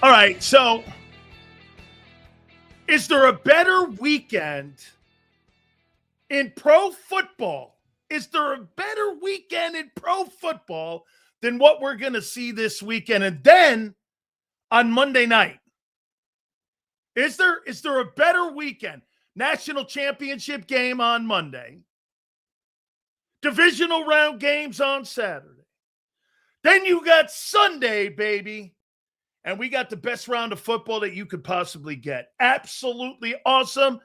All right, so is there a better weekend in pro football? Is there a better weekend in pro football than what we're going to see this weekend? And then on Monday night, is there a better weekend? National championship game on Monday, divisional round games on Saturday. Then you got Sunday, baby. And we got the best round of football that you could possibly get. Absolutely awesome.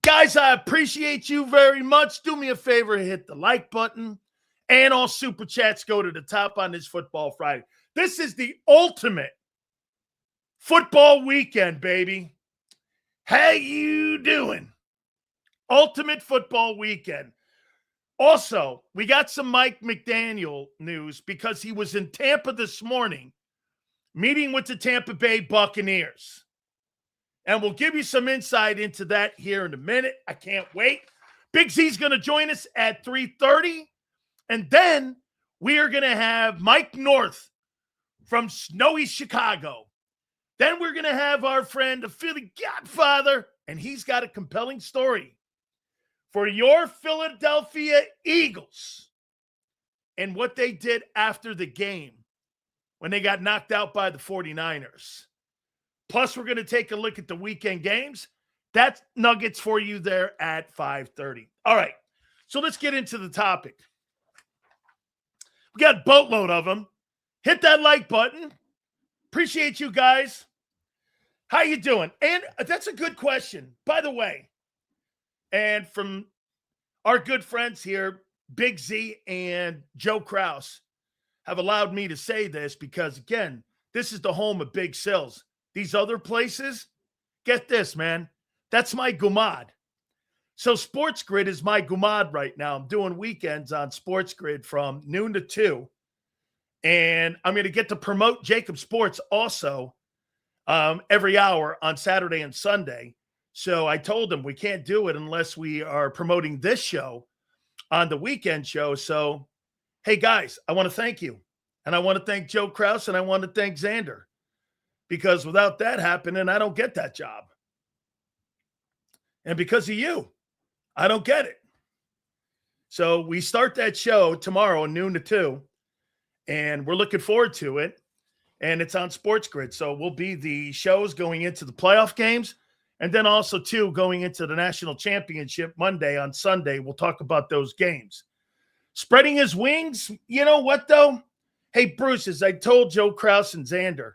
Guys, I appreciate you very much. Do me a favor, hit the like button. And all super chats go to the top on this Football Friday. This is the ultimate football weekend, baby. How you doing? Ultimate football weekend. Also, we got some Mike McDaniel news because he was in Tampa this morning meeting with the Tampa Bay Buccaneers. And we'll give you some insight into that here in a minute. I can't wait. Big Z's going to join us at 3:30. And then we are going to have Mike North from snowy Chicago. Then we're going to have our friend, the Philly Godfather, and he's got a compelling story for your Philadelphia Eagles and what they did after the game when they got knocked out by the 49ers. Plus, we're going to take a look at the weekend games. That's nuggets for you there at 5:30. All right, so let's get into the topic. We got a boatload of them. Hit that like button. Appreciate you guys. How you doing? And that's a good question, by the way. And from our good friends here, Big Z and Joe Kraus, have allowed me to say this because, again, this is the home of Big Sills. These other places, get this, man, that's my gumad. So Sports Grid is my gumad right now. I'm doing weekends on Sports Grid from noon to 2. And I'm going to get to promote JAKIB Sports also every hour on Saturday and Sunday. So I told them we can't do it unless we are promoting this show on the weekend show. So hey, guys, I want to thank you. And I want to thank Joe Kraus and I want to thank Xander. Because without that happening, I don't get that job. And because of you, I don't get it. So we start that show tomorrow noon to 2. And we're looking forward to it. And it's on Sports Grid. So we'll be the shows going into the playoff games. And then also, too, going into the national championship Monday on Sunday. We'll talk about those games. Spreading his wings, you know what, though? Hey, Bruce, as I told Joe Kraus and Xander,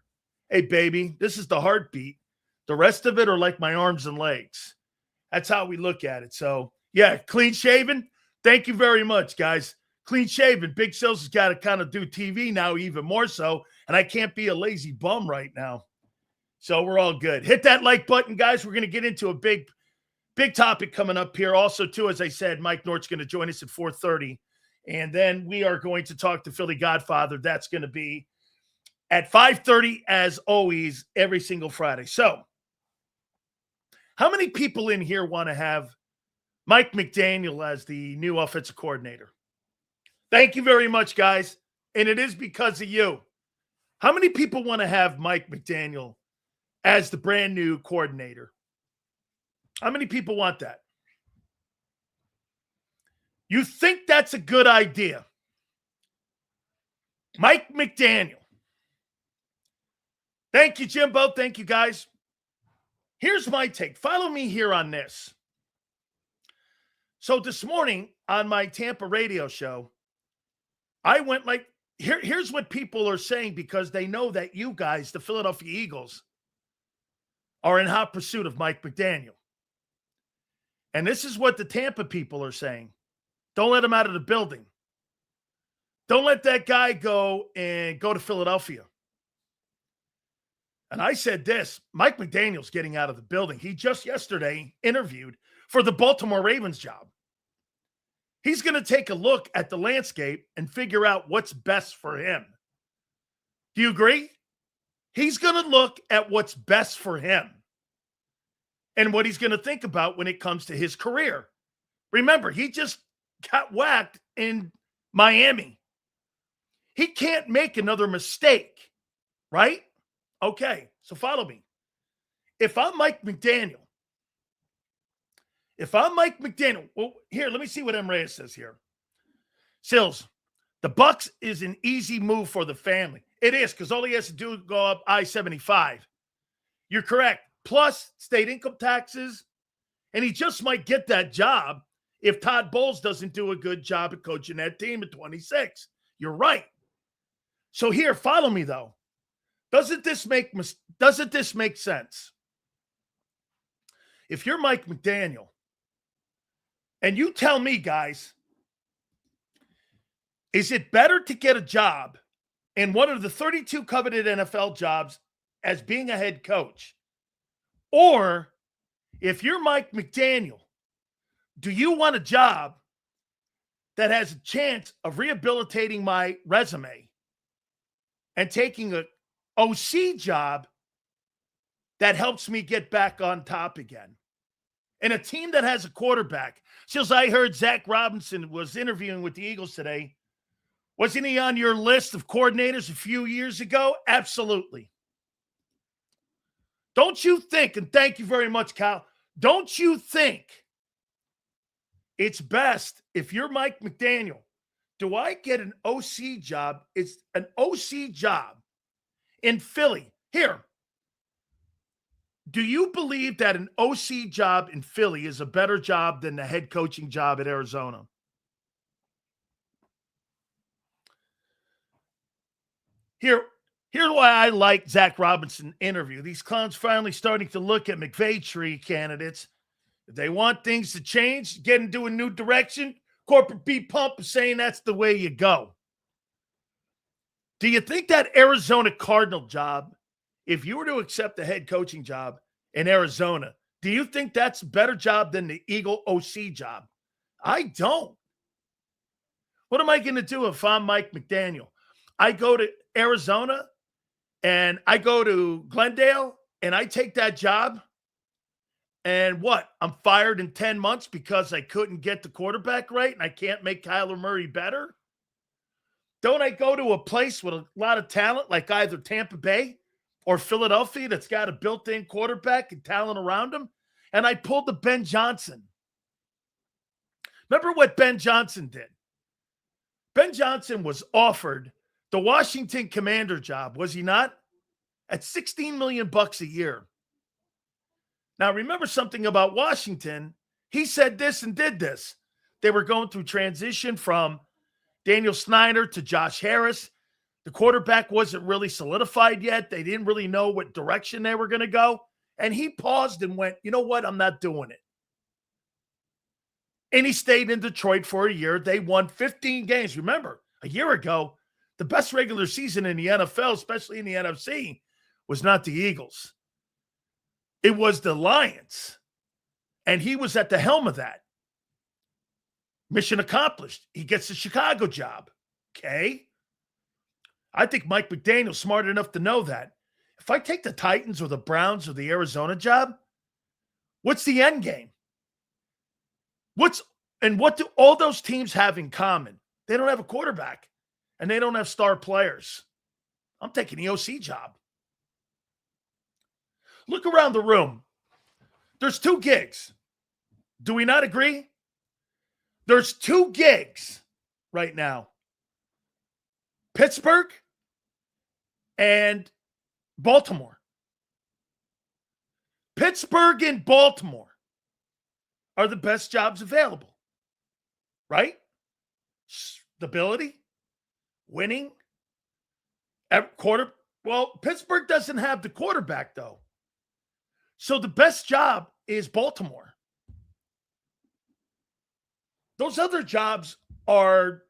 hey, baby, this is the heartbeat. The rest of it are like my arms and legs. That's how we look at it. So, yeah, clean shaven. Thank you very much, guys. Clean shaven. Big Sills has got to kind of do TV now even more so, and I can't be a lazy bum right now. So we're all good. Hit that like button, guys. We're going to get into a big topic coming up here. Also, too, as I said, Mike North's going to join us at 4:30. And then we are going to talk to Philly Godfather. That's going to be at 5:30, as always, every single Friday. So, how many people in here want to have Mike McDaniel as the new offensive coordinator? Thank you very much, guys. And it is because of you. How many people want to have Mike McDaniel as the brand new coordinator? How many people want that? You think that's a good idea? Mike McDaniel. Thank you, Jimbo. Thank you, guys. Here's my take. Follow me here on this. So this morning on my Tampa radio show, I went like, here's what people are saying because they know that you guys, the Philadelphia Eagles, are in hot pursuit of Mike McDaniel. And this is what the Tampa people are saying. Don't let him out of the building. Don't let that guy go to Philadelphia. And I said this, Mike McDaniel's getting out of the building. He just yesterday interviewed for the Baltimore Ravens job. He's going to take a look at the landscape and figure out what's best for him. Do you agree? He's going to look at what's best for him and what he's going to think about when it comes to his career. Remember, he just got whacked in Miami. He can't make another mistake, right? Okay, so follow me. If I'm Mike McDaniel, well, here, let me see what M. Reyes says here. Sills, the Bucs is an easy move for the family. It is, because all he has to do is go up I-75. You're correct. Plus state income taxes, and he just might get that job if Todd Bowles doesn't do a good job at coaching that team at 26. You're right. So here, follow me though. Doesn't this make sense? If you're Mike McDaniel, and you tell me, guys, is it better to get a job in one of the 32 coveted NFL jobs as being a head coach? Or if you're Mike McDaniel, do you want a job that has a chance of rehabilitating my resume and taking a OC job that helps me get back on top again? And a team that has a quarterback. Since I heard Zach Robinson was interviewing with the Eagles today, wasn't he on your list of coordinators a few years ago? Absolutely. Don't you think, and thank you very much, Kyle, don't you think it's best if you're Mike McDaniel, do I get an OC job? It's an OC job in Philly. Here, do you believe that an OC job in Philly is a better job than the head coaching job at Arizona? Here's why I like Zach Robinson interview. These clowns finally starting to look at McVay tree candidates. If they want things to change, get into a new direction, corporate B Pump is saying that's the way you go. Do you think that Arizona Cardinal job, if you were to accept the head coaching job in Arizona, do you think that's a better job than the Eagle OC job? I don't. What am I going to do if I'm Mike McDaniel? I go to Arizona and I go to Glendale and I take that job. And what? I'm fired in 10 months because I couldn't get the quarterback right and I can't make Kyler Murray better? Don't I go to a place with a lot of talent like either Tampa Bay or Philadelphia that's got a built-in quarterback and talent around him? And I pulled the Ben Johnson. Remember what Ben Johnson did? Ben Johnson was offered the Washington Commander job, was he not? At $16 million a year. Now, remember something about Washington. He said this and did this. They were going through transition from Daniel Snyder to Josh Harris. The quarterback wasn't really solidified yet. They didn't really know what direction they were going to go. And he paused and went, you know what? I'm not doing it. And he stayed in Detroit for a year. They won 15 games. Remember, a year ago, the best regular season in the NFL, especially in the NFC, was not the Eagles. It was the Lions. And he was at the helm of that. Mission accomplished. He gets the Chicago job. Okay. I think Mike McDaniel's smart enough to know that. If I take the Titans or the Browns or the Arizona job, what's the end game? What do all those teams have in common? They don't have a quarterback and they don't have star players. I'm taking the OC job. Look around the room. There's two gigs. Do we not agree? There's two gigs right now. Pittsburgh and Baltimore. Pittsburgh and Baltimore are the best jobs available, right? Stability, winning, Well, Pittsburgh doesn't have the quarterback, though. So the best job is Baltimore. Those other jobs are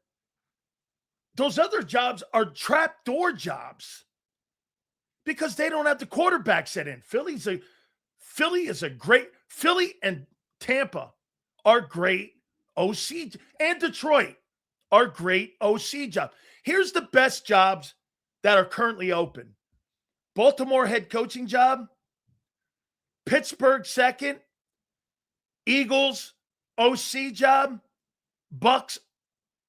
trapdoor jobs because they don't have the quarterback set in. Philly and Tampa are great OC, and Detroit are great OC jobs. Here's the best jobs that are currently open. Baltimore head coaching job, Pittsburgh second, Eagles OC job,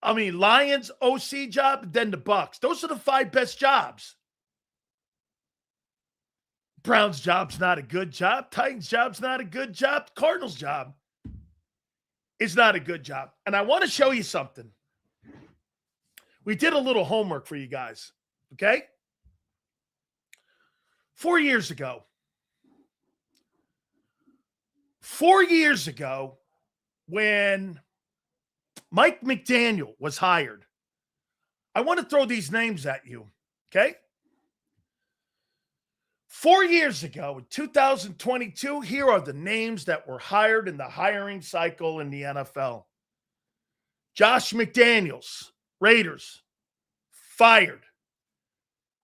Lions OC job, then the Bucs. Those are the 5 best jobs. Browns' job's not a good job. Titans' job's not a good job. Cardinals' job is not a good job. And I want to show you something. We did a little homework for you guys, okay? 4 years ago, when Mike McDaniel was hired, I want to throw these names at you, okay? 4 years ago, in 2022, here are the names that were hired in the hiring cycle in the NFL. Josh McDaniels, Raiders, fired.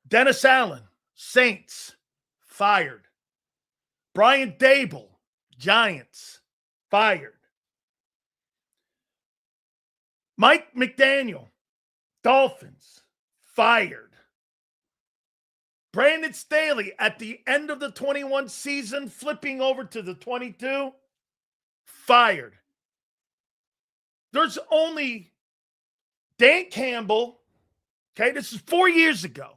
Dennis Allen, Saints, fired. Brian Dable, Giants, fired. Mike McDaniel, Dolphins, fired. Brandon Staley, at the end of the 21 season, flipping over to the 22, fired. There's only Dan Campbell, okay, this is 4 years ago.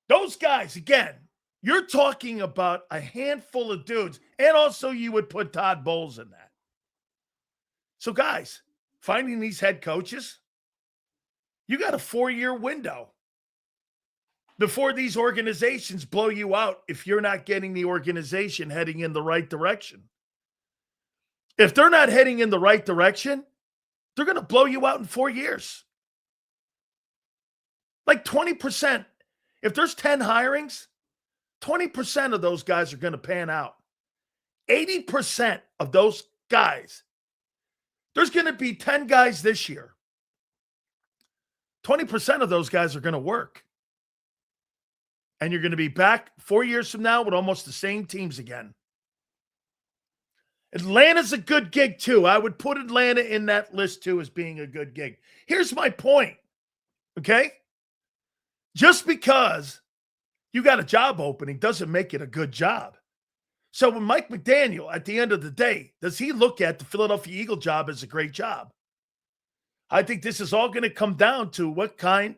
Those guys, again, you're talking about a handful of dudes, and also you would put Todd Bowles in that. So, guys, finding these head coaches, you got a 4-year window before these organizations blow you out if you're not getting the organization heading in the right direction. If they're not heading in the right direction, they're going to blow you out in 4 years. Like 20%. If there's 10 hirings, 20% of those guys are going to pan out. 80% of those guys, there's going to be 10 guys this year. 20% of those guys are going to work. And you're going to be back 4 years from now with almost the same teams again. Atlanta's a good gig too. I would put Atlanta in that list too as being a good gig. Here's my point, okay? Just because you got a job opening doesn't make it a good job. So when Mike McDaniel, at the end of the day, does he look at the Philadelphia Eagle job as a great job? I think this is all going to come down to what kind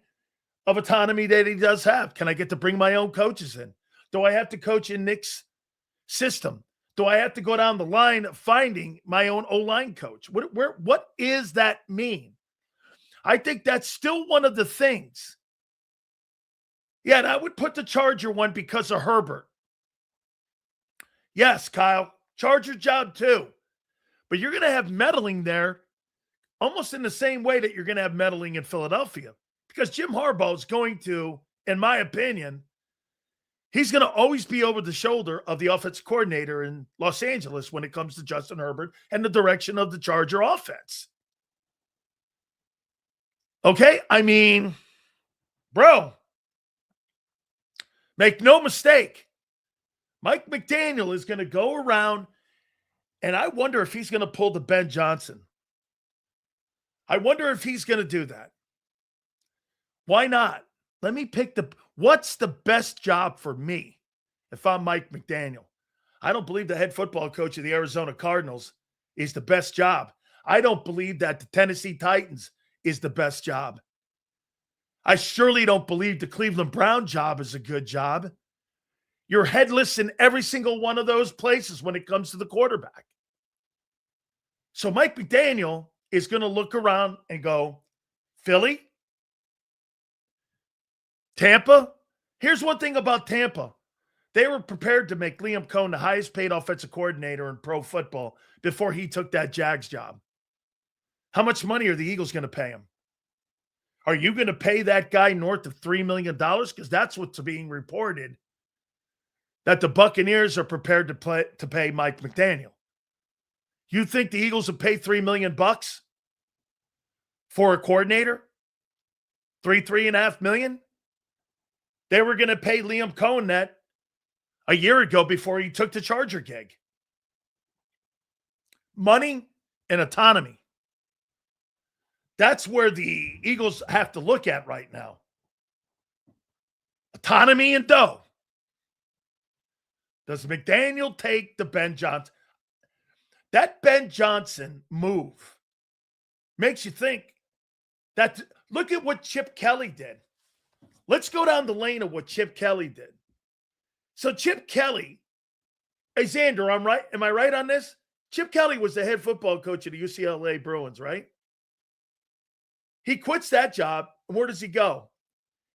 of autonomy that he does have. Can I get to bring my own coaches in? Do I have to coach in Nick's system? Do I have to go down the line of finding my own O-line coach? What is that mean? I think that's still one of the things. Yeah, and I would put the Charger one because of Herbert. Yes, Kyle, Charger job too. But you're going to have meddling there almost in the same way that you're going to have meddling in Philadelphia. Because Jim Harbaugh is going to, in my opinion, he's going to always be over the shoulder of the offensive coordinator in Los Angeles when it comes to Justin Herbert and the direction of the Charger offense. Okay? I mean, bro, make no mistake. Mike McDaniel is going to go around, and I wonder if he's going to pull the Ben Johnson. I wonder if he's going to do that. Why not? Let me pick what's the best job for me if I'm Mike McDaniel? I don't believe the head football coach of the Arizona Cardinals is the best job. I don't believe that the Tennessee Titans is the best job. I surely don't believe the Cleveland Brown job is a good job. You're headless in every single one of those places when it comes to the quarterback. So Mike McDaniel is going to look around and go, Philly, Tampa. Here's one thing about Tampa. They were prepared to make Liam Cohen the highest paid offensive coordinator in pro football before he took that Jags job. How much money are the Eagles going to pay him? Are you going to pay that guy north of $3 million? Because that's what's being reported, that the Buccaneers are prepared to pay Mike McDaniel. You think the Eagles would pay $3 million for a coordinator? $3.5 million? They were going to pay Liam Cohen that a year ago before he took the Charger gig. Money and autonomy. That's where the Eagles have to look at right now. Autonomy and dough. Does McDaniel take the Ben Johnson? That Ben Johnson move makes you think that, look at what Chip Kelly did. Let's go down the lane of what Chip Kelly did. So Chip Kelly, hey, Xander, I'm right. Am I right on this? Chip Kelly was the head football coach of the UCLA Bruins, right? He quits that job, and where does he go?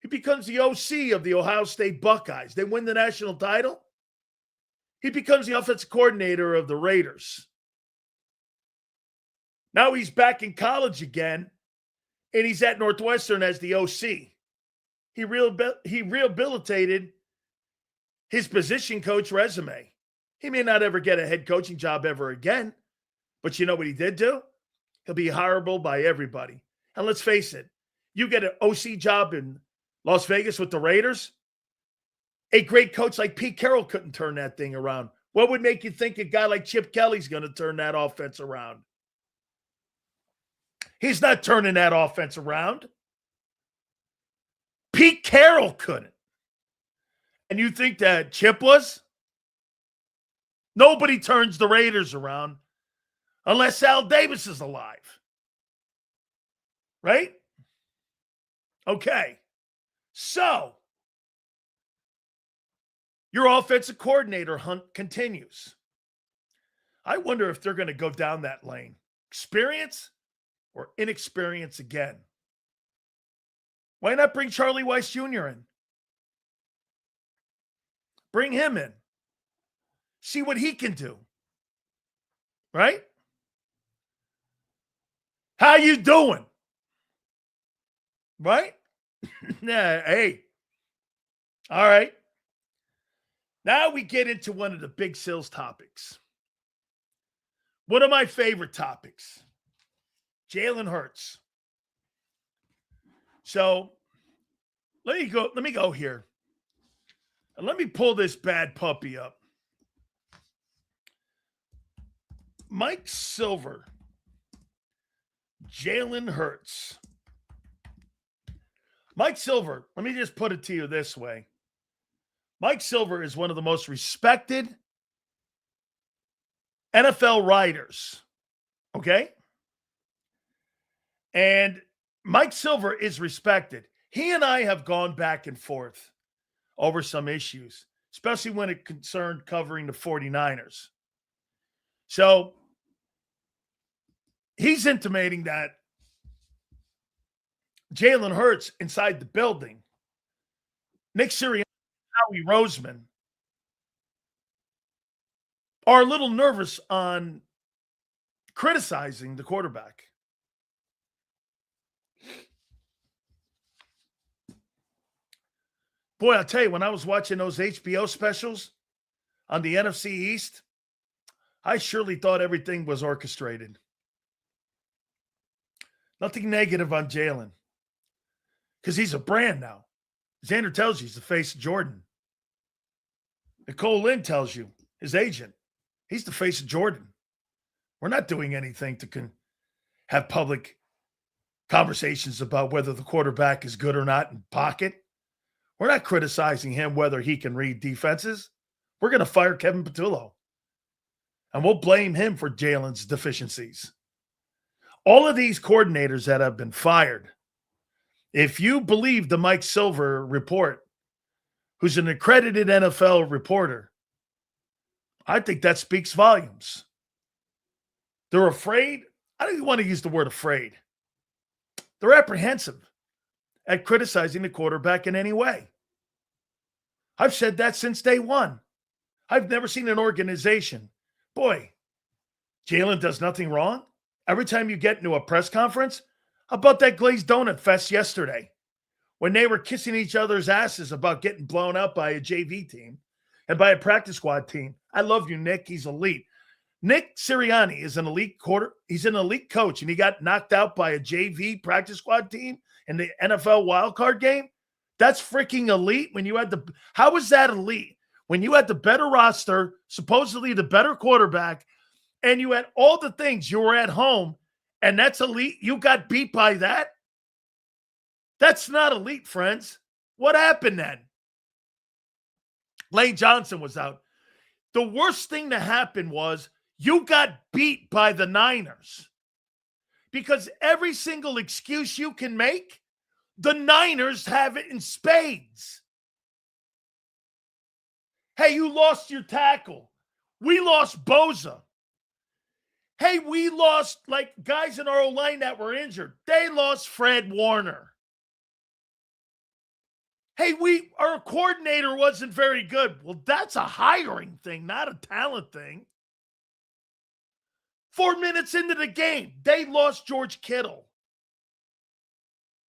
He becomes the OC of the Ohio State Buckeyes. They win the national title. He becomes the offensive coordinator of the Raiders. Now he's back in college again, and he's at Northwestern as the OC. He rehabilitated his position coach resume. He may not ever get a head coaching job ever again, but you know what he did do? He'll be hireable by everybody. And let's face it, you get an OC job in Las Vegas with the Raiders, a great coach like Pete Carroll couldn't turn that thing around. What would make you think a guy like Chip Kelly's going to turn that offense around? He's not turning that offense around. Pete Carroll couldn't. And you think that Chip was? Nobody turns the Raiders around unless Al Davis is alive. Right? Okay. So, your offensive coordinator hunt continues. I wonder if they're going to go down that lane. Experience or inexperience again? Why not bring Charlie Weiss Jr. in? Bring him in. See what he can do. Right? How you doing? Right? Nah, hey. All right. Now we get into one of the big sales topics. One of my favorite topics. Jalen Hurts. So let me go here. And let me pull this bad puppy up. Mike Silver. Jalen Hurts. Mike Silver, let me just put it to you this way. Mike Silver is one of the most respected NFL writers. Okay? And Mike Silver is respected. He and I have gone back and forth over some issues, especially when it concerned covering the 49ers. So he's intimating that Jalen Hurts inside the building, Nick Sirianni, Howie Roseman are a little nervous on criticizing the quarterback. Boy, I'll tell you, when I was watching those HBO specials on the NFC East, I surely thought everything was orchestrated. Nothing negative on Jalen, because he's a brand now. Xander tells you he's the face of Jordan. Nicole Lynn tells you, his agent, he's the face of Jordan. We're not doing anything to have public conversations about whether the quarterback is good or not in pocket. We're not criticizing him whether he can read defenses. We're going to fire Kevin Patullo. And we'll blame him for Jalen's deficiencies. All of these coordinators that have been fired, if you believe the Mike Silver report, who's an accredited NFL reporter, I think that speaks volumes. They're afraid. I don't even want to use the word afraid. They're apprehensive at criticizing the quarterback in any way. I've said that since day one. I've never seen an organization. Boy, Jalen does nothing wrong. Every time you get into a press conference, how about that glazed donut fest yesterday when they were kissing each other's asses about getting blown out by a JV team and by a practice squad team? I love you, Nick. He's elite. Nick Sirianni is an elite He's an elite coach, and he got knocked out by a JV practice squad team in the NFL wildcard game. That's freaking elite. How is that elite? When you had the better roster, supposedly the better quarterback, and you had all the things, you were at home, and that's elite. You got beat by that? That's not elite, friends. What happened then? Lane Johnson was out. The worst thing to happen was you got beat by the Niners. Because every single excuse you can make, the Niners have it in spades. Hey, you lost your tackle. We lost Boza. Hey, we lost like guys in our O-line that were injured. They lost Fred Warner. Hey, our coordinator wasn't very good. Well, that's a hiring thing, not a talent thing. 4 minutes into the game, they lost George Kittle.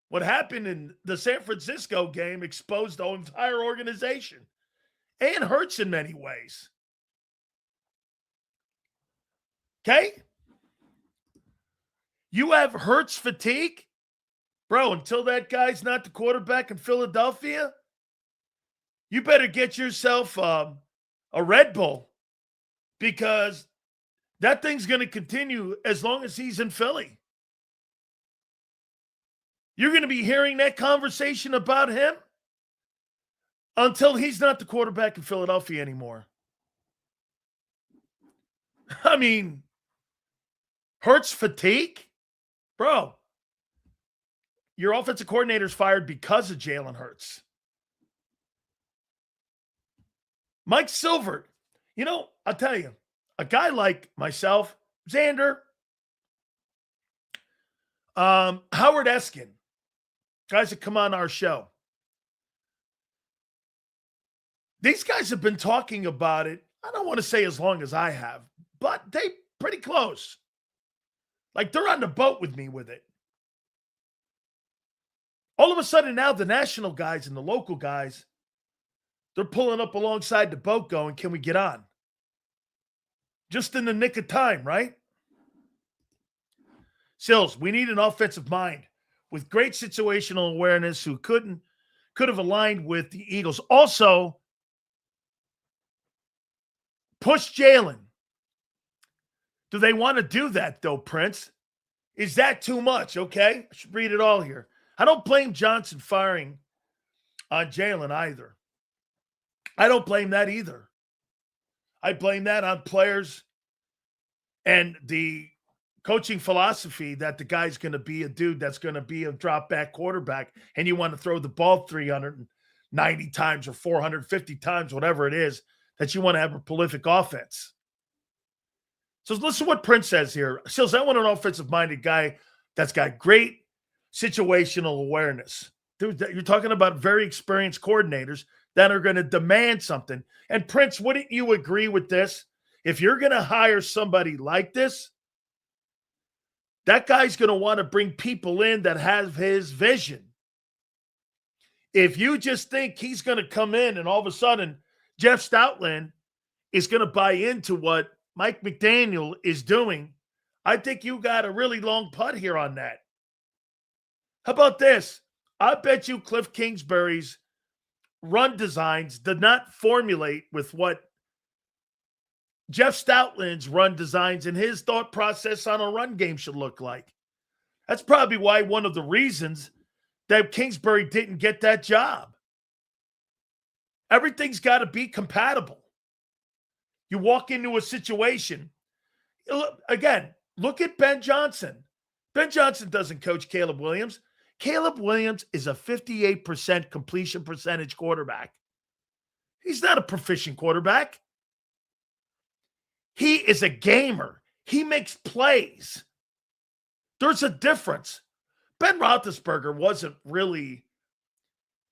What happened in the San Francisco game exposed the entire organization and Hurts in many ways. Okay? You have Hurts fatigue? Bro, until that guy's not the quarterback in Philadelphia, you better get yourself a Red Bull because that thing's going to continue as long as he's in Philly. You're going to be hearing that conversation about him until he's not the quarterback in Philadelphia anymore. I mean, Hurts fatigue? Bro, your offensive coordinator's fired because of Jalen Hurts. Mike Silver, I'll tell you, a guy like myself, Xander, Howard Eskin, guys that come on our show. These guys have been talking about it, I don't want to say as long as I have, but they pretty close. Like they're on the boat with me with it. All of a sudden now the national guys and the local guys, they're pulling up alongside the boat going, can we get on? Just in the nick of time, right? Sills, we need an offensive mind with great situational awareness who could have aligned with the Eagles. Also, push Jalen. Do they want to do that, though, Prince? Is that too much? Okay, I should read it all here. I don't blame Johnson firing on Jalen either. I don't blame that either. I blame that on players and the coaching philosophy that the guy's going to be a dude that's going to be a drop-back quarterback, and you want to throw the ball 390 times or 450 times, whatever it is, that you want to have a prolific offense. So listen to what Prince says here. Sills, I want an offensive-minded guy that's got great situational awareness. Dude, you're talking about very experienced coordinators that are going to demand something. And Prince, wouldn't you agree with this? If you're going to hire somebody like this, that guy's going to want to bring people in that have his vision. If you just think he's going to come in and all of a sudden Jeff Stoutland is going to buy into what Mike McDaniel is doing, I think you got a really long putt here on that. How about this? I bet you Cliff Kingsbury's run designs did not formulate with what Jeff Stoutland's run designs and his thought process on a run game should look like. That's probably why one of the reasons that Kingsbury didn't get that job. Everything's got to be compatible. You walk into a situation. Again, look at Ben Johnson. Ben Johnson doesn't coach Caleb Williams. Caleb Williams is a 58% completion percentage quarterback. He's not a proficient quarterback. He is a gamer. He makes plays. There's a difference. Ben Roethlisberger wasn't really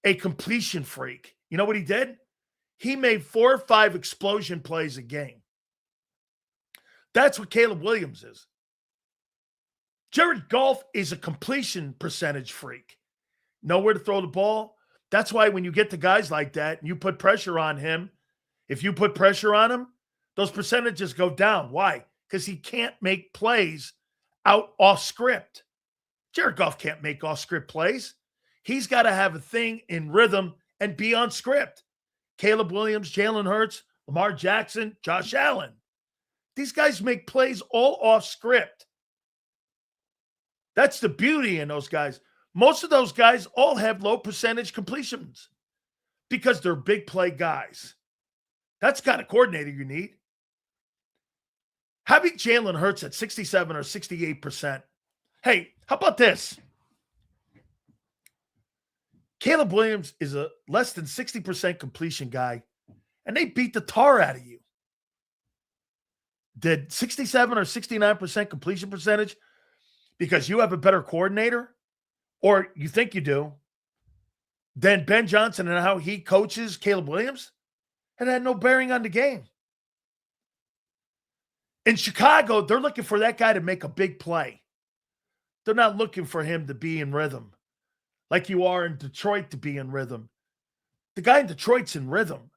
a completion freak. You know what he did? He made 4 or 5 explosion plays a game. That's what Caleb Williams is. Jared Goff is a completion percentage freak. Nowhere to throw the ball. That's why when you get to guys like that and you put pressure on him, if you put pressure on him, those percentages go down. Why? Because he can't make plays out off script. Jared Goff can't make off script plays. He's got to have a thing in rhythm and be on script. Caleb Williams, Jalen Hurts, Lamar Jackson, Josh Allen. These guys make plays all off script. That's the beauty in those guys. Most of those guys all have low percentage completions because they're big play guys. That's the kind of coordinator you need. Having Jalen Hurts at 67 or 68%. Hey, how about this? Caleb Williams is a less than 60% completion guy, and they beat the tar out of you. Did 67 or 69% completion percentage because you have a better coordinator, or you think you do, than Ben Johnson and how he coaches Caleb Williams? It had no bearing on the game. In Chicago, they're looking for that guy to make a big play. They're not looking for him to be in rhythm like you are in Detroit to be in rhythm. The guy in Detroit's in rhythm.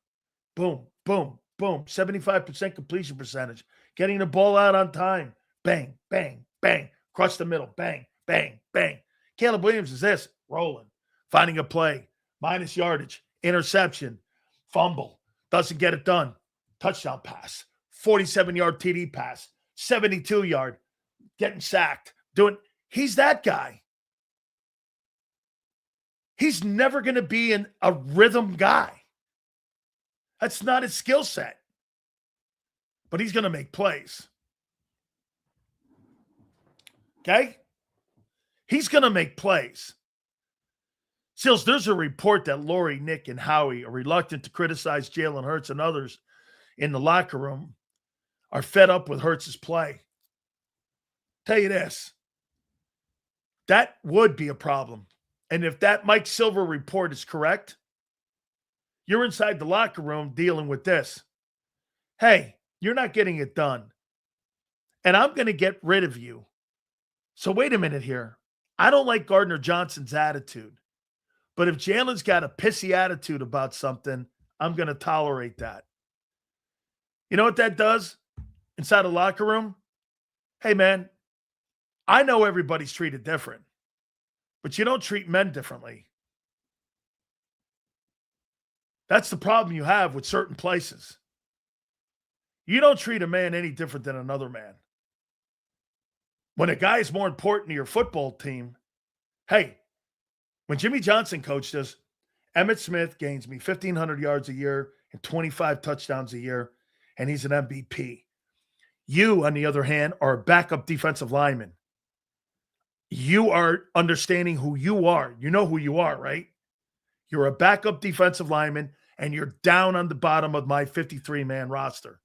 Boom, boom, boom. 75% completion percentage. Getting the ball out on time. Bang, bang, bang. Across the middle. Bang, bang, bang. Caleb Williams is this. Rolling. Finding a play. Minus yardage. Interception. Fumble. Doesn't get it done. Touchdown pass. 47-yard TD pass. 72-yard. Getting sacked. He's that guy. He's never going to be a rhythm guy. That's not his skill set. But he's going to make plays. Okay? He's going to make plays. Seals, there's a report that Lori, Nick, and Howie are reluctant to criticize Jalen Hurts and others in the locker room are fed up with Hurts' play. Tell you this. That would be a problem. And if that Mike Silver report is correct, you're inside the locker room dealing with this. Hey, you're not getting it done. And I'm going to get rid of you. So wait a minute here. I don't like Gardner Johnson's attitude. But if Jalen's got a pissy attitude about something, I'm going to tolerate that. You know what that does inside a locker room? Hey, man, I know everybody's treated different, but you don't treat men differently. That's the problem you have with certain places. You don't treat a man any different than another man. When a guy is more important to your football team, hey, when Jimmy Johnson coached us, Emmitt Smith gains me 1,500 yards a year and 25 touchdowns a year, and he's an MVP. You, on the other hand, are a backup defensive lineman. You are understanding who you are. You know who you are, right? You're a backup defensive lineman, and you're down on the bottom of my 53-man roster.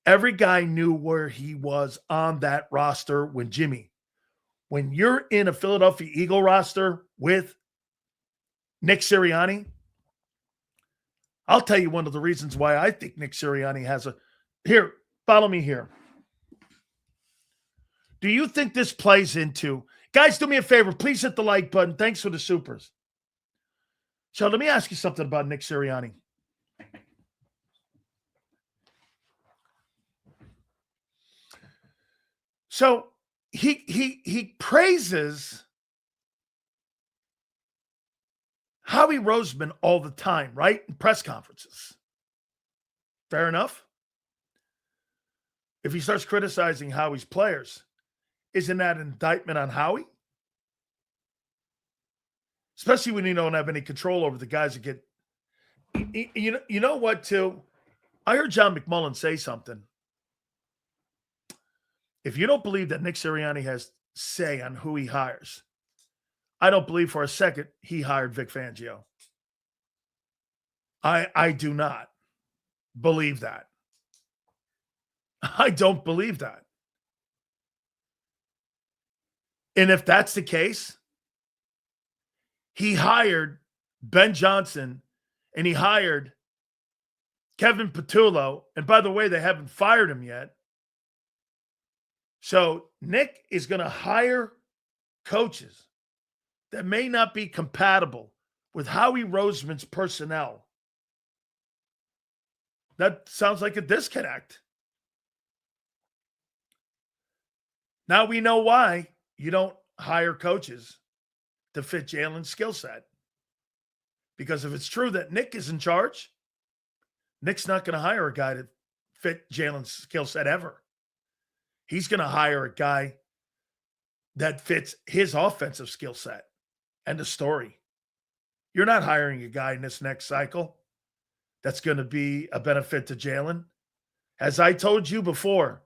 Every guy knew where he was on that roster when you're in a Philadelphia Eagle roster with Nick Sirianni, I'll tell you one of the reasons why I think Nick Sirianni has here, follow me here. Do you think this plays into, guys, do me a favor, please hit the like button. Thanks for the supers. So let me ask you something about Nick Sirianni. So he praises Howie Roseman all the time, right? In press conferences. Fair enough. If he starts criticizing Howie's players, isn't that an indictment on Howie? Especially when you don't have any control over the guys that get. You know what, too? I heard John McMullen say something. If you don't believe that Nick Sirianni has say on who he hires, I don't believe for a second he hired Vic Fangio. I do not believe that. I don't believe that. And if that's the case, he hired Ben Johnson and he hired Kevin Patullo. And by the way, they haven't fired him yet. So Nick is going to hire coaches that may not be compatible with Howie Roseman's personnel. That sounds like a disconnect. Now we know why you don't hire coaches to fit Jalen's skill set. Because if it's true that Nick is in charge, Nick's not going to hire a guy to fit Jalen's skill set ever. He's going to hire a guy that fits his offensive skill set. End of story. You're not hiring a guy in this next cycle that's going to be a benefit to Jalen. As I told you before,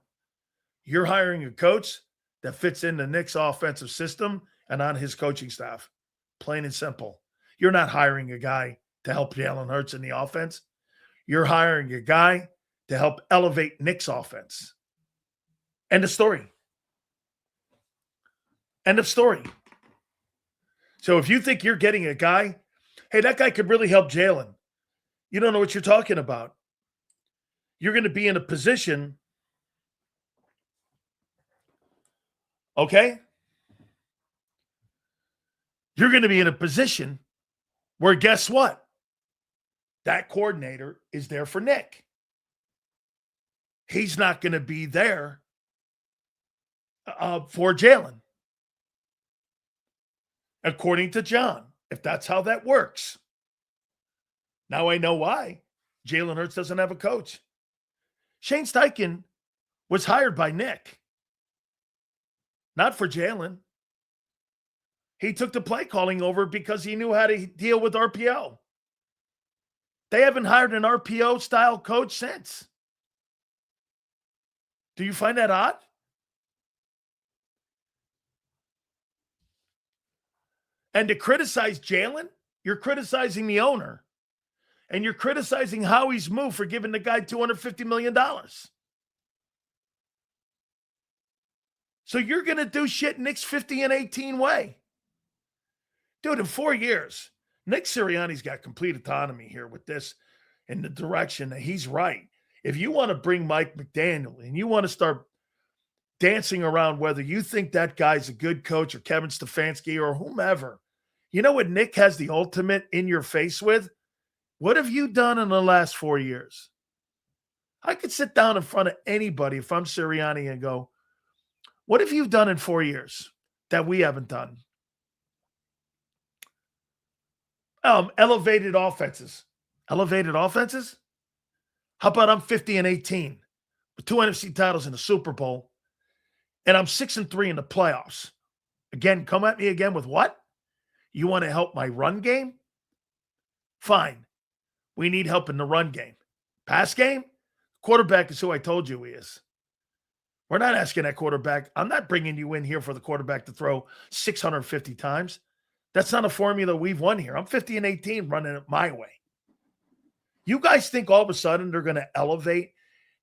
you're hiring a coach that fits into Nick's offensive system and on his coaching staff. Plain and simple. You're not hiring a guy to help Jalen Hurts in the offense. You're hiring a guy to help elevate Nick's offense. End of story. End of story. So if you think you're getting a guy, hey, that guy could really help Jalen. You don't know what you're talking about. You're going to be in a position, okay? You're going to be in a position where guess what? That coordinator is there for Nick. He's not going to be there for Jalen. According to John, if that's how that works. Now I know why Jalen Hurts doesn't have a coach. Shane Steichen was hired by Nick, not for Jalen. He took the play calling over because he knew how to deal with RPO. They haven't hired an RPO-style coach since. Do you find that odd? And to criticize Jalen, you're criticizing the owner. And you're criticizing Howie's move for giving the guy $250 million. So you're going to do shit Nick's 50-18 way. Dude, in 4 years, Nick Sirianni's got complete autonomy here with this in the direction that he's right. If you want to bring Mike McDaniel and you want to start dancing around whether you think that guy's a good coach or Kevin Stefanski or whomever, you know what Nick has the ultimate in your face with? What have you done in the last 4 years? I could sit down in front of anybody if I'm Sirianni and go, what have you done in 4 years that we haven't done? Elevated offenses. Elevated offenses? How about I'm 50-18 with 2 NFC titles in the Super Bowl, and I'm 6-3 in the playoffs? Again, come at me again with what? You want to help my run game? Fine. We need help in the run game. Pass game? Quarterback is who I told you he is. We're not asking that quarterback. I'm not bringing you in here for the quarterback to throw 650 times. That's not a formula we've won here. I'm 50-18 running it my way. You guys think all of a sudden they're going to elevate?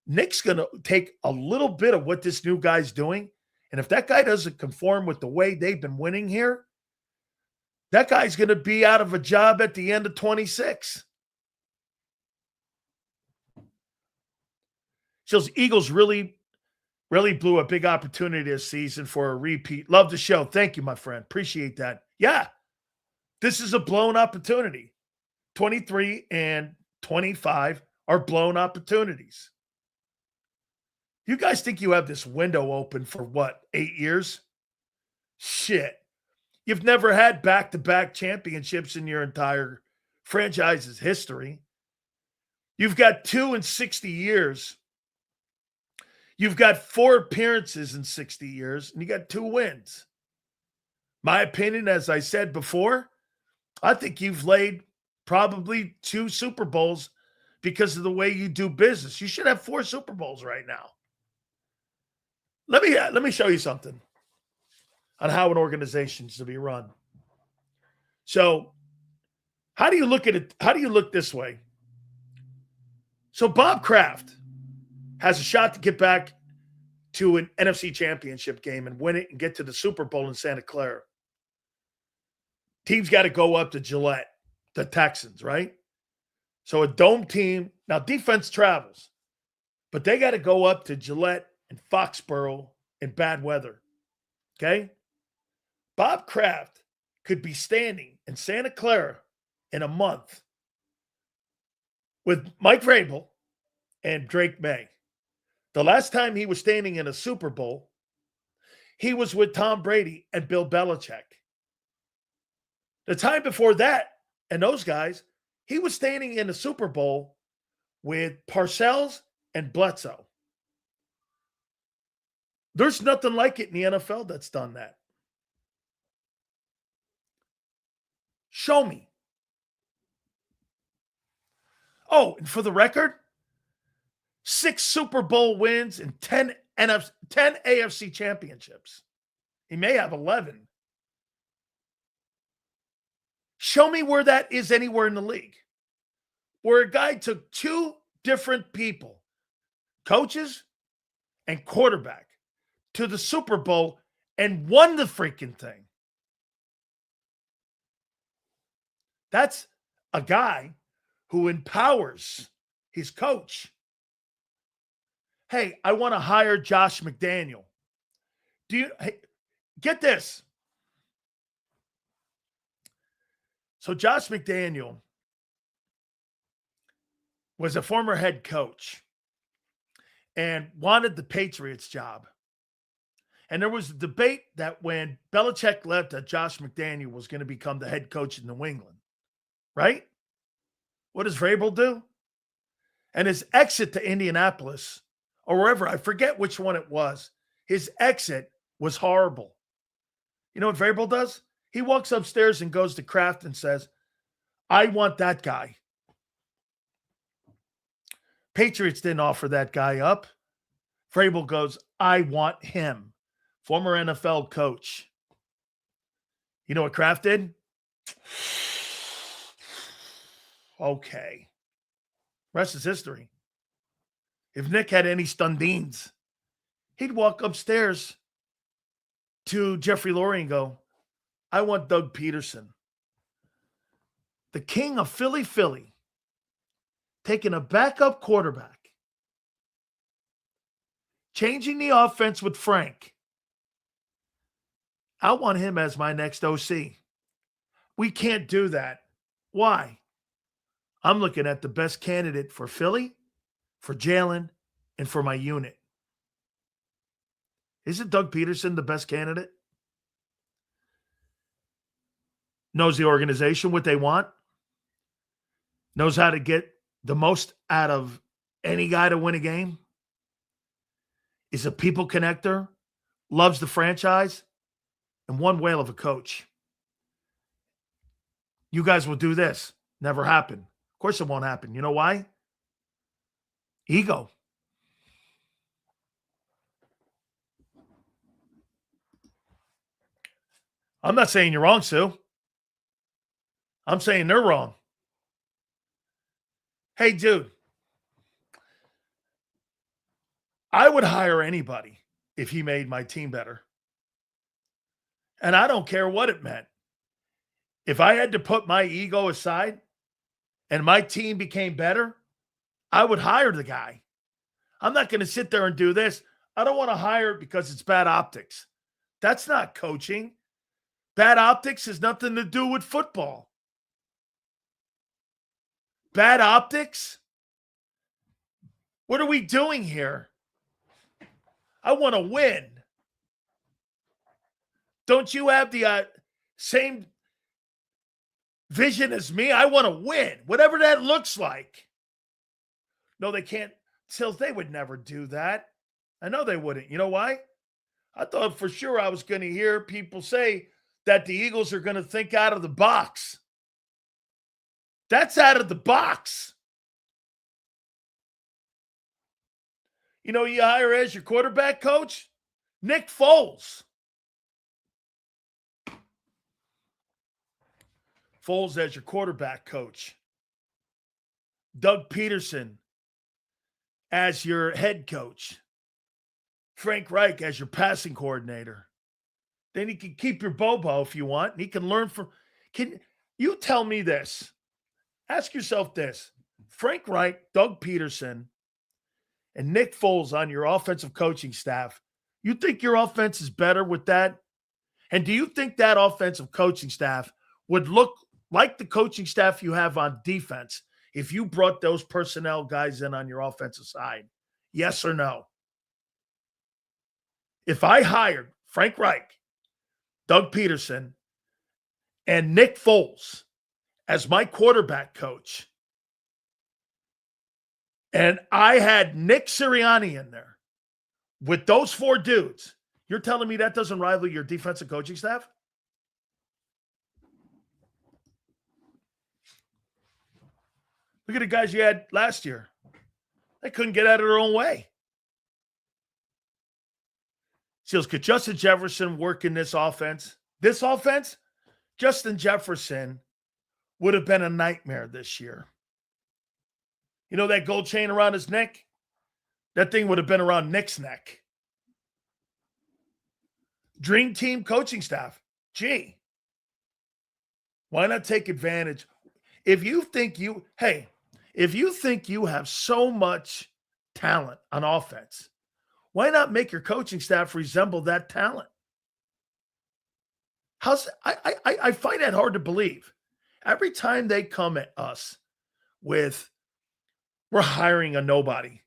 Nick's going to take a little bit of what this new guy's doing, and if that guy doesn't conform with the way they've been winning here, that guy's going to be out of a job at the end of 26. So the Eagles really blew a big opportunity this season for a repeat. Love the show. Thank you, my friend. Appreciate that. Yeah, this is a blown opportunity. 23 and 25 are blown opportunities. You guys think you have this window open for what, 8 years? Shit. You've never had back-to-back championships in your entire franchise's history. You've got 2 in 60 years. You've got 4 appearances in 60 years, and you got 2 wins. My opinion, as I said before, I think you've laid probably 2 Super Bowls because of the way you do business. You should have 4 Super Bowls right now. Let me show you something on how an organization is to be run. So, how do you look at it? How do you look this way? So, Bob Kraft has a shot to get back to an NFC championship game and win it and get to the Super Bowl in Santa Clara. Team's got to go up to Gillette, the Texans, right? So a dome team, now defense travels, but they got to go up to Gillette and Foxborough in bad weather, okay? Bob Kraft could be standing in Santa Clara in a month with Mike Vrabel and Drake May. The last time he was standing in a Super Bowl, he was with Tom Brady and Bill Belichick. The time before that, and those guys, he was standing in a Super Bowl with Parcells and Bledsoe. There's nothing like it in the NFL that's done that. Show me. Oh, and for the record, 6 Super Bowl wins and 10 AFC championships. He may have 11. Show me where that is anywhere in the league. where a guy took two different people, coaches and quarterback, to the Super Bowl and won the freaking thing. That's a guy who empowers his coach. Hey, I want to hire Josh McDaniel. Get this. So Josh McDaniel was a former head coach and wanted the Patriots job. And there was a debate that when Belichick left, that Josh McDaniel was going to become the head coach in New England, right? What does Vrabel do? And his exit to Indianapolis, or wherever, I forget which one it was, his exit was horrible. You know what Vrabel does? He walks upstairs and goes to Kraft and says, I want that guy. Patriots didn't offer that guy up. Vrabel goes, I want him. Former NFL coach. You know what Kraft did? Okay. Rest is history. If Nick had any Stundines, he'd walk upstairs to Jeffrey Lurie and go, I want Doug Peterson. The king of Philly, taking a backup quarterback, changing the offense with Frank. I want him as my next OC. We can't do that. Why? I'm looking at the best candidate for Philly, for Jalen, and for my unit. Isn't Doug Peterson the best candidate? Knows the organization, what they want. Knows how to get the most out of any guy to win a game. Is a people connector. Loves the franchise. And one whale of a coach. You guys will do this. Never happen. Of course it won't happen. You know why? Ego. I'm not saying you're wrong, Sue. I'm saying they're wrong. Hey, dude. I would hire anybody if he made my team better. And I don't care what it meant. If I had to put my ego aside and my team became better, I would hire the guy. I'm not going to sit there and do this. I don't want to hire it because it's bad optics. That's not coaching. Bad optics has nothing to do with football. Bad optics? What are we doing here? I want to win. Don't you have the same vision as me? I want to win, whatever that looks like. No, they can't. Sills, they would never do that. I know they wouldn't. You know why? I thought for sure I was going to hear people say that the Eagles are going to think out of the box. That's out of the box. You know, you hire as your quarterback coach, Nick Foles. Foles as your quarterback coach. Doug Peterson as your head coach. Frank Reich as your passing coordinator. Then you can keep your Bobo if you want. And he can learn from. Can you tell me this? Ask yourself this. Frank Reich, Doug Peterson, and Nick Foles on your offensive coaching staff. You think your offense is better with that? And do you think that offensive coaching staff would look like the coaching staff you have on defense if you brought those personnel guys in on your offensive side? Yes or no? If I hired Frank Reich, Doug Peterson, and Nick Foles as my quarterback coach, and I had Nick Sirianni in there with those four dudes, you're telling me that doesn't rival your defensive coaching staff? Look at the guys you had last year. They couldn't get out of their own way. Seals, could Justin Jefferson work in this offense? This offense, Justin Jefferson would have been a nightmare this year. You know that gold chain around his neck? That thing would have been around Nick's neck. Dream team coaching staff. Gee, why not take advantage? If you think you have so much talent on offense, why not make your coaching staff resemble that talent? I find that hard to believe. Every time they come at us with, we're hiring a nobody,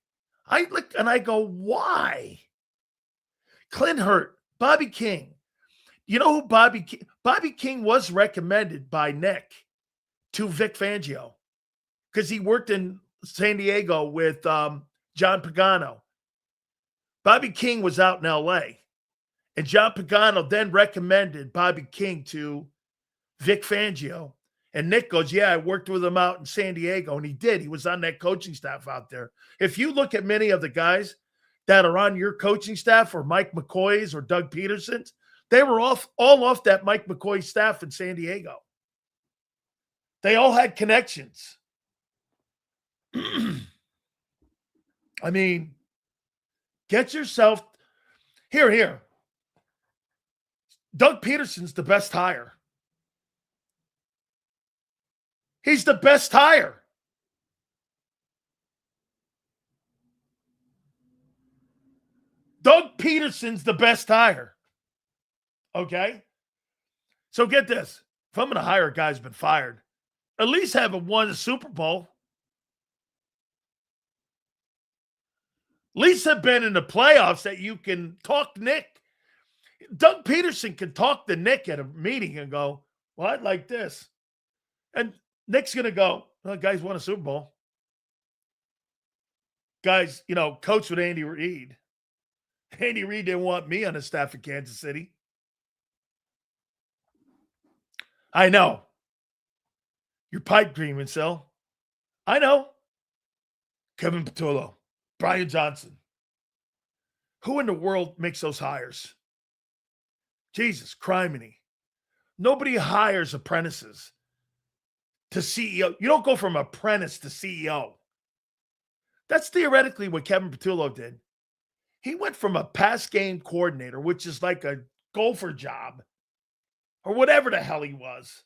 I look and I go, why? Clint Hurt, Bobby King. You know who Bobby King was recommended by Nick to Vic Fangio because he worked in San Diego with John Pagano. Bobby King was out in L.A., and John Pagano then recommended Bobby King to Vic Fangio. And Nick goes, yeah, I worked with him out in San Diego. And he did. He was on that coaching staff out there. If you look at many of the guys that are on your coaching staff, or Mike McCoy's or Doug Peterson's, they were all off that Mike McCoy staff in San Diego. They all had connections. I mean, get yourself here. Doug Peterson's the best hire. He's the best hire. Doug Peterson's the best hire. Okay? So get this. If I'm going to hire a guy who's been fired, at least have him won a Super Bowl. At least have been in the playoffs that you can talk Nick. Doug Peterson can talk to Nick at a meeting and go, well, I'd like this. And Nick's going to go, well, guys won a Super Bowl. Guys, coach with Andy Reid. Andy Reid didn't want me on the staff of Kansas City. I know. Your pipe dreaming, Sil. I know. Kevin Patullo. Brian Johnson. Who in the world makes those hires? Jesus, criminy. Nobody hires apprentices to CEO. You don't go from apprentice to CEO. That's theoretically what Kevin Patullo did. He went from a pass game coordinator, which is like a golfer job, or whatever the hell he was,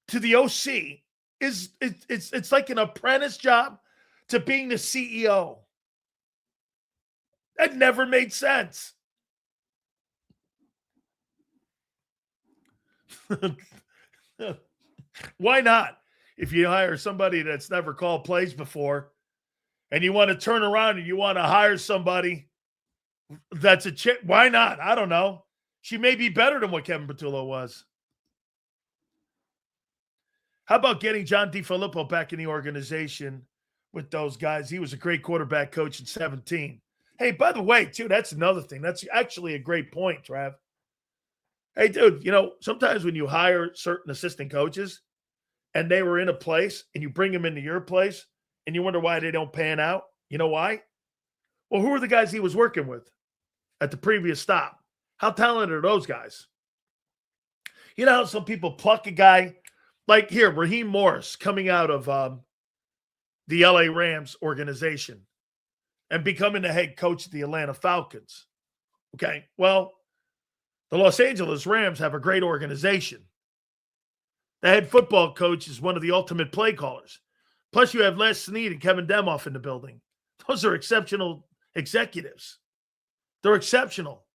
to the OC. It's like an apprentice job to being the CEO. That never made sense. Why not? If you hire somebody that's never called plays before and you want to turn around and you want to hire somebody that's a chick, why not? I don't know. She may be better than what Kevin Patullo was. How about getting John DeFilippo back in the organization with those guys? He was a great quarterback coach in 2017. Hey, by the way, too, that's another thing. That's actually a great point, Trav. Hey, dude, sometimes when you hire certain assistant coaches and they were in a place and you bring them into your place and you wonder why they don't pan out, you know why? Well, who are the guys he was working with at the previous stop? How talented are those guys? You know how some people pluck a guy like here, Raheem Morris coming out of the LA Rams organization and becoming the head coach of the Atlanta Falcons. Okay, well, the Los Angeles Rams have a great organization. The head football coach is one of the ultimate play callers. Plus, you have Les Snead and Kevin Demoff in the building. Those are exceptional executives. They're exceptional.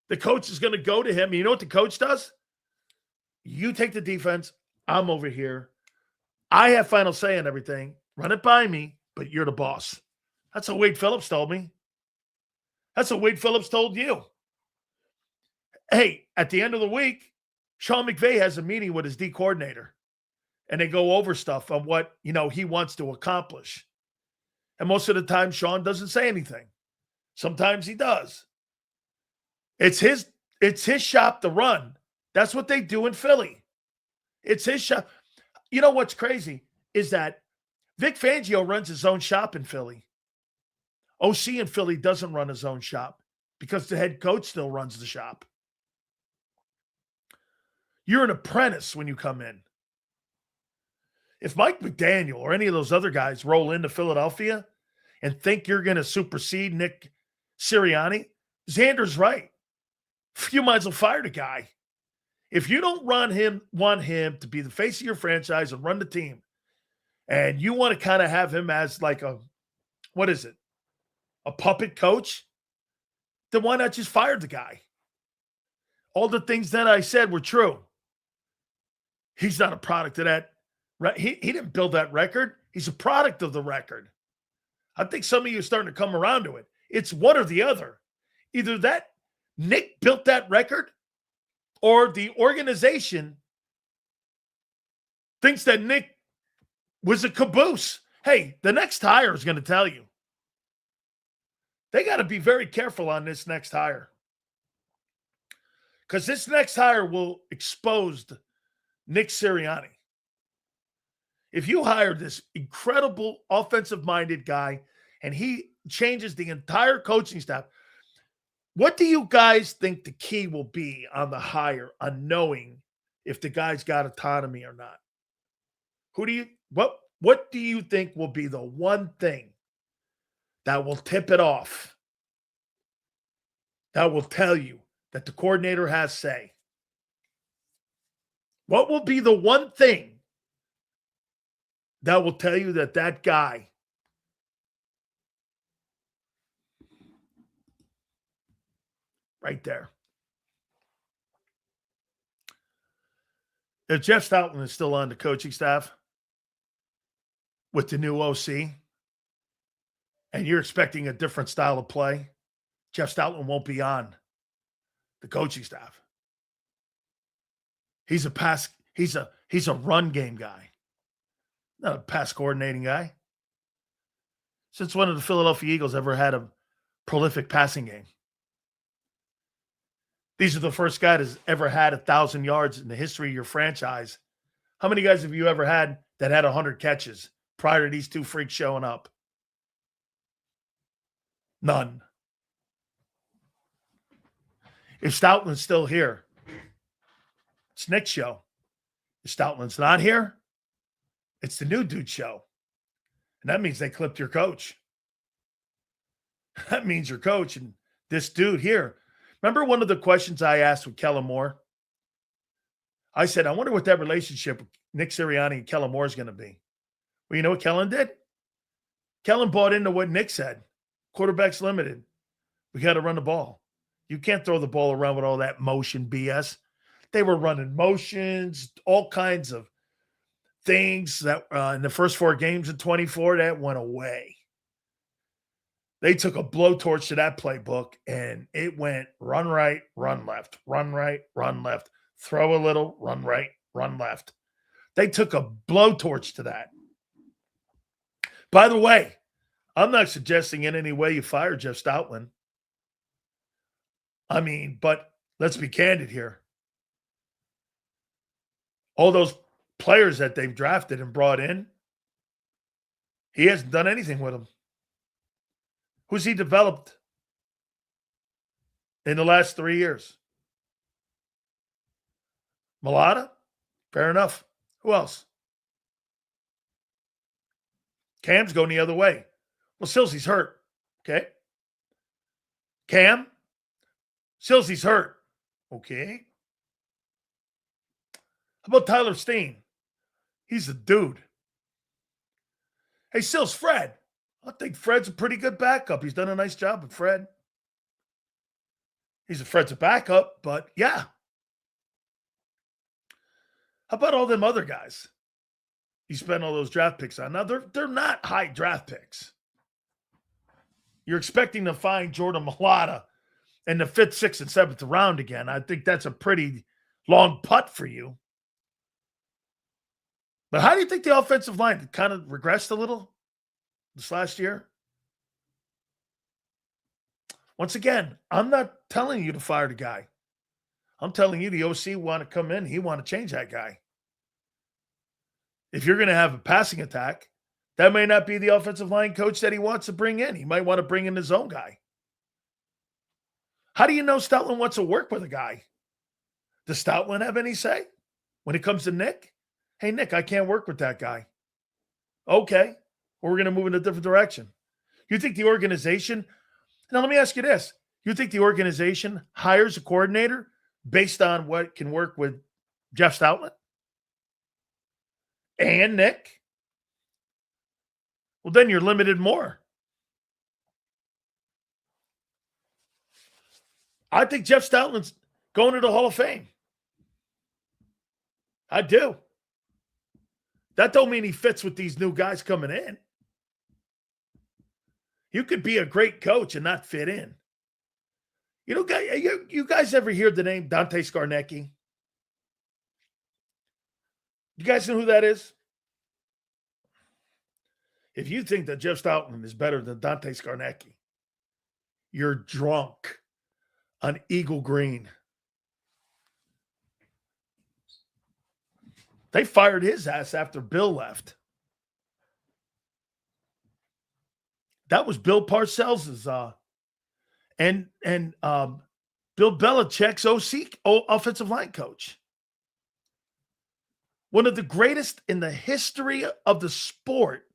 The coach is going to go to him. You know what the coach does? You take the defense. I'm over here. I have final say on everything. Run it by me, but you're the boss. That's what Wade Phillips told me. That's what Wade Phillips told you. Hey, at the end of the week, Sean McVay has a meeting with his D coordinator, and they go over stuff on what, he wants to accomplish. And most of the time, Sean doesn't say anything. Sometimes he does. It's his shop to run. That's what they do in Philly. It's his shop. You know what's crazy is that Vic Fangio runs his own shop in Philly. OC in Philly doesn't run his own shop because the head coach still runs the shop. You're an apprentice when you come in. If Mike McDaniel or any of those other guys roll into Philadelphia and think you're going to supersede Nick Sirianni, Xander's right. You might as well fire the guy. If you don't want him to be the face of your franchise and run the team, and you want to kind of have him as like a puppet coach, then why not just fire the guy? All the things that I said were true. He's not a product of that. He didn't build that record. He's a product of the record. I think some of you are starting to come around to it. It's one or the other. Either that Nick built that record, or the organization thinks that Nick was a caboose. Hey, the next hire is going to tell you. They got to be very careful on this next hire. Because this next hire will expose Nick Sirianni. If you hire this incredible offensive-minded guy and he changes the entire coaching staff, what do you guys think the key will be on the hire, on knowing if the guy's got autonomy or not? What do you think will be the one thing that will tip it off, that will tell you that the coordinator has say? What will be the one thing that will tell you that that guy right there? If Jeff Stoutland is still on the coaching staff with the new OC, and you're expecting a different style of play, Jeff Stoutland won't be on the coaching staff. He's a run game guy, not a pass coordinating guy. Since when have the Philadelphia Eagles ever had a prolific passing game? These are the first guy that's ever had 1,000 yards in the history of your franchise. How many guys have you ever had that had 100 catches prior to these two freaks showing up? None. If Stoutland's still here, it's Nick's show. If Stoutland's not here, it's the new dude show. And that means they clipped your coach. That means your coach and this dude here. Remember one of the questions I asked with Kellen Moore? I said, I wonder what that relationship with Nick Sirianni and Kellen Moore is going to be. Well, you know what Kellen did? Kellen bought into what Nick said. Quarterbacks limited. We got to run the ball. You can't throw the ball around with all that motion BS. They were running motions, all kinds of things that in the first 4 games of 24, that went away. They took a blowtorch to that playbook, and it went run right, run left, run right, run left, throw a little, run right, run left. They took a blowtorch to that. By the way, I'm not suggesting in any way you fire Jeff Stoutland. I mean, but let's be candid here. All those players that they've drafted and brought in, he hasn't done anything with them. Who's he developed in the last 3 years? Mulata? Fair enough. Who else? Cam's going the other way. Well, Silsey's hurt. Okay. Cam? Silsey's hurt. Okay. How about Tyler Steen? He's a dude. Hey, Sil's Fred. I think Fred's a pretty good backup. He's done a nice job with Fred. Fred's a backup, but yeah. How about all them other guys you spend all those draft picks on? Now, they're not high draft picks. You're expecting to find Jordan Mailata in the 5th, 6th, and 7th round again. I think that's a pretty long putt for you. But how do you think the offensive line kind of regressed a little this last year? Once again, I'm not telling you to fire the guy. I'm telling you the OC want to come in. He want to change that guy. If you're going to have a passing attack, that may not be the offensive line coach that he wants to bring in. He might want to bring in his own guy. How do you know Stoutland wants to work with a guy? Does Stoutland have any say when it comes to Nick? Hey, Nick, I can't work with that guy. Okay. Well, we're going to move in a different direction. You think the organization, now let me ask you this. You think the organization hires a coordinator based on what can work with Jeff Stoutland and Nick? Well, then you're limited more. I think Jeff Stoutland's going to the Hall of Fame. I do. That don't mean he fits with these new guys coming in. You could be a great coach and not fit in. You know, you guys ever hear the name Dante Scarnecchia? You guys know who that is? If you think that Jeff Stoutland is better than Dante Scarnecchia, you're drunk on Eagle Green. They fired his ass after Bill left. That was Bill Parcells' and Bill Belichick's offensive line coach. One of the greatest in the history of the sport.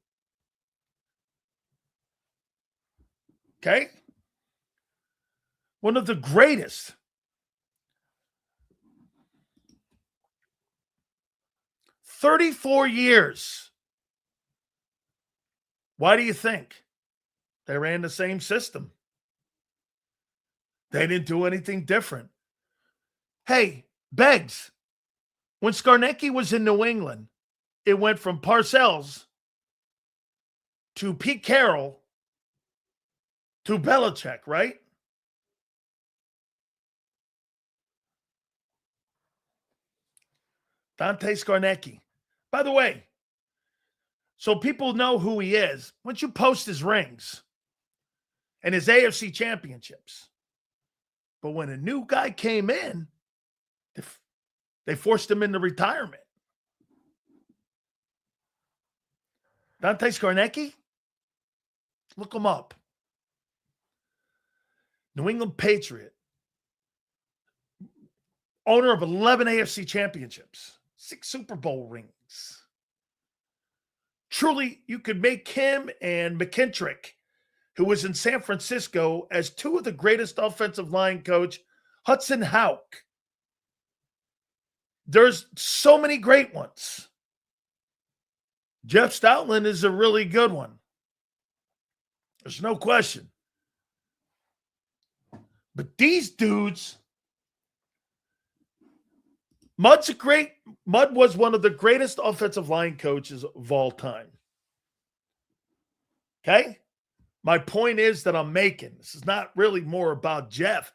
Okay? One of the greatest. "34 years. Why do you think? They ran the same system. They didn't do anything different. Hey, Beggs, when Scarnecchia was in New England, it went from Parcells to Pete Carroll to Belichick, right? Dante Scarnecchia. By the way, so people know who he is, once you post his rings and his AFC championships. But when a new guy came in, they forced him into retirement. Dante Scarnecchia? Look him up. New England Patriot. Owner of 11 AFC championships. 6 Super Bowl rings. Truly, you could make him and McKintrick, who was in San Francisco, as 2 of the greatest offensive line coach, Hudson Houck. There's so many great ones. Jeff Stoutland is a really good one. There's no question. But these dudes, Mud was one of the greatest offensive line coaches of all time. Okay? My point is that I'm making, this is not really more about Jeff.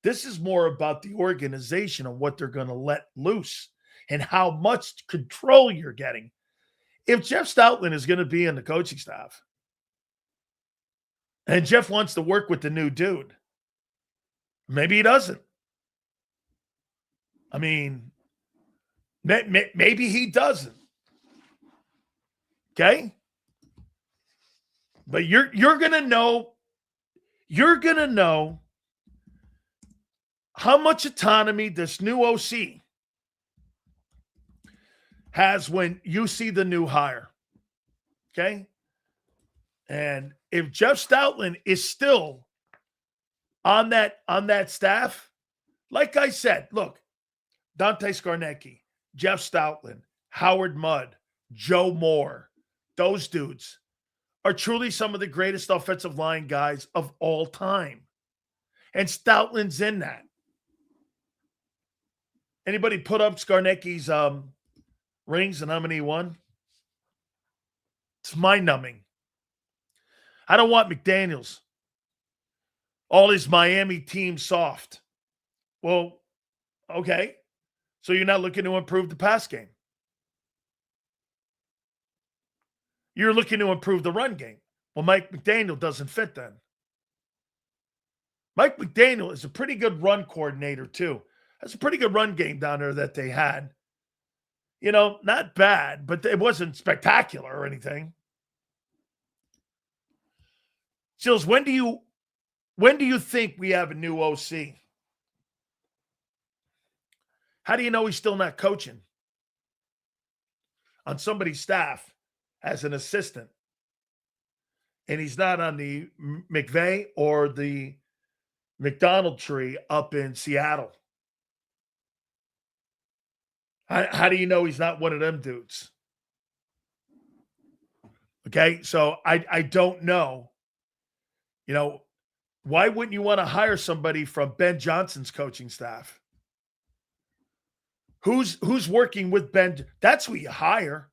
This is more about the organization and what they're going to let loose and how much control you're getting. If Jeff Stoutland is going to be in the coaching staff and Jeff wants to work with the new dude, maybe he doesn't. I mean, maybe he doesn't. Okay? But you're going to know how much autonomy this new OC has when you see the new hire. Okay? And if Jeff Stoutland is still on that staff, like I said, look, Dante Scarnecchia, Jeff Stoutland, Howard Mudd, Joe Moore, those dudes are truly some of the greatest offensive line guys of all time. And Stoutland's in that. Anybody put up Scarnecchia's rings and how many he won? It's mind-numbing. I don't want McDaniels. All his Miami team soft. Well, okay. So you're not looking to improve the pass game. You're looking to improve the run game. Well, Mike McDaniel doesn't fit then. Mike McDaniel is a pretty good run coordinator too. That's a pretty good run game down there that they had. You know, not bad, but it wasn't spectacular or anything. Sills, when do you think we have a new OC? How do you know he's still not coaching on somebody's staff as an assistant. And he's not on the McVay or the McDonald tree up in Seattle. How do you know he's not one of them dudes? Okay, so I don't know. You know, why wouldn't you want to hire somebody from Ben Johnson's coaching staff? Who's working with Ben? That's who you hire.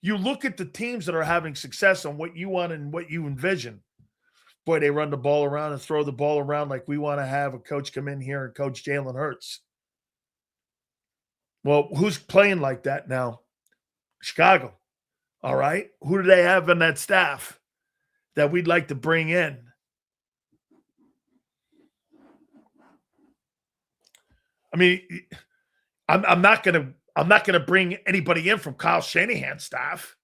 You look at the teams that are having success on what you want and what you envision. Boy, they run the ball around and throw the ball around like we want to have a coach come in here and coach Jalen Hurts. Well, who's playing like that now? Chicago. All right. Who do they have on that staff that we'd like to bring in? I mean, I'm not gonna bring anybody in from Kyle Shanahan's staff.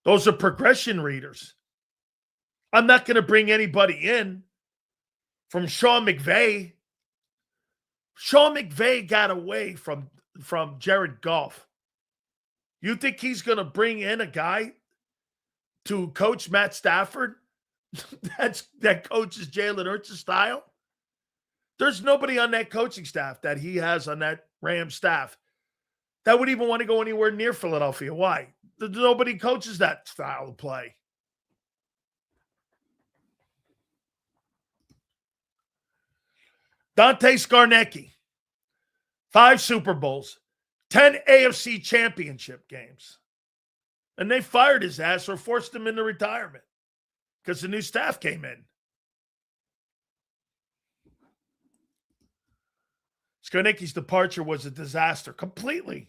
Those are progression readers. I'm not gonna bring anybody in from Sean McVay. Sean McVay got away from Jared Goff. You think he's gonna bring in a guy to coach Matt Stafford that coaches Jalen Hurts' style? There's nobody on that coaching staff that he has on that Rams staff that would even want to go anywhere near Philadelphia. Why? Nobody coaches that style of play. Dante Scarnecchia, 5 Super Bowls, 10 AFC championship games. And they fired his ass or forced him into retirement because the new staff came in. Scarnecchia's departure was a disaster completely.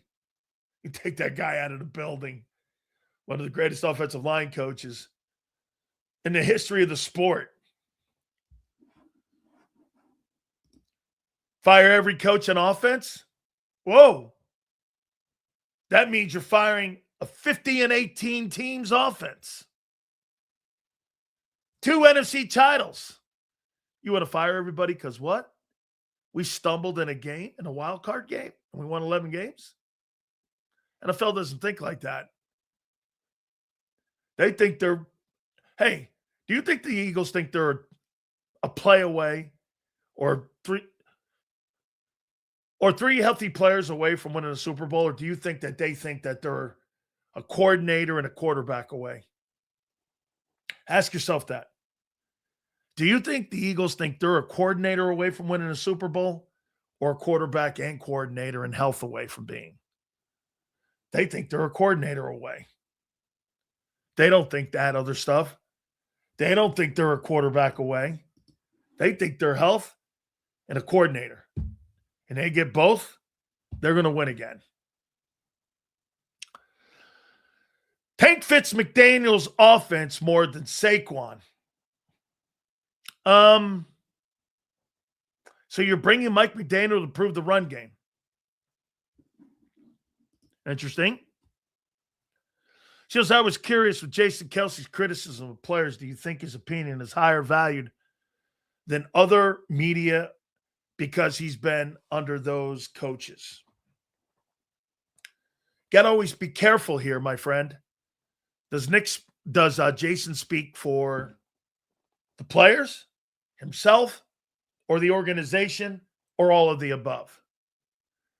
You take that guy out of the building. One of the greatest offensive line coaches in the history of the sport. Fire every coach on offense? Whoa. That means you're firing a 50-18 team's offense. 2 NFC titles. You want to fire everybody because what? We stumbled in a game, in a wild card game, and we won 11 games? NFL doesn't think like that. They think they're, hey, do you think the Eagles think they're a play away or three healthy players away from winning a Super Bowl? Or do you think that they think that they're a coordinator and a quarterback away? Ask yourself that. Do you think the Eagles think they're a coordinator away from winning a Super Bowl or a quarterback and coordinator and health away from being? They think they're a coordinator away. They don't think that other stuff. They don't think they're a quarterback away. They think they're health and a coordinator. And they get both, they're going to win again. Tank fits McDaniel's offense more than Saquon. So you're bringing Mike McDaniel to improve the run game. Interesting. She goes, I was curious with Jason Kelce's criticism of players. Do you think his opinion is higher valued than other media because he's been under those coaches? Got to always be careful here, my friend. Does Jason speak for the players, himself, or the organization, or all of the above?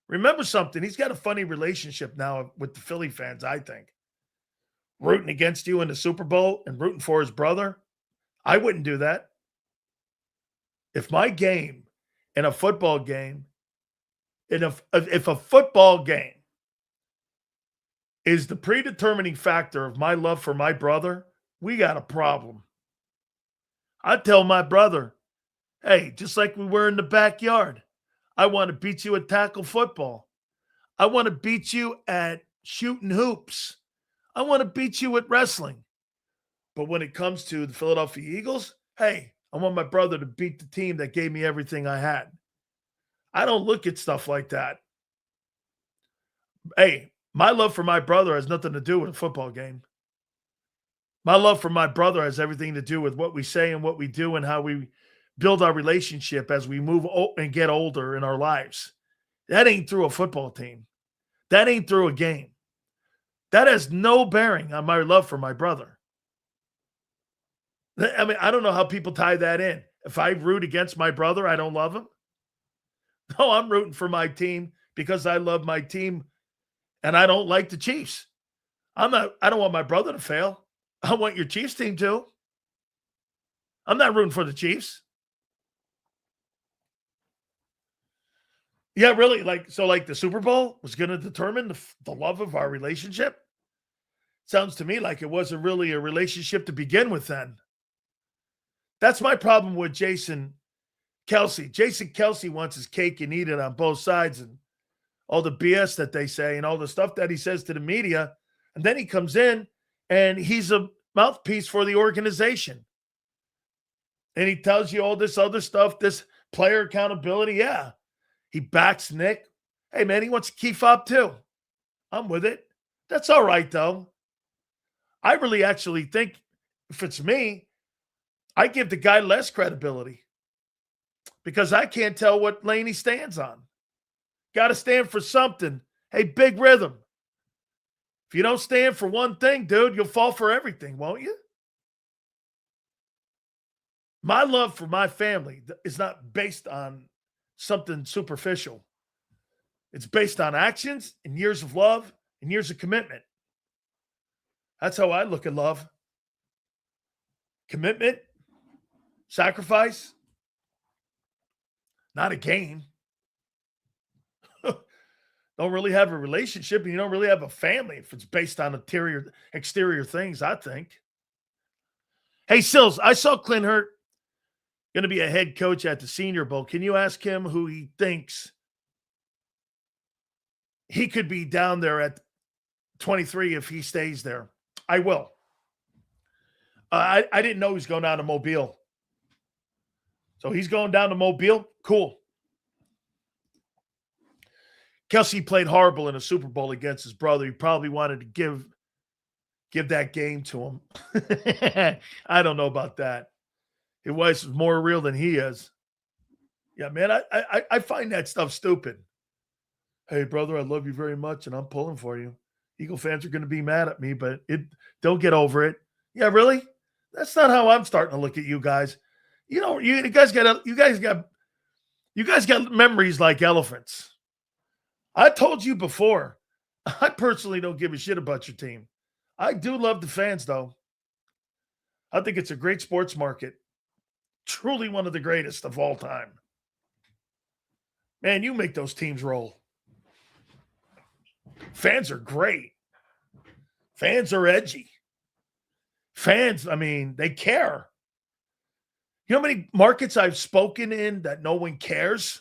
Remember something. He's got a funny relationship now with the Philly fans, I think. Rooting against you in the Super Bowl and rooting for his brother. I wouldn't do that. If my game in a football game, if a football game is the predetermining factor of my love for my brother, we got a problem. I tell my brother, hey, just like we were in the backyard, I want to beat you at tackle football. I want to beat you at shooting hoops. I want to beat you at wrestling. But when it comes to the Philadelphia Eagles, hey, I want my brother to beat the team that gave me everything I had. I don't look at stuff like that. Hey, my love for my brother has nothing to do with a football game. My love for my brother has everything to do with what we say and what we do and how we build our relationship as we move and get older in our lives. That ain't through a football team. That ain't through a game. That has no bearing on my love for my brother. I mean, I don't know how people tie that in. If I root against my brother, I don't love him. No, I'm rooting for my team because I love my team and I don't like the Chiefs. I don't want my brother to fail. I want your Chiefs team to. I'm not rooting for the Chiefs. Yeah, really. Like the Super Bowl was going to determine the love of our relationship. Sounds to me like it wasn't really a relationship to begin with then. That's my problem with Jason Kelce. Jason Kelce wants his cake and eat it on both sides, and all the BS that they say and all the stuff that he says to the media. And then he comes in and he's a mouthpiece for the organization. And he tells you all this other stuff, this player accountability. Yeah. He backs Nick. Hey, man, he wants a key fob too. I'm with it. That's all right, though. I really actually think if it's me, I give the guy less credibility because I can't tell what lane he stands on. Got to stand for something. Hey, Big Rhythm. If you don't stand for one thing, dude, you'll fall for everything, won't you? My love for my family is not based on something superficial. It's based on actions and years of love and years of commitment. That's how I look at love. Commitment, sacrifice, not a game. Don't really have a relationship and you don't really have a family if it's based on exterior things, I think. Hey, Sills, I saw Clint Hurt going to be a head coach at the Senior Bowl. Can you ask him who he thinks he could be down there at 23 if he stays there? I will. I didn't know he was going down to Mobile. So he's going down to Mobile? Cool. Kelce played horrible in a Super Bowl against his brother. He probably wanted to give that game to him. I don't know about that. His wife's more real than he is. Yeah, man, I find that stuff stupid. Hey, brother, I love you very much, and I'm pulling for you. Eagle fans are going to be mad at me, but they'll get over it. Yeah, really? That's not how I'm starting to look at you guys. You know, you guys got memories like elephants. I told you before, I personally don't give a shit about your team. I do love the fans, though. I think it's a great sports market. Truly one of the greatest of all time. Man, you make those teams roll. Fans are great. Fans are edgy. Fans, I mean, they care. You know how many markets I've spoken in that no one cares?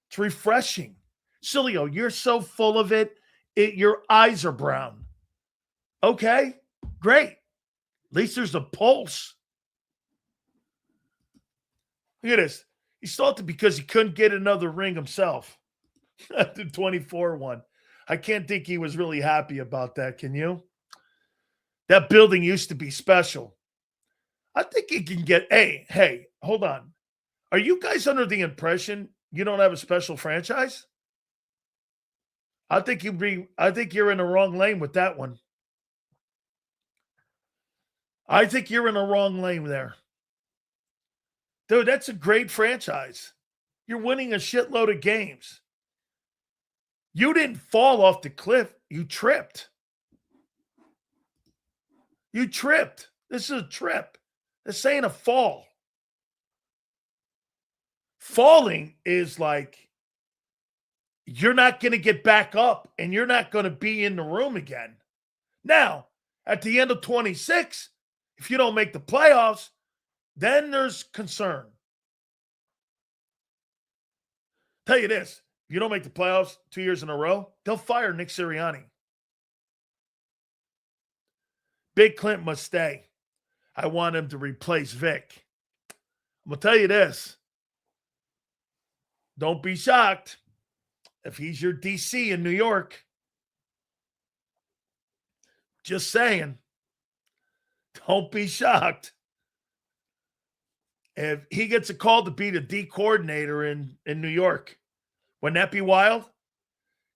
It's refreshing. Sileo, you're so full of it, your eyes are brown. Okay, great. At least there's a pulse. Look at this. He stopped it because he couldn't get another ring himself. The 24 one. I can't think he was really happy about that, can you? That building used to be special. I think he can get, hey, hold on. Are you guys under the impression you don't have a special franchise? I think you're in the wrong lane with that one. I think you're in the wrong lane there. Dude, that's a great franchise. You're winning a shitload of games. You didn't fall off the cliff. You tripped. You tripped. This is a trip. This ain't a fall. Falling is like you're not going to get back up and you're not going to be in the room again. Now, at the end of 26, if you don't make the playoffs, then there's concern. Tell you this, if you don't make the playoffs 2 years in a row, they'll fire Nick Sirianni. Big Clint must stay. I want him to replace Vic. I'm going to tell you this. Don't be shocked if he's your DC in New York. Just saying. Don't be shocked. If he gets a call to be the D coordinator in New York, wouldn't that be wild?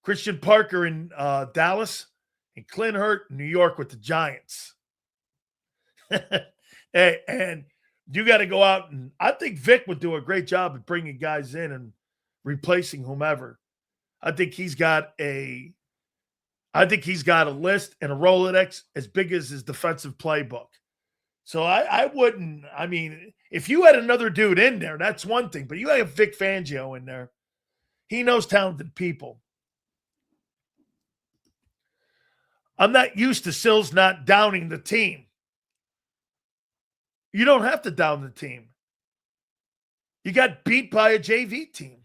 Christian Parker in Dallas, and Clint Hurt in New York with the Giants. Hey, and you got to go out, and I think Vic would do a great job of bringing guys in and replacing whomever. I think he's got a list and a Rolodex as big as his defensive playbook. So I wouldn't. I mean, if you had another dude in there, that's one thing. But you have Vic Fangio in there. He knows talented people. I'm not used to Sills not downing the team. You don't have to down the team. You got beat by a JV team.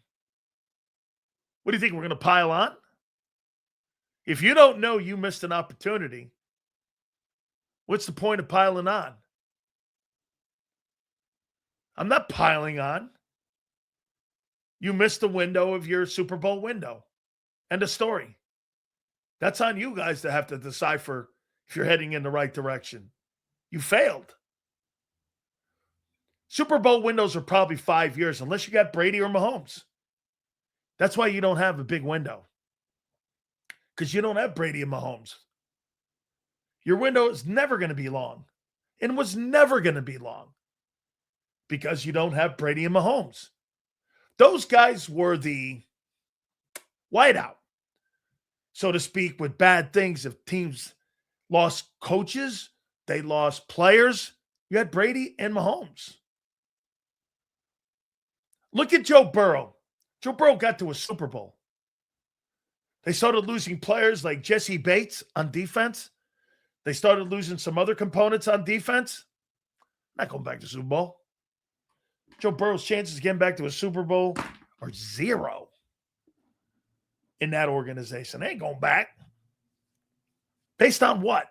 What do you think? We're going to pile on? If you don't know you missed an opportunity, what's the point of piling on? I'm not piling on. You missed the window of your Super Bowl window. End of story. That's on you guys to have to decipher if you're heading in the right direction. You failed. Super Bowl windows are probably 5 years, unless you got Brady or Mahomes. That's why you don't have a big window. Because you don't have Brady and Mahomes. Your window is never going to be long. And was never going to be long. Because you don't have Brady and Mahomes. Those guys were the whiteout, so to speak, with bad things. If teams lost coaches, they lost players. You had Brady and Mahomes. Look at Joe Burrow. Joe Burrow got to a Super Bowl. They started losing players like Jesse Bates on defense. They started losing some other components on defense. Not going back to Super Bowl. Joe Burrow's chances of getting back to a Super Bowl are 0 in that organization. They ain't going back. Based on what?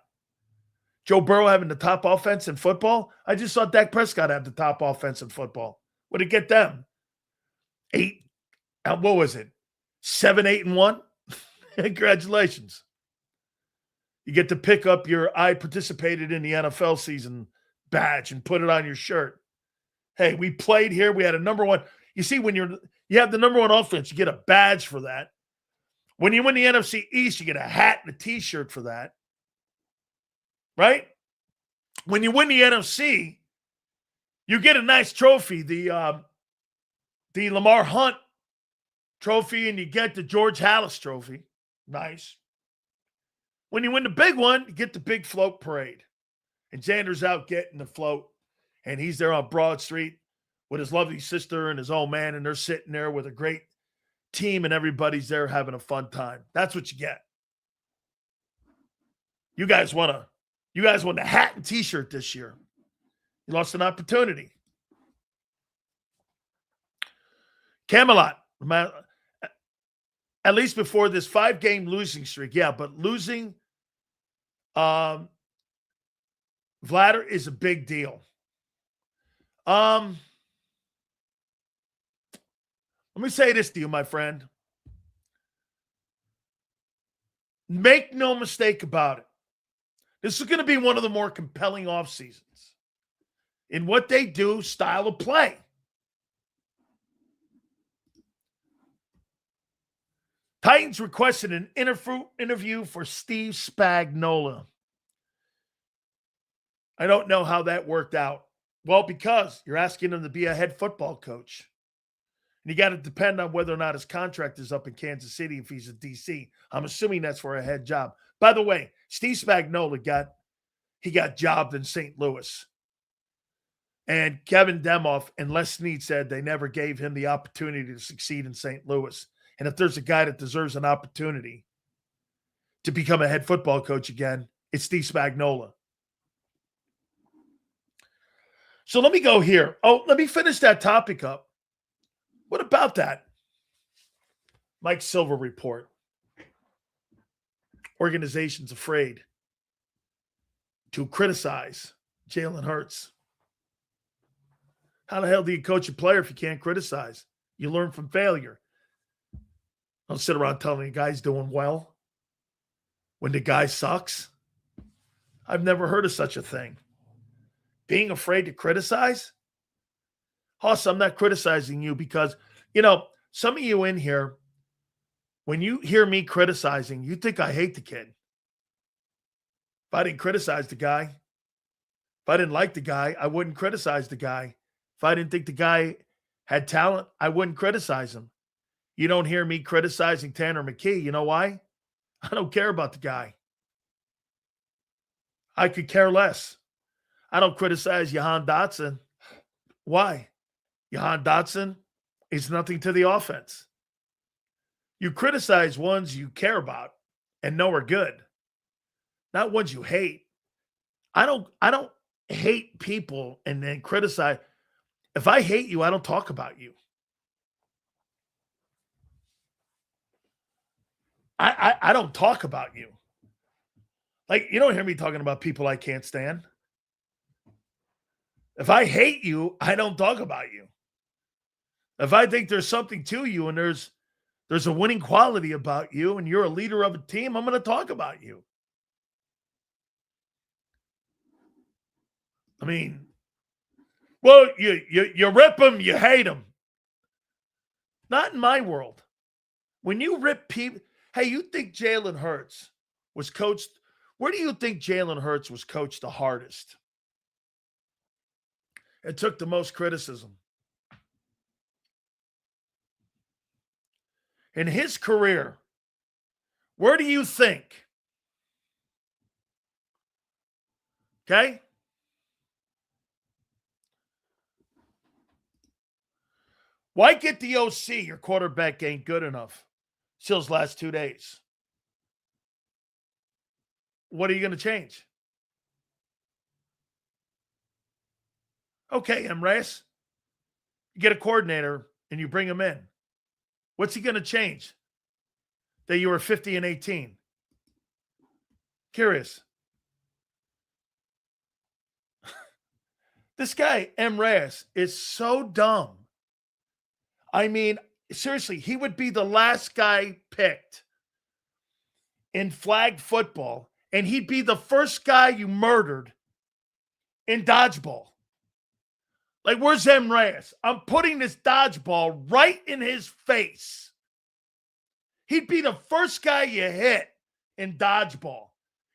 Joe Burrow having the top offense in football? I just saw Dak Prescott have the top offense in football. What did it get them? 8. What was it? 7, 8, and 1? Congratulations. You get to pick up your I participated in the NFL season badge and put it on your shirt. Hey, we played here. We had a number one. You see, when you have the number one offense, you get a badge for that. When you win the NFC East, you get a hat and a T-shirt for that. Right? When you win the NFC, you get a nice trophy, the Lamar Hunt trophy, and you get the George Halas trophy. Nice. When you win the big one, you get the big float parade. And Xander's out getting the float. And he's there on Broad Street with his lovely sister and his old man, and they're sitting there with a great team, and everybody's there having a fun time. That's what you get. You guys want a hat and T-shirt this year. You lost an opportunity. Camelot, at least before this 5-game losing streak. Yeah, but losing Vladder is a big deal. Let me say this to you, my friend. Make no mistake about it. This is going to be one of the more compelling off seasons in what they do, style of play. Titans requested an interview for Steve Spagnuolo. I don't know how that worked out. Well, because you're asking him to be a head football coach. And you got to depend on whether or not his contract is up in Kansas City if he's a DC. I'm assuming that's for a head job. By the way, Steve Spagnuolo got jobbed in St. Louis. And Kevin Demoff and Les Snead said they never gave him the opportunity to succeed in St. Louis. And if there's a guy that deserves an opportunity to become a head football coach again, it's Steve Spagnuolo. So let me go here. Oh, let me finish that topic up. What about that Mike Silver report? Organizations afraid to criticize Jalen Hurts. How the hell do you coach a player if you can't criticize? You learn from failure. Don't sit around telling the guy's doing well when the guy sucks. I've never heard of such a thing. Being afraid to criticize? Hoss, I'm not criticizing you because, some of you in here, when you hear me criticizing, you think I hate the kid. If I didn't criticize the guy, if I didn't like the guy, I wouldn't criticize the guy. If I didn't think the guy had talent, I wouldn't criticize him. You don't hear me criticizing Tanner McKee. You know why? I don't care about the guy. I could care less. I don't criticize Jahan Dotson. Why? Jahan Dotson is nothing to the offense. You criticize ones you care about and know are good, not ones you hate. I don't hate people and then criticize. If I hate you, I don't talk about you. I don't talk about you. Like, you don't hear me talking about people I can't stand. If I hate you, I don't talk about you. If I think there's something to you and there's a winning quality about you and you're a leader of a team, I'm going to talk about you. I mean, well, you rip them, you hate them. Not in my world. When you rip people, hey, you think Jalen Hurts was coached? Where do you think Jalen Hurts was coached the hardest? It took the most criticism. In his career, where do you think? Okay? Why get the OC? Your quarterback ain't good enough. Sill's last 2 days. What are you going to change? Okay, Emrys. You get a coordinator and you bring him in. What's he going to change? That you were 50-18. Curious. This guy, Emrys, is so dumb. I mean, seriously, he would be the last guy picked in flag football, and he'd be the first guy you murdered in dodgeball. Like, where's Emrys? I'm putting this dodgeball right in his face. He'd be the first guy you hit in dodgeball.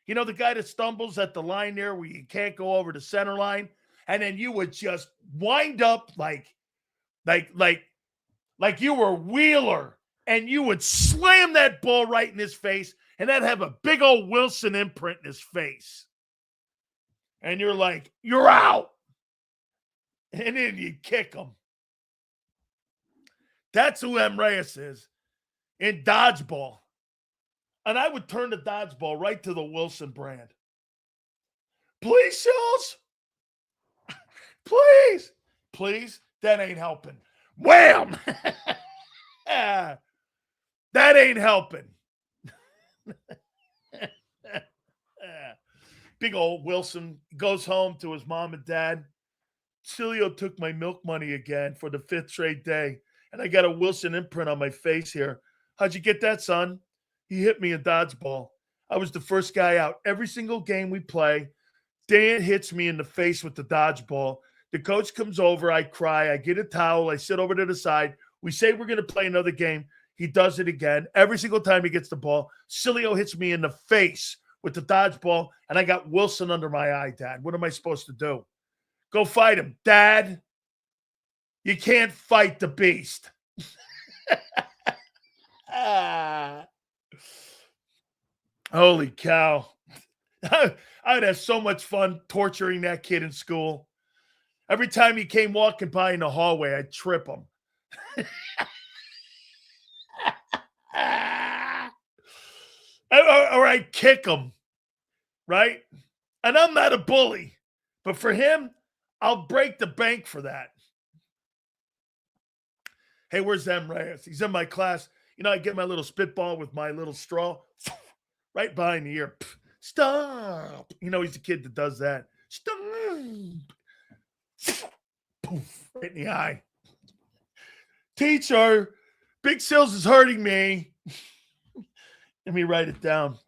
You know, the guy that stumbles at the line there where you can't go over the center line, and then you would just wind up like you were Wheeler, and you would slam that ball right in his face, and that'd have a big old Wilson imprint in his face. And you're like, you're out. And then you kick him. That's who Emrys is in dodgeball. And I would turn the dodgeball right to the Wilson brand. Please, Sills. Please. Please. That ain't helping. Wham! That ain't helping. Big old Wilson goes home to his mom and dad. Sileo took my milk money again for the 5th straight day, and I got a Wilson imprint on my face here. How'd you get that, son? He hit me in dodgeball. I was the first guy out. Every single game we play, Dan hits me in the face with the dodgeball. The coach comes over. I cry. I get a towel. I sit over to the side. We say we're going to play another game. He does it again. Every single time he gets the ball, Sileo hits me in the face with the dodgeball, and I got Wilson under my eye, Dad. What am I supposed to do? Go fight him, Dad. You can't fight the beast. Holy cow. I'd have so much fun torturing that kid in school. Every time he came walking by in the hallway, I'd trip him. or I'd kick him, right? And I'm not a bully. But for him, I'll break the bank for that. Hey, where's Emrys? He's in my class. You know, I get my little spitball with my little straw right behind the ear. Stop. You know, he's the kid that does that. Stop. Poof, right in the eye. Teacher, Big Sills is hurting me. Let me write it down.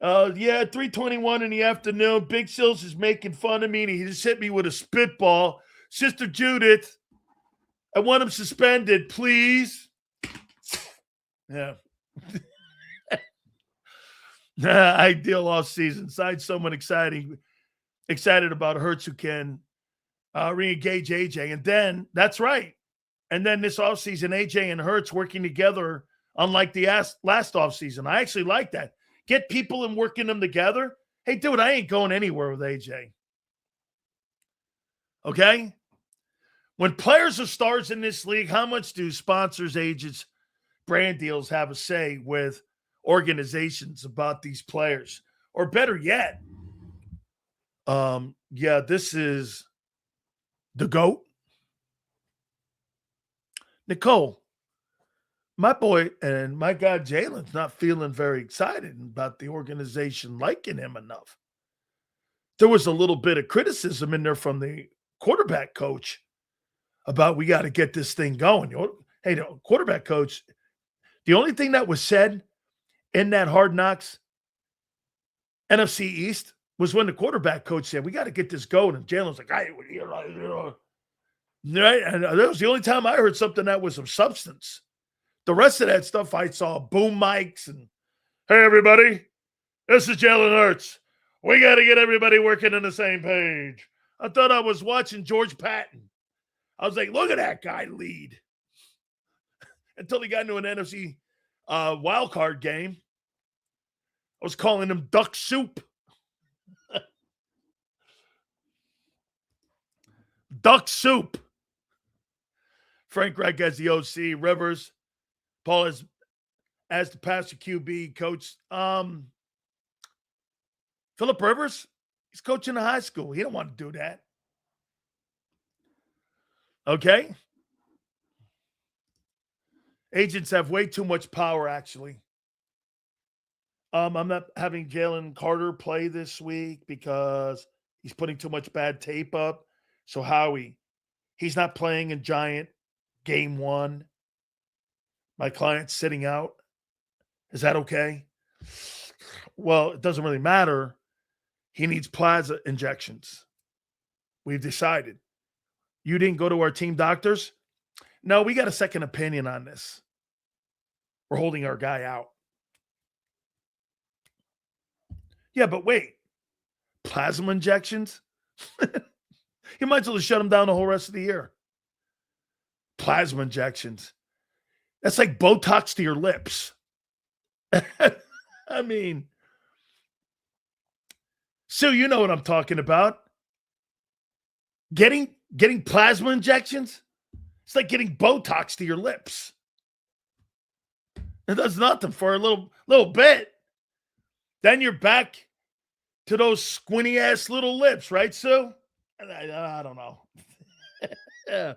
3:21 in the afternoon. Big Sills is making fun of me, and he just hit me with a spitball. Sister Judith, I want him suspended, please. Yeah. Ideal offseason. Sign someone excited about Hurts who can re-engage AJ. And then, that's right. And then this offseason, AJ and Hurts working together, unlike the last offseason. I actually like that. Get people and working them together. Hey, dude, I ain't going anywhere with AJ. Okay? When players are stars in this league, how much do sponsors, agents, brand deals have a say with organizations about these players? Or better yet, this is the GOAT. Nicole, my boy and my guy Jalen's not feeling very excited about the organization liking him enough. There was a little bit of criticism in there from the quarterback coach about we got to get this thing going. Hey, the quarterback coach, the only thing that was said in that Hard Knocks NFC East was when the quarterback coach said, we got to get this going. And Jalen's like, right? And that was the only time I heard something that was of substance. The rest of that stuff, I saw boom mics and, hey, everybody, this is Jalen Hurts. We got to get everybody working on the same page. I thought I was watching George Patton. I was like, look at that guy lead. Until he got into an NFC wild card game. I was calling him duck soup. Duck soup. Frank Reich as the OC. Rivers. Paul as the passer QB coach. Phillip Rivers, he's coaching the high school. He don't want to do that. Okay? Agents have way too much power, actually. I'm not having Jalen Carter play this week because he's putting too much bad tape up. So Howie, he's not playing in Giant game 1. My client's sitting out. Is that okay? Well, it doesn't really matter. He needs plasma injections. We've decided. You didn't go to our team doctors? No, we got a second opinion on this. We're holding our guy out. Yeah, but wait. Plasma injections? You might as well shut him down the whole rest of the year. Plasma injections. That's like Botox to your lips. I mean, Sue, you know what I'm talking about. Getting plasma injections? It's like getting Botox to your lips. It does nothing for a little bit. Then you're back to those squinty-ass little lips, right, Sue? I don't know. Yeah.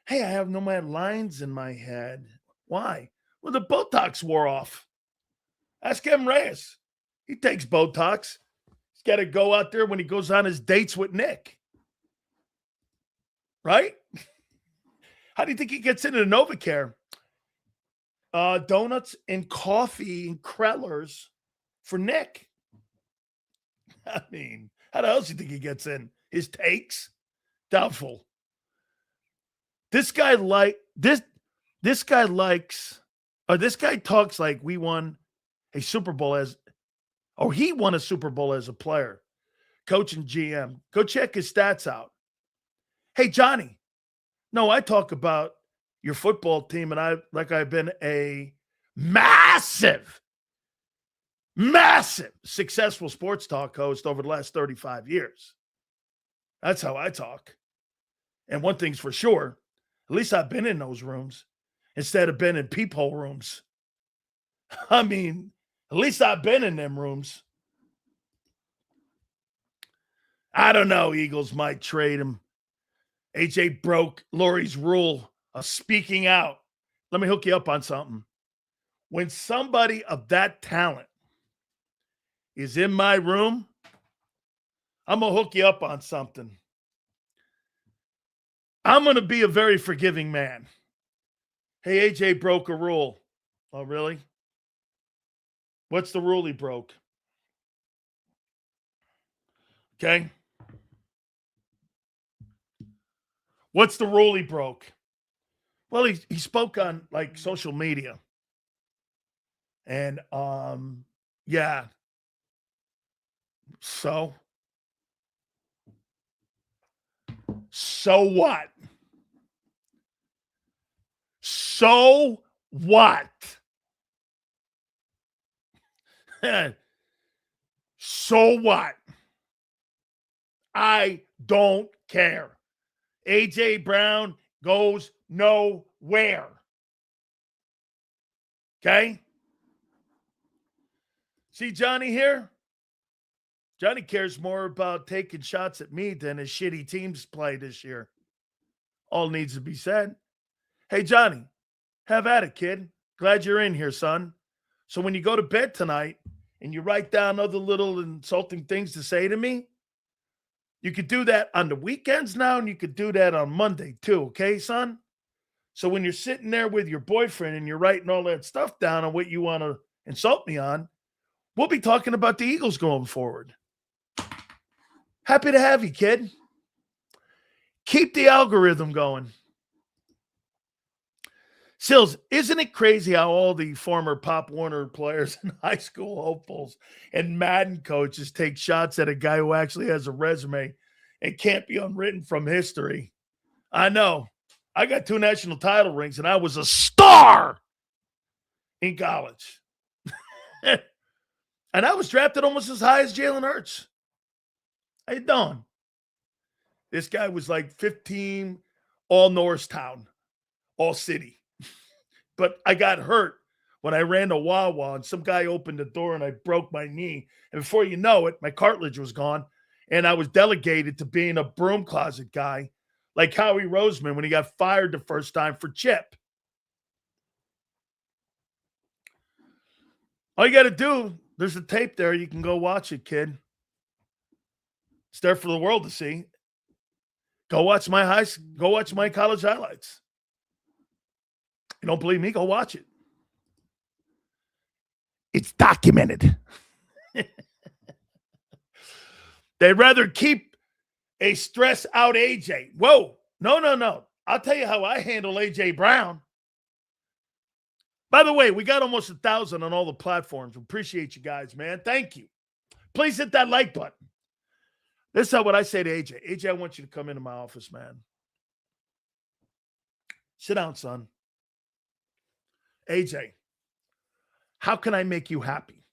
Hey, I have no more lines in my head. Why? Well, the Botox wore off. Ask Kevin Reyes. He takes Botox. He's got to go out there when he goes on his dates with Nick. Right? How do you think he gets into NovaCare? Donuts and coffee and Krellers for Nick. I mean, how else do you think he gets in? His takes? Doubtful. This guy talks like we won a Super Bowl he won a Super Bowl as a player, coach and GM. Go check his stats out. Hey, Johnny. No, I talk about your football team, and I've been a massive successful sports talk host over the last 35 years. That's how I talk. And one thing's for sure, at least I've been in those rooms instead of been in peephole rooms. I mean, at least I've been in them rooms. I don't know. Eagles might trade him. AJ broke Lori's rule of speaking out. Let me hook you up on something. When somebody of that talent is in my room, I'm going to hook you up on something. I'm going to be a very forgiving man. Hey, AJ broke a rule. Oh, really? What's the rule he broke? Okay. What's the rule he broke? Well, he spoke on like social media. And yeah. So what? So what? So what? I don't care. A.J. Brown goes nowhere. Okay? See Johnny here? Johnny cares more about taking shots at me than his shitty teams play this year. All needs to be said. Hey, Johnny, have at it, kid. Glad you're in here, son. So when you go to bed tonight and you write down other little insulting things to say to me, you could do that on the weekends now, and you could do that on Monday too, okay, son? So when you're sitting there with your boyfriend and you're writing all that stuff down on what you want to insult me on, we'll be talking about the Eagles going forward. Happy to have you, kid. Keep the algorithm going. Sills, isn't it crazy how all the former Pop Warner players and high school hopefuls and Madden coaches take shots at a guy who actually has a resume and can't be unwritten from history? I know. I got 2 national title rings, and I was a star in college. And I was drafted almost as high as Jalen Hurts. How you doing? This guy was like 15, all Norristown, all city. But I got hurt when I ran to Wawa, and some guy opened the door, and I broke my knee. And before you know it, my cartilage was gone, and I was delegated to being a broom closet guy, like Howie Roseman when he got fired the first time for Chip. All you got to do, there's a tape there. You can go watch it, kid. It's there for the world to see. Go watch my college highlights. You don't believe me? Go watch it. It's documented. They'd rather keep a stress out AJ. Whoa. No. I'll tell you how I handle AJ Brown. By the way, we got almost 1,000 on all the platforms. Appreciate you guys, man. Thank you. Please hit that like button. This is what I say to AJ. AJ, I want you to come into my office, man. Sit down, son. AJ, how can I make you happy?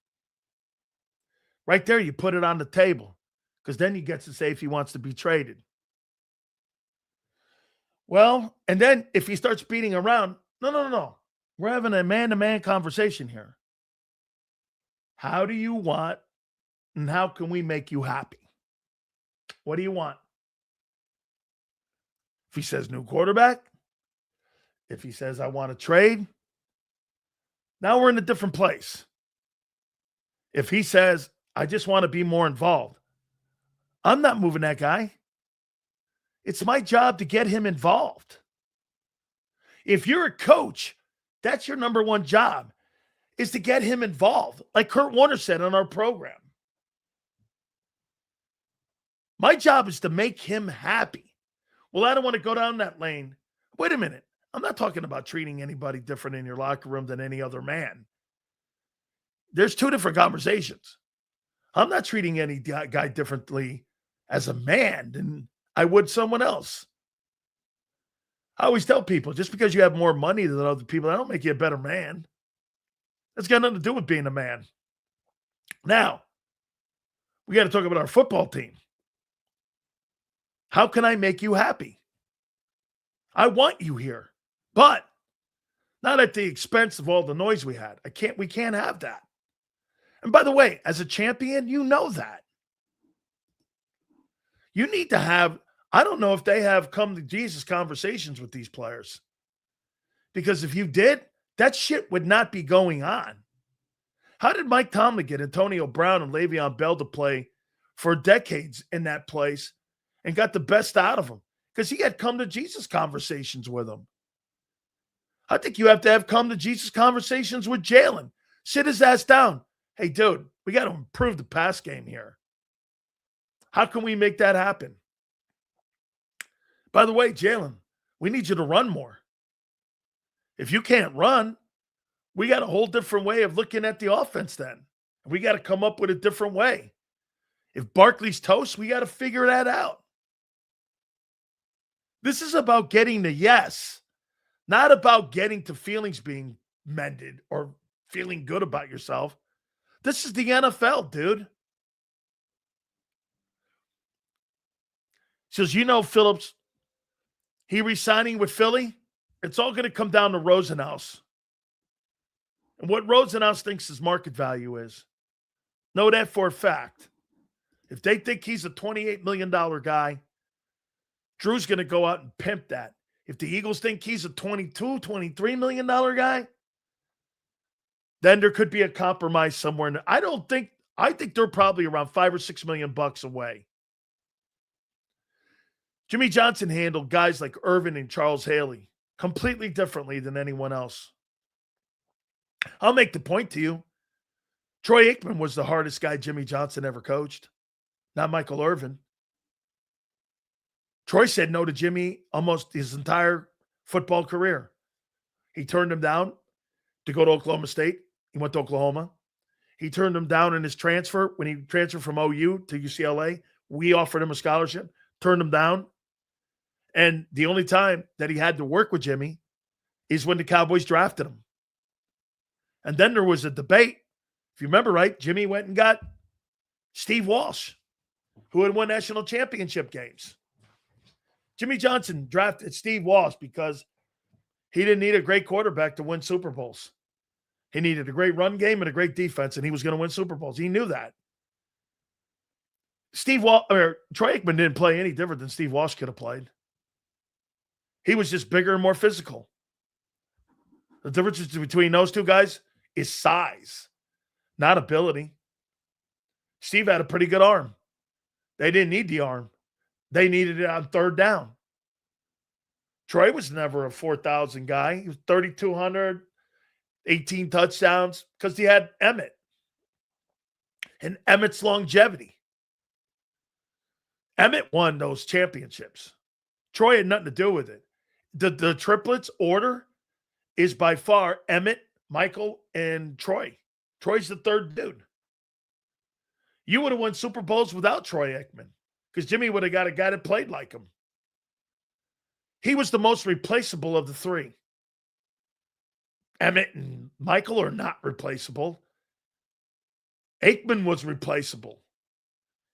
Right there, you put it on the table, because then he gets to say if he wants to be traded. Well, and then if he starts beating around, no. We're having a man-to-man conversation here. How do you want, and how can we make you happy? What do you want? If he says new quarterback, if he says I want to trade, now we're in a different place. If he says I just want to be more involved, I'm not moving that guy. It's my job to get him involved. If you're a coach, that's your number one job, is to get him involved. Like Kurt Warner said on our program. My job is to make him happy. Well, I don't want to go down that lane. Wait a minute. I'm not talking about treating anybody different in your locker room than any other man. There's 2 different conversations. I'm not treating any guy differently as a man than I would someone else. I always tell people, just because you have more money than other people, that don't make you a better man. That's got nothing to do with being a man. Now, we got to talk about our football team. How can I make you happy? I want you here, but not at the expense of all the noise we had. We can't have that. And by the way, as a champion, you know that. You need to have, I don't know if they have come to Jesus conversations with these players. Because if you did, that shit would not be going on. How did Mike Tomlin get Antonio Brown and Le'Veon Bell to play for decades in that place and got the best out of them? Because he had come to Jesus conversations with them. I think you have to have come to Jesus conversations with Jalen. Sit his ass down. Hey, dude, we got to improve the pass game here. How can we make that happen? By the way, Jalen, we need you to run more. If you can't run, We got a whole different way of looking at the offense then. We got to come up with a different way. If Barkley's toast, we got to figure that out. This is about getting to yes, not about getting to feelings being mended or feeling good about yourself. This is the NFL, dude. Says, Phillips, he re-signing with Philly, it's all going to come down to Rosenhaus. And what Rosenhaus thinks his market value is. Know that for a fact. If they think he's a $28 million guy, Drew's going to go out and pimp that. If the Eagles think he's a $22, $23 million guy, then there could be a compromise somewhere. I think they're probably around $5 or $6 million away. Jimmy Johnson handled guys like Irvin and Charles Haley completely differently than anyone else. I'll make the point to you. Troy Aikman was the hardest guy Jimmy Johnson ever coached, not Michael Irvin. Troy said no to Jimmy almost his entire football career. He turned him down to go to Oklahoma State. He went to Oklahoma. He turned him down in his transfer when he transferred from OU to UCLA. We offered him a scholarship, turned him down. And the only time that he had to work with Jimmy is when the Cowboys drafted him. And then there was a debate. If you remember right, Jimmy went and got Steve Walsh, who had won national championship games. Jimmy Johnson drafted Steve Walsh because he didn't need a great quarterback to win Super Bowls. He needed a great run game and a great defense, and he was going to win Super Bowls. He knew that. Troy Aikman didn't play any different than Steve Walsh could have played. He was just bigger and more physical. The difference between those two guys is size, not ability. Steve had a pretty good arm. They didn't need the arm. They needed it on third down. Troy was never a 4,000 guy. He was 3,200, 18 touchdowns because he had Emmett and Emmett's longevity. Emmett won those championships. Troy had nothing to do with it. The triplets order is by far Emmett, Michael, and Troy. Troy's the third dude. You would have won Super Bowls without Troy Aikman because Jimmy would have got a guy that played like him. He was the most replaceable of the three. Emmett and Michael are not replaceable. Aikman was replaceable.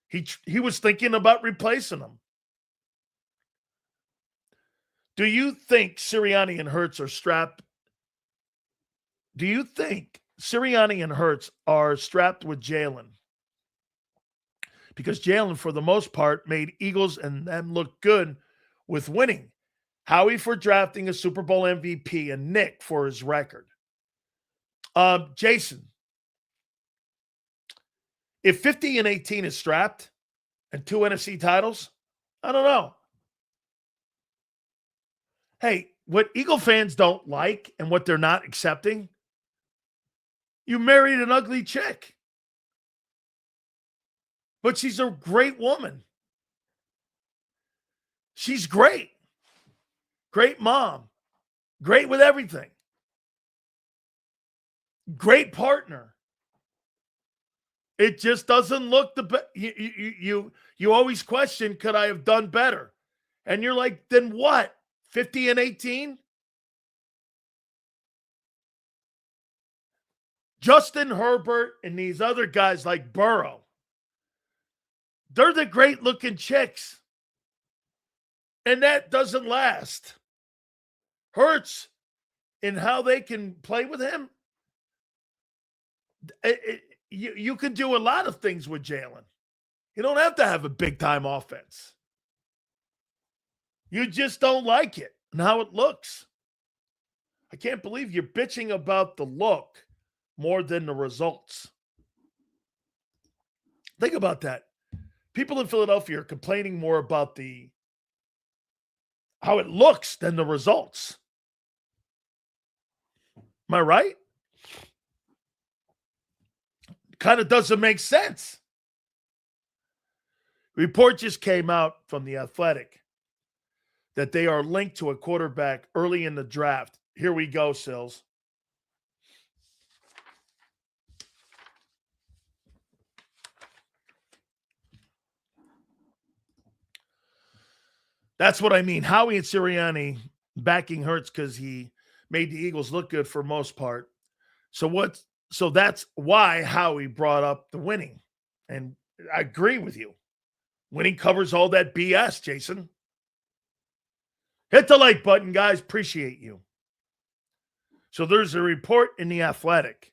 He was thinking about replacing him. Do you think Sirianni and Hurts are strapped? Do you think Sirianni and Hurts are strapped with Jalen? Because Jalen, for the most part, made Eagles and them look good with winning. Howie for drafting a Super Bowl MVP and Nick for his record. Jason, if 50-18 is strapped and 2 NFC titles, I don't know. Hey, what Eagle fans don't like and what they're not accepting, you married an ugly chick. But she's a great woman. She's great. Great mom. Great with everything. Great partner. It just doesn't look the best. You always question, could I have done better? And you're like, then what? 50-18? Justin Herbert and these other guys like Burrow, they're the great-looking chicks. And that doesn't last. Hurts in how they can play with him. You can do a lot of things with Jalen. You don't have to have a big-time offense. You just don't like it and how it looks. I can't believe you're bitching about the look more than the results. Think about that. People in Philadelphia are complaining more about how it looks than the results. Am I right? Kind of doesn't make sense. Report just came out from The Athletic that they are linked to a quarterback early in the draft. Here we go, Sills. That's what I mean. Howie and Sirianni backing Hurts because he made the Eagles look good for most part. So that's why Howie brought up the winning. And I agree with you. Winning covers all that BS, Jason. Hit the like button, guys. Appreciate you. So there's a report in The Athletic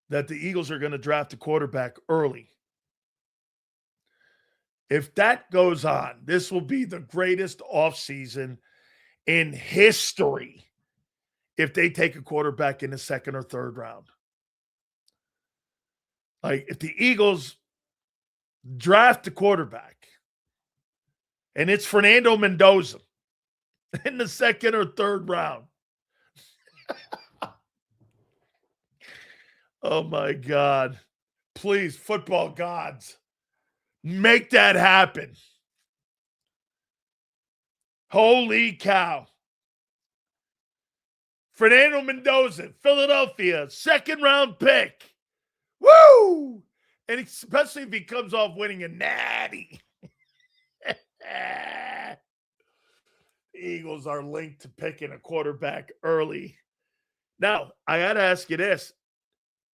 that the Eagles are going to draft a quarterback early. If that goes on, this will be the greatest offseason in history if they take a quarterback in the second or third round. Like, if the Eagles draft a quarterback and it's Fernando Mendoza in the second or third round, oh my God. Please, football gods, make that happen. Holy cow. Fernando Mendoza, Philadelphia, second round pick. Woo! And especially if he comes off winning a natty. The Eagles are linked to picking a quarterback early. Now, I got to ask you this.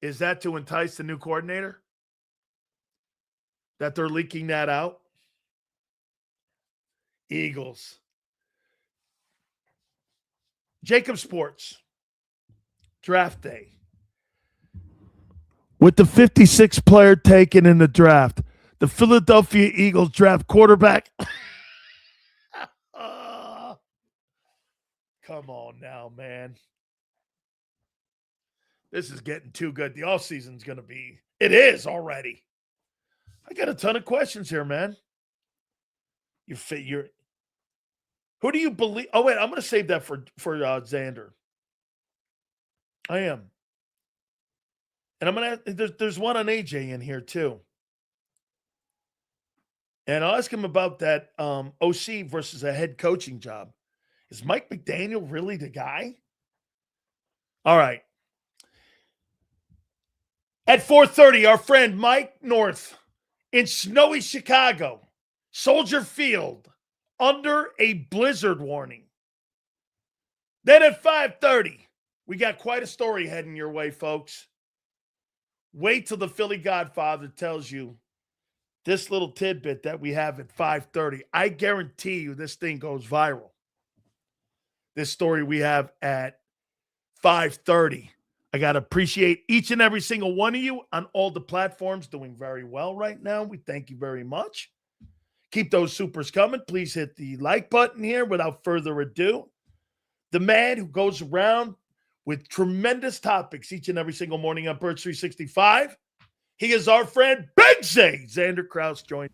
Is that to entice the new coordinator? That they're leaking that out? Eagles. JAKIB Sports. Draft day. With the 56th player taken in the draft, the Philadelphia Eagles draft quarterback. Come on now, man. This is getting too good. The offseason's going to be. It is already. I got a ton of questions here, man. Who do you believe? Oh, wait, I'm going to save that for Xander. I am. And I'm going to, there's one on AJ in here too. And I'll ask him about that OC versus a head coaching job. Is Mike McDaniel really the guy? All right. At 4:30, our friend Mike North in snowy Chicago, Soldier Field, under a blizzard warning. Then at 5:30, we got quite a story heading your way, folks. Wait till the Philly Godfather tells you this little tidbit that we have at 5:30. I guarantee you this thing goes viral. This story we have at 5:30. I got to appreciate each and every single one of you on all the platforms doing very well right now. We thank you very much. Keep those supers coming. Please hit the like button here without further ado. The man who goes around with tremendous topics each and every single morning on Birds 365. He is our friend Big Zay. Xander Kraus joined.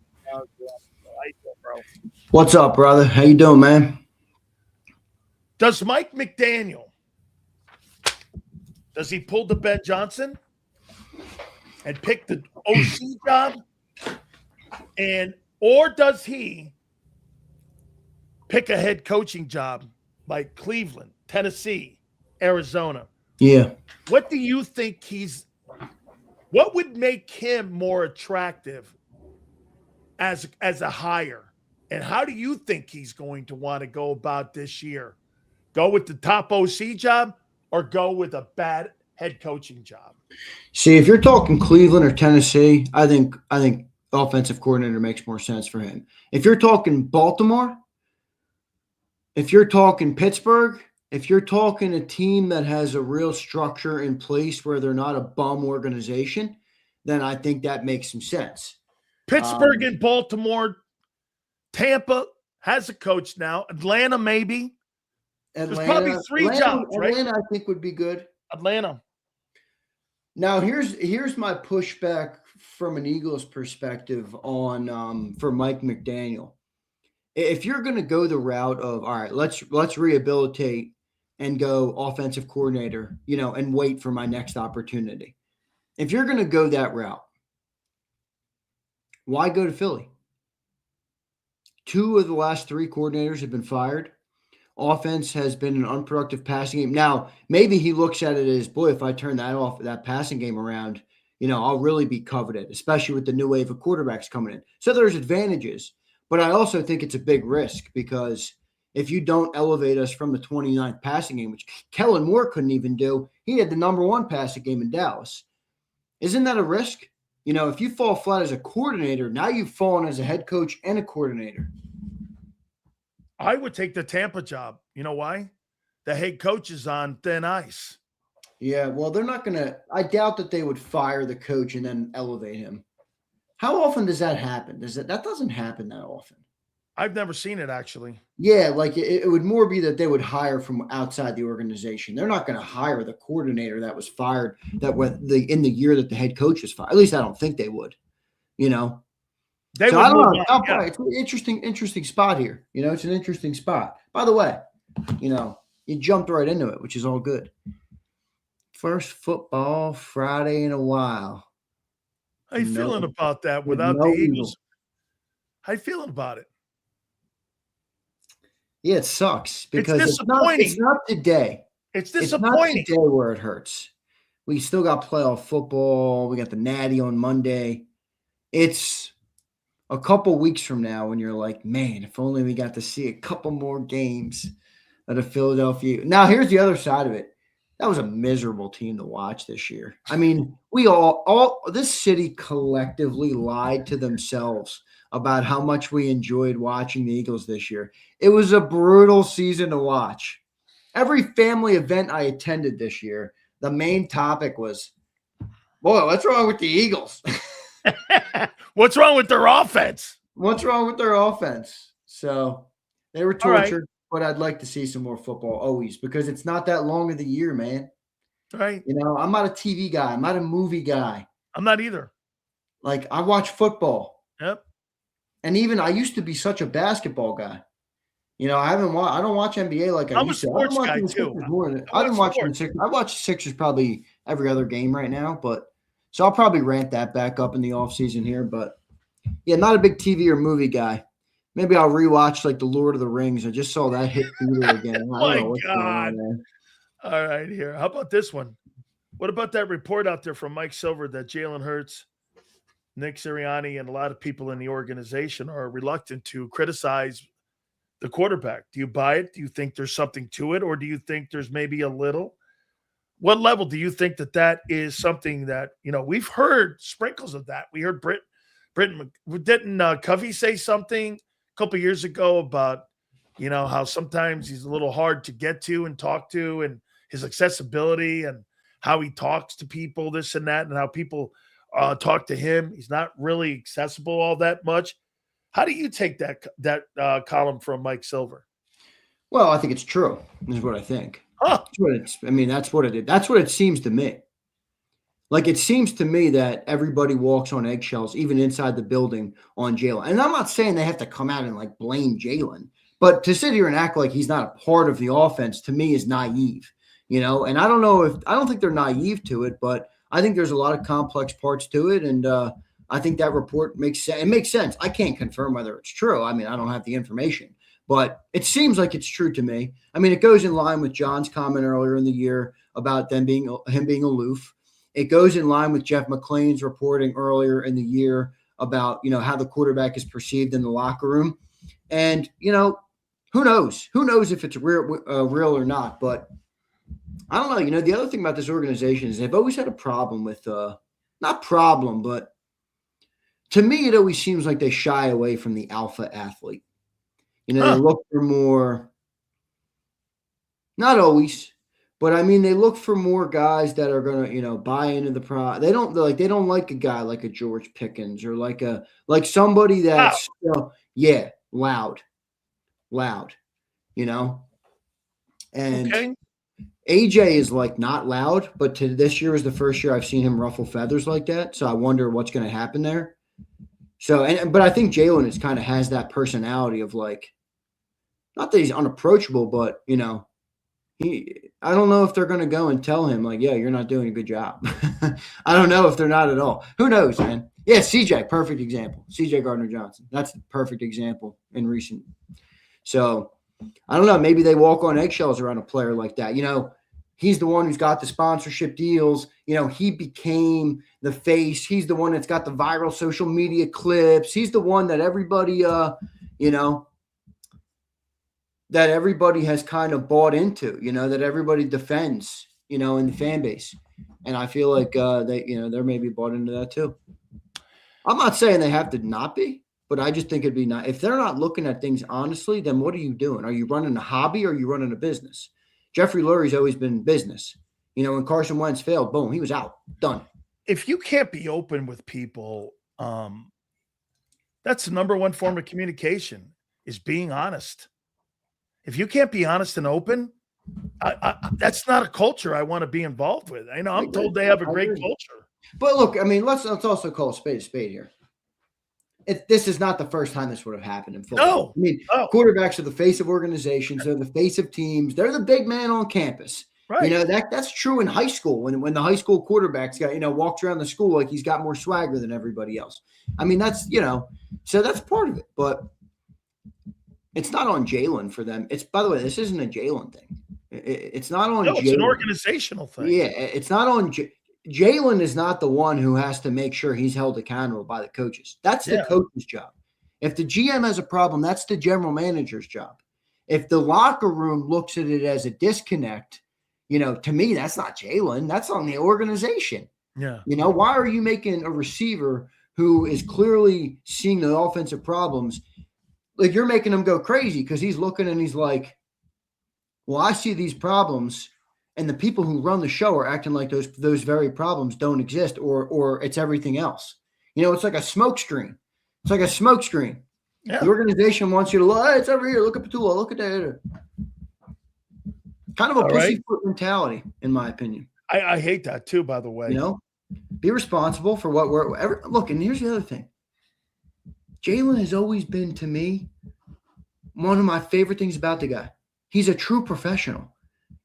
What's up, brother? How you doing, man? Does Mike McDaniel, does he pull the Ben Johnson and pick the OC job? Or does he pick a head coaching job like Cleveland, Tennessee, Arizona? Yeah. What do you think what would make him more attractive as a hire? And how do you think he's going to want to go about this year? Go with the top OC job or go with a bad head coaching job? See, if you're talking Cleveland or Tennessee, I think offensive coordinator makes more sense for him. If you're talking Baltimore, if you're talking Pittsburgh, if you're talking a team that has a real structure in place where they're not a bum organization, then I think that makes some sense. Pittsburgh and Baltimore, Tampa has a coach now. Atlanta, maybe. There's probably three jobs, right? Atlanta, I think, would be good. Atlanta. Now, here's my pushback from an Eagles perspective on for Mike McDaniel. If you're going to go the route of, all right, let's rehabilitate and go offensive coordinator, and wait for my next opportunity. If you're going to go that route, why go to Philly? 2 of the last 3 coordinators have been fired. Offense has been an unproductive passing game. Now, maybe he looks at it as, boy, if I turn that passing game around, I'll really be coveted, especially with the new wave of quarterbacks coming in. So there's advantages. But I also think it's a big risk because if you don't elevate us from the 29th passing game, which Kellen Moore couldn't even do, he had the number 1 passing game in Dallas. Isn't that a risk? If you fall flat as a coordinator, now you've fallen as a head coach and a coordinator. I would take the Tampa job. You know why? The head coach is on thin ice. Yeah, well, they're not going to – I doubt that they would fire the coach and then elevate him. How often does that happen? That doesn't happen that often. I've never seen it, actually. Yeah, like it would more be that they would hire from outside the organization. They're not going to hire the coordinator that was fired in the year that the head coach was fired. At least I don't think they would. They so would I don't move know. on, yeah. It's an interesting spot here. It's an interesting spot. By the way, you jumped right into it, which is all good. First football Friday in a while. How you feeling about that without the Eagles? How you feeling about it? Yeah, it sucks because it's disappointing. It's not today. It's disappointing. It's not today where it hurts. We still got playoff football. We got the Natty on Monday. It's a couple weeks from now when you're like, man, if only we got to see a couple more games of the Philadelphia. Now, here's the other side of it. That was a miserable team to watch this year. I mean, we all this city collectively lied to themselves about how much we enjoyed watching the Eagles this year. It was a brutal season to watch. Every family event I attended this year, the main topic was, boy, what's wrong with the Eagles? What's wrong with their offense? What's wrong with their offense? So they were tortured. But I'd like to see some more football always because it's not that long of the year, man. Right. I'm not a TV guy. I'm not a movie guy. I'm not either. Like, I watch football. Yep. And even I used to be such a basketball guy. I don't watch NBA like I used to. I'm a sports guy too. I watch the Sixers probably every other game right now, so I'll probably ramp that back up in the offseason here. But yeah, not a big TV or movie guy. Maybe I'll rewatch like the Lord of the Rings. I just saw that hit theater again. Oh my God. All right, here. How about this one? What about that report out there from Mike Silver that Jalen Hurts, Nick Sirianni, and a lot of people in the organization are reluctant to criticize the quarterback? Do you buy it? Do you think there's something to it? Or do you think there's maybe a little? What level do you think that is something that, we've heard sprinkles of that. We heard didn't Covey say something couple years ago about, how sometimes he's a little hard to get to and talk to and his accessibility and how he talks to people, this and that, and how people talk to him. He's not really accessible all that much. How do you take that column from Mike Silver? Well, I think it's true. Is what I think. Huh. That's what it is. That's what it seems to me. Like, it seems to me that everybody walks on eggshells, even inside the building, on Jalen. And I'm not saying they have to come out and, like, blame Jalen. But to sit here and act like he's not a part of the offense, to me, is naive. And I don't think they're naive to it, but I think there's a lot of complex parts to it. And I think that report makes sense. It makes sense. I can't confirm whether it's true. I mean, I don't have the information. But it seems like it's true to me. I mean, it goes in line with John's comment earlier in the year about him being aloof. It goes in line with Jeff McClain's reporting earlier in the year about, how the quarterback is perceived in the locker room. And, who knows? Who knows if it's real or not? But I don't know. The other thing about this organization is they've always had a problem with not problem, but to me, it always seems like they shy away from the alpha athlete. They look for more, not always, but I mean, they look for more guys that are going to, buy into the product. They don't like a guy like a George Pickens or like somebody that's, loud, and okay. AJ is like not loud, but this year was the first year I've seen him ruffle feathers like that. So I wonder what's going to happen there. So, but I think Jalen is kind of has that personality of like, not that he's unapproachable, but I don't know if they're going to go and tell him like, yeah, you're not doing a good job. I don't know if they're not at all. Who knows, man? Yeah, CJ, perfect example. CJ Gardner-Johnson. That's the perfect example in recent. So I don't know. Maybe they walk on eggshells around a player like that. He's the one who's got the sponsorship deals. He became the face. He's the one that's got the viral social media clips. He's the one that everybody, that everybody has kind of bought into, that everybody defends, in the fan base. And I feel like they're maybe bought into that too. I'm not saying they have to not be, but I just think it'd be not. If they're not looking at things honestly, then what are you doing? Are you running a hobby or are you running a business? Jeffrey Lurie's always been business. When Carson Wentz failed, boom, he was out. Done. If you can't be open with people, that's the number one form of communication is being honest. If you can't be honest and open, that's not a culture I want to be involved with. I'm told they have a great culture. But look, let's also call a spade here. This is not the first time this would have happened in football. Quarterbacks are the face of organizations. They're the face of teams. They're the big man on campus. Right. That's true in high school when the high school quarterback's got, walks around the school like he's got more swagger than everybody else. That's, so that's part of it. But it's not on Jalen for them. By the way, this isn't a Jalen thing. It's not on Jalen. It's an organizational thing. Yeah, it's not on Jalen is not the one who has to make sure he's held accountable by the coaches. That's the coach's job. If the GM has a problem, that's the general manager's job. If the locker room looks at it as a disconnect, to me, that's not Jalen. That's on the organization. Yeah. Why are you making a receiver who is clearly seeing the offensive problems? Like, you're making him go crazy because he's looking and he's like, well, I see these problems. And the people who run the show are acting like those very problems don't exist, or it's everything else. It's like a smoke screen. It's like a smoke screen. Yeah. The organization wants you to look. Hey, it's over here. Look at Patullo. Look at that. Kind of a pussyfoot mentality, in my opinion. I hate that too. By the way, be responsible for what look. And here's the other thing. Jalen has always been, to me, one of my favorite things about the guy. He's a true professional.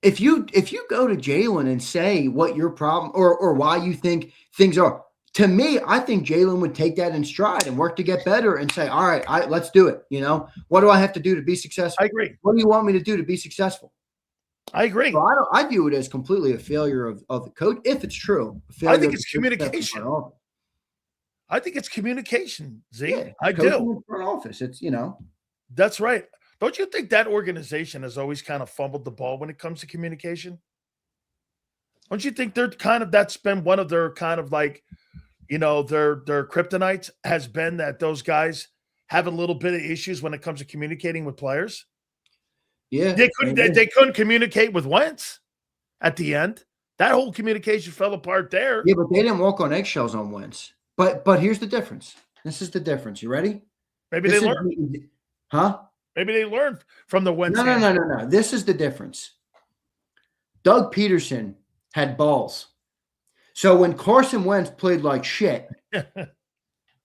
If you go to Jalen and say what your problem or why you think things are, to me, I think Jalen would take that in stride and work to get better and say, all right, let's do it. What do I have to do to be successful? I agree. What do you want me to do to be successful? I agree. So I view it as completely a failure of the coach, if it's true. I think it's communication. I think it's communication, Z. Yeah, I do. In front office, it's That's right. Don't you think that organization has always kind of fumbled the ball when it comes to communication? Don't you think that's been one of their kind of like, their kryptonites has been that those guys have a little bit of issues when it comes to communicating with players? Yeah. They couldn't communicate with Wentz at the end. That whole communication fell apart there. Yeah, but they didn't walk on eggshells on Wentz. But here's the difference. This is the difference. You ready? Maybe they learned. Huh? Maybe they learned from the Wentz. No. This is the difference. Doug Peterson had balls. So when Carson Wentz played like shit,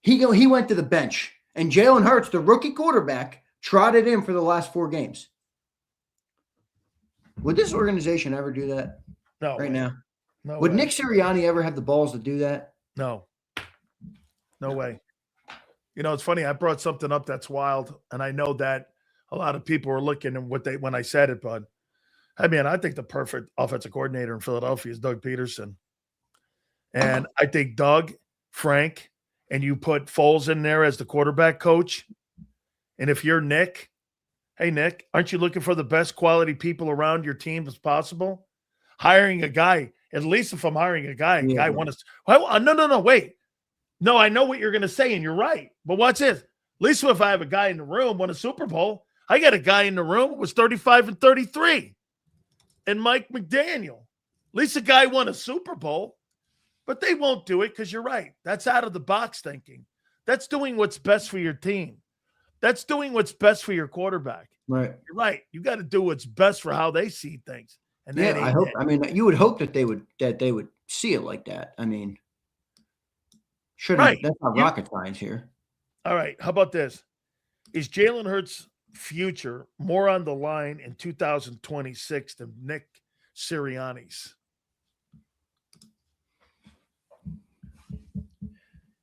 he went to the bench. And Jalen Hurts, the rookie quarterback, trotted in for the last 4 games. Would this organization ever do that? No. Right now? No. Would Nick Sirianni ever have the balls to do that? No. No way. It's funny. I brought something up that's wild, and I know that a lot of people were looking at when I said it, but I think the perfect offensive coordinator in Philadelphia is Doug Peterson. And I think Doug, Frank, and you put Foles in there as the quarterback coach. And if you're Nick, hey, Nick, aren't you looking for the best quality people around your team as possible? Hiring a guy, at least if I'm hiring a guy, guy wants to. Well, no, wait. No, I know what you're going to say, and you're right. But watch this. At least if I have a guy in the room won a Super Bowl, I got a guy in the room who was 35-33, and Mike McDaniel. At least the guy won a Super Bowl, but they won't do it because you're right. That's out of the box thinking. That's doing what's best for your team. That's doing what's best for your quarterback. Right. You're right. You got to do what's best for how they see things. And I hope. You would hope that they would see it like that. Shouldn't. Right. That's not rocket science here. All right. How about this? Is Jalen Hurts' future more on the line in 2026 than Nick Sirianni's?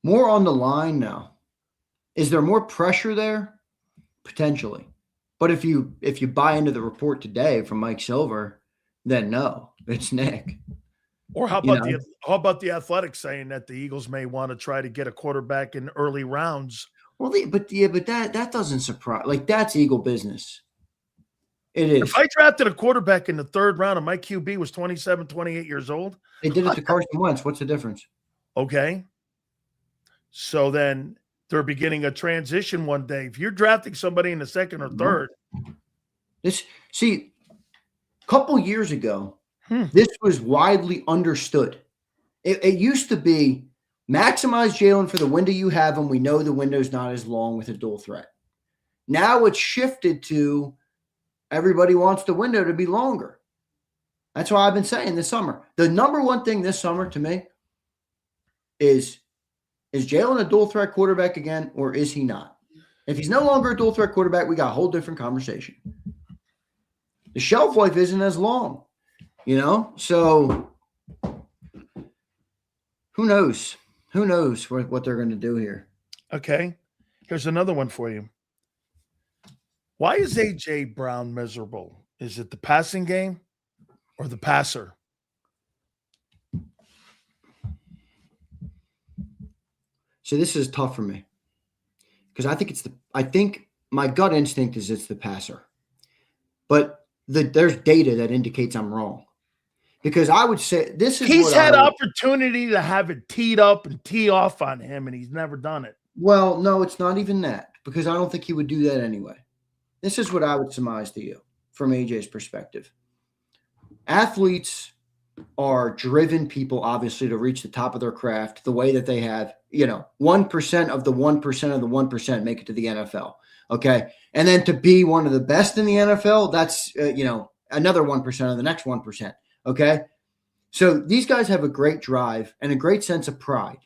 More on the line now. Is there more pressure there? Potentially. But if you buy into the report today from Mike Silver, then no. It's Nick. Or how about the Athletics saying that the Eagles may want to try to get a quarterback in early rounds? Well, but that doesn't surprise. Like, that's Eagle business. It is. If I drafted a quarterback in the 3rd round and my QB was 27, 28 years old. They did it to Carson Wentz. What's the difference? Okay. So then they're beginning a transition one day. If you're drafting somebody in the 2nd or 3rd. A couple years ago, this was widely understood. It used to be maximize Jalen for the window you have, and we know the window's not as long with a dual threat. Now it's shifted to everybody wants the window to be longer. That's why I've been saying this summer. The number one thing this summer to me is Jalen a dual threat quarterback again, or is he not? If he's no longer a dual threat quarterback, we got a whole different conversation. The shelf life isn't as long, So who knows? Who knows what they're going to do here? Okay. Here's another one for you. Why is A.J. Brown miserable? Is it the passing game or the passer? So this is tough for me because I think my gut instinct is it's the passer, but there's data that indicates I'm wrong because I would say he's had opportunity to have it teed up and tee off on him, and he's never done it. Well, no, it's not even that because I don't think he would do that anyway. This is what I would surmise to you from AJ's perspective. Athletes are driven people, obviously, to reach the top of their craft the way that they have, 1% of the 1% of the 1% make it to the NFL. Okay. And then to be one of the best in the NFL, that's, another 1% of the next 1%. Okay. So these guys have a great drive and a great sense of pride.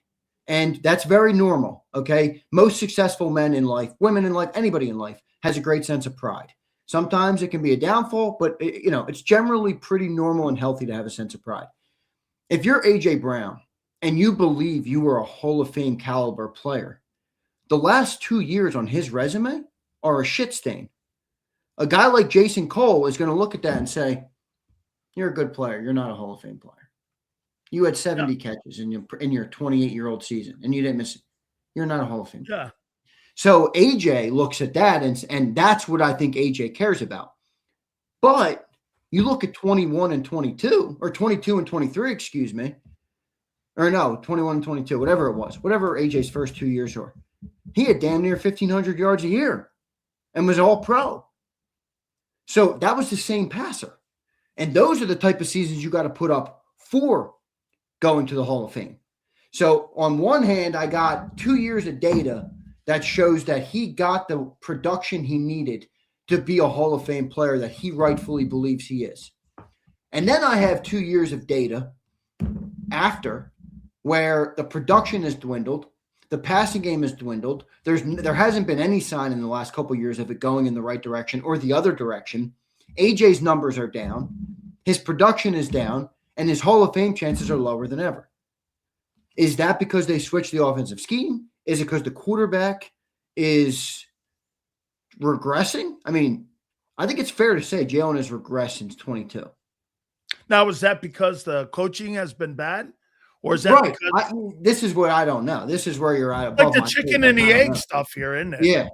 And that's very normal. Okay. Most successful men in life, women in life, anybody in life has a great sense of pride. Sometimes it can be a downfall, but it's generally pretty normal and healthy to have a sense of pride. If you're A.J. Brown and you believe you were a Hall of Fame caliber player, the last 2 years on his resume are a shit stain. A guy like Jason Cole is going to look at that and say, you're a good player. You're not a Hall of Fame player. You had 70 catches in your 28-year-old season, and you didn't miss it. You're not a Hall of Fame player. Yeah. So AJ looks at that, and that's what I think AJ cares about. But you look at 21 and 22, or 22 and 23, excuse me. Or no, 21 and 22, whatever it was, whatever AJ's first 2 years were. He had damn near 1,500 yards a year and was all pro. So that was the same passer. And those are the type of seasons you got to put up for going to the Hall of Fame. So on one hand, I got 2 years of data that shows that he got the production he needed to be a Hall of Fame player that he rightfully believes he is. And then I have 2 years of data after where the production has dwindled, the passing game has dwindled. There hasn't been any sign in the last couple of years of it going in the right direction or the other direction. AJ's numbers are down, his production is down, and his Hall of Fame chances are lower than ever. Is that because they switched the offensive scheme? Is it because the quarterback is regressing? I mean, I think it's fair to say Jalen has regressed since 22. Now, is that because the coaching has been bad? Or is that right? because this is what I don't know. This is where you're at. Like the chicken and the egg stuff here, isn't it? Yeah.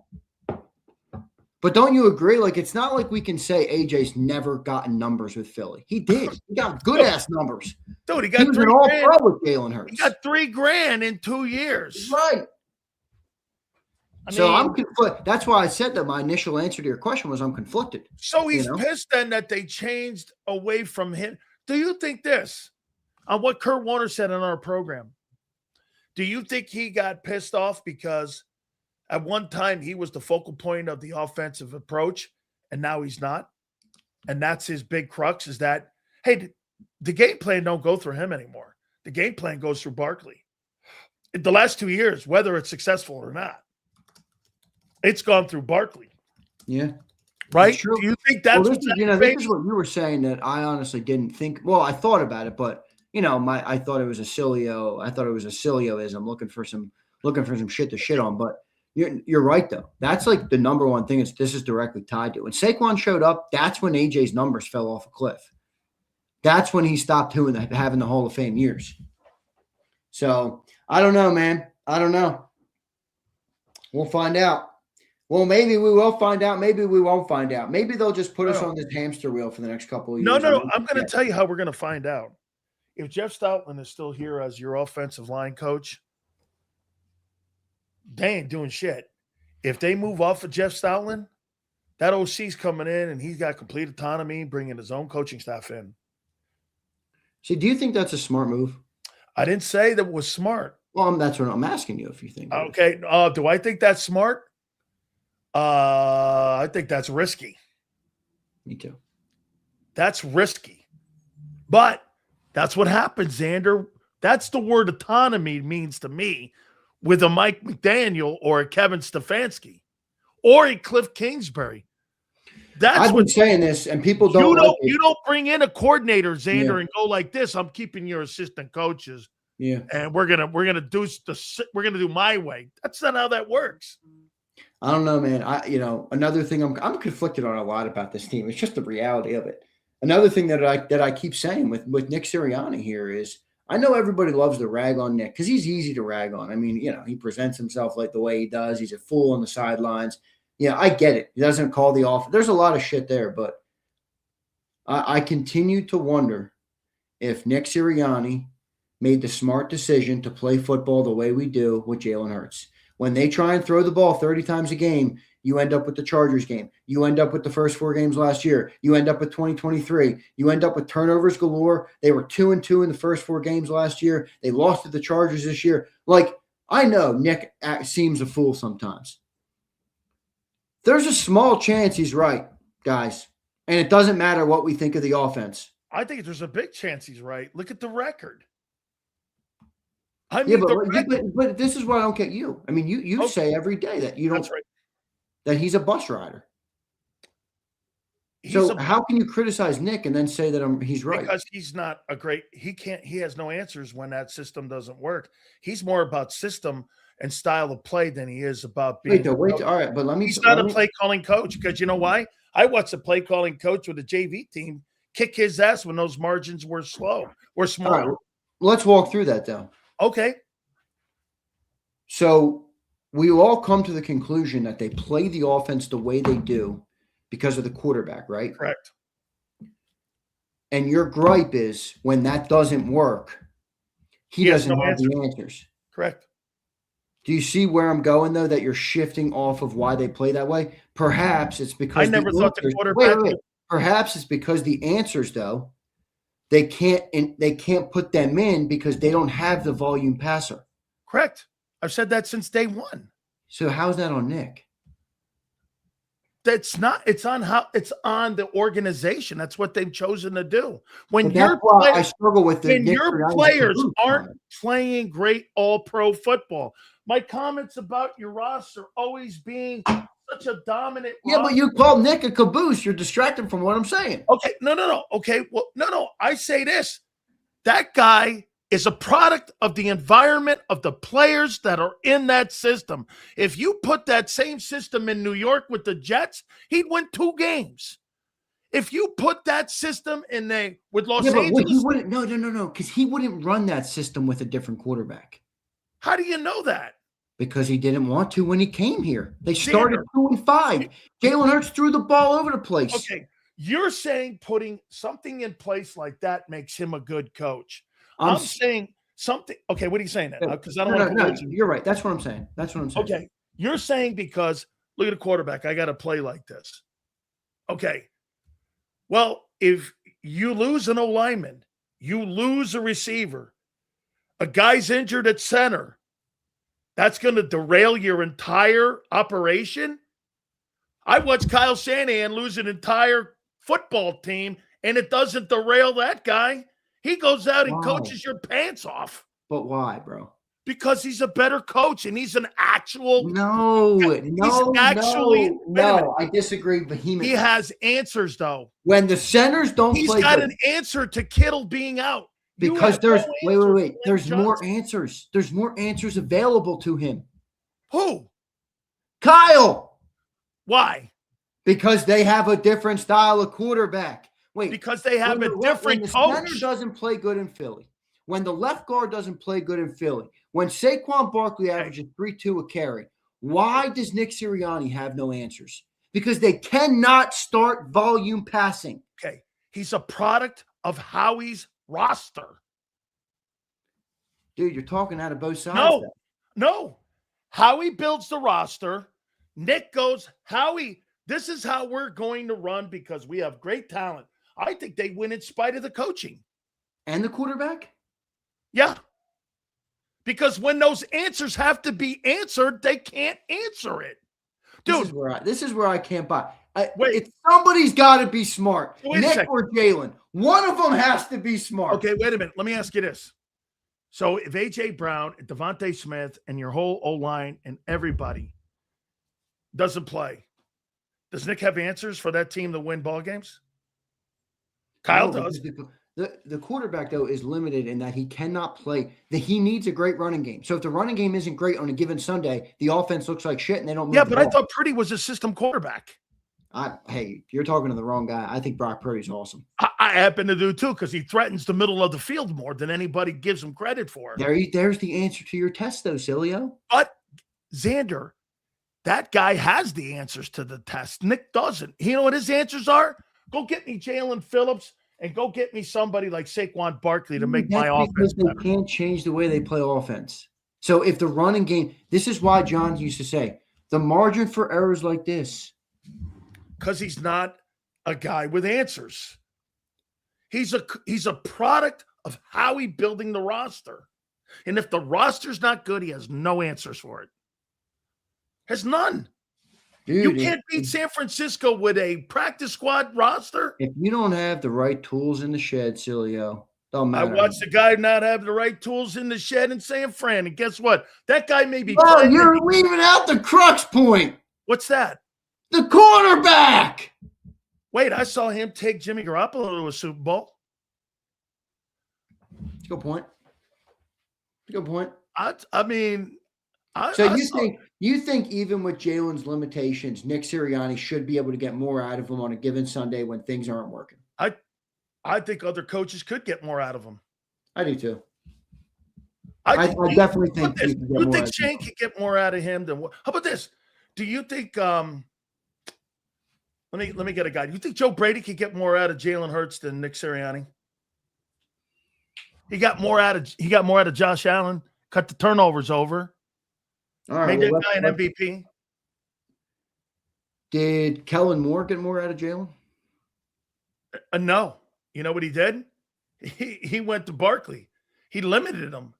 But don't you agree? Like, it's not like we can say AJ's never gotten numbers with Philly. He did. He got good-ass numbers. Dude, he was an all-pro with Jalen Hurts. He got $3,000 in 2 years. Right. I'm conflicted. That's why I said that my initial answer to your question was I'm conflicted. So he's pissed then that they changed away from him. Do you think this, on what Kurt Warner said in our program, do you think he got pissed off because at one time he was the focal point of the offensive approach and now he's not? And that's his big crux is that, hey, the game plan don't go through him anymore. The game plan goes through Barkley. In the last 2 years, whether it's successful or not, it's gone through Barkley. Yeah. Right? Do you think that's this is what you were saying that I honestly didn't think. Well, I thought about it, but I thought it was a Sileo. I thought it was a Sileo-ism, looking for some shit to shit on. But you're right though. That's like the number one thing this is directly tied to. When Saquon showed up, that's when AJ's numbers fell off a cliff. That's when he stopped having the Hall of Fame years. So I don't know, man. I don't know. We'll find out. Well, maybe we will find out. Maybe we won't find out. Maybe they'll just put us on this hamster wheel for the next couple of years. No. I'm going to tell you how we're going to find out. If Jeff Stoutland is still here as your offensive line coach, they ain't doing shit. If they move off of Jeff Stoutland, that OC's coming in and he's got complete autonomy, bringing his own coaching staff in. See, do you think that's a smart move? I didn't say that was smart. Well, that's what I'm asking you if you think. Okay. Do I think that's smart? I think that's risky. Me too. That's risky. But that's what happens, Xander. That's the word autonomy means to me with a Mike McDaniel or a Kevin Stefanski or a Cliff Kingsbury. I've been saying this, and people don't. You don't bring in a coordinator, Xander, and go like this. I'm keeping your assistant coaches. Yeah. And we're gonna do my way. That's not how that works. I don't know, man. Another thing I'm conflicted on a lot about this team. It's just the reality of it. Another thing that I keep saying with Nick Sirianni here is I know everybody loves to rag on Nick because he's easy to rag on. I mean, he presents himself like the way he does. He's a fool on the sidelines. Yeah, I get it. He doesn't call the off. There's a lot of shit there, but I continue to wonder if Nick Sirianni made the smart decision to play football the way we do with Jalen Hurts. When they try and throw the ball 30 times a game, you end up with the Chargers game. You end up with the first 4 games last year. You end up with 2023. You end up with turnovers galore. They were 2-2 in the first 4 games last year. They lost to the Chargers this year. I know Nick seems a fool sometimes. There's a small chance he's right, guys. And it doesn't matter what we think of the offense. I think there's a big chance he's right. Look at the record. But this is what I don't get you. I mean, you say every day that you don't. That's right. That he's a bus rider. How can you criticize Nick and then say that he's right? Because he's not he has no answers when that system doesn't work. He's more about system and style of play than he is about being. All right, but he's not a play calling coach because you know why? I watched a play calling coach with a JV team kick his ass when those margins were slow or small. All right, let's walk through that though. Okay. So we all come to the conclusion that they play the offense the way they do because of the quarterback, right? Correct. And your gripe is when that doesn't work, he doesn't have the answers. Correct. Do you see where I'm going, though, that you're shifting off of why they play that way? Perhaps it's because I never thought the quarterback. Wait. Perhaps it's because the answers, though, they can't put them in because they don't have the volume passer. Correct. I've said that since day one. So how's that on Nick? It's on the organization. That's what they've chosen to do. I struggle with it. When your players aren't playing great all-pro football. My comments about your roster always being such a dominant roster. But you call Nick a caboose. You're distracted from what I'm saying. Okay. No. Okay. Well, no. I say this. That guy is a product of the environment of the players that are in that system. If you put that same system in New York with the Jets, he'd win 2 games. If you put that system with Los Angeles, he wouldn't. No, because he wouldn't run that system with a different quarterback. How do you know that? Because he didn't want to when he came here. They started 2-5. Jalen Hurts threw the ball over the place. Okay, you're saying putting something in place like that makes him a good coach. I'm saying something. Okay, what are you saying then? Because I don't want to. You're right. That's what I'm saying. Okay, you're saying because look at a quarterback. I got to play like this. Okay. Well, if you lose an O-lineman, you lose a receiver, a guy's injured at center, that's going to derail your entire operation. I watched Kyle Shanahan lose an entire football team, and it doesn't derail that guy. He goes out and coaches your pants off. But why, bro? Because he's a better coach, and he's an actual. No. I disagree vehemently. He has answers, though. When the centers don't play, he's got an answer to Kittle being out. Because there's wait. There's more answers. There's more answers available to him. Who? Kyle. Why? Because they have a different style of quarterback. Wait. Because they have a When different the center coach. doesn't play good in Philly, when the left guard doesn't play good in Philly, when Saquon Barkley averages 3.2 a carry, why does Nick Sirianni have no answers? Because they cannot start volume passing. Okay. He's a product of Howie's roster. Dude, you're talking out of both sides. No. Howie builds the roster. Nick goes, Howie, this is how we're going to run because we have great talent. I think they win in spite of the coaching. And the quarterback? Yeah. Because when those answers have to be answered, they can't answer it. Dude. This is where I can't buy. Wait. Somebody's got to be smart. Nick or Jalen. One of them has to be smart. Okay, wait a minute. Let me ask you this. So if A.J. Brown, Devontae Smith, and your whole O-line and everybody doesn't play, does Nick have answers for that team to win ball games? Kyle does. The quarterback, though, is limited in that he cannot play. He needs a great running game. So if the running game isn't great on a given Sunday, the offense looks like shit and they don't move. Yeah, but I thought Purdy was a system quarterback. Hey, you're talking to the wrong guy. I think Brock Purdy's awesome. I happen to do too because he threatens the middle of the field more than anybody gives him credit for. There's the answer to your test, though, Sileo. But Xander, that guy has the answers to the test. Nick doesn't. You know what his answers are? Go get me Jalen Phillips and go get me somebody like Saquon Barkley to make my offense better. They can't change the way they play offense. So if the running game, this is why John used to say, the margin for errors like this. Because he's not a guy with answers. He's a product of Howie building the roster. And if the roster's not good, he has no answers for it. Has none. Dude, you can't beat San Francisco with a practice squad roster. If you don't have the right tools in the shed, Sileo, don't matter. I watched the guy not have the right tools in the shed in San Fran. And guess what? That guy may be. Oh, you're leaving out the crux point. What's that? The quarterback. Wait, I saw him take Jimmy Garoppolo to a Super Bowl. That's a good point. Good point. You think even with Jalen's limitations, Nick Sirianni should be able to get more out of him on a given Sunday when things aren't working? I think other coaches could get more out of him. I do too. I definitely think you think Shane could get more out of him than what? How about this? Do you think let me get a guy. Do you think Joe Brady could get more out of Jalen Hurts than Nick Sirianni? He got more out of Josh Allen, cut the turnovers over. All right, made that guy an MVP. Did Kellen Moore get more out of Jalen? No. You know what he did? He went to Barkley. He limited him.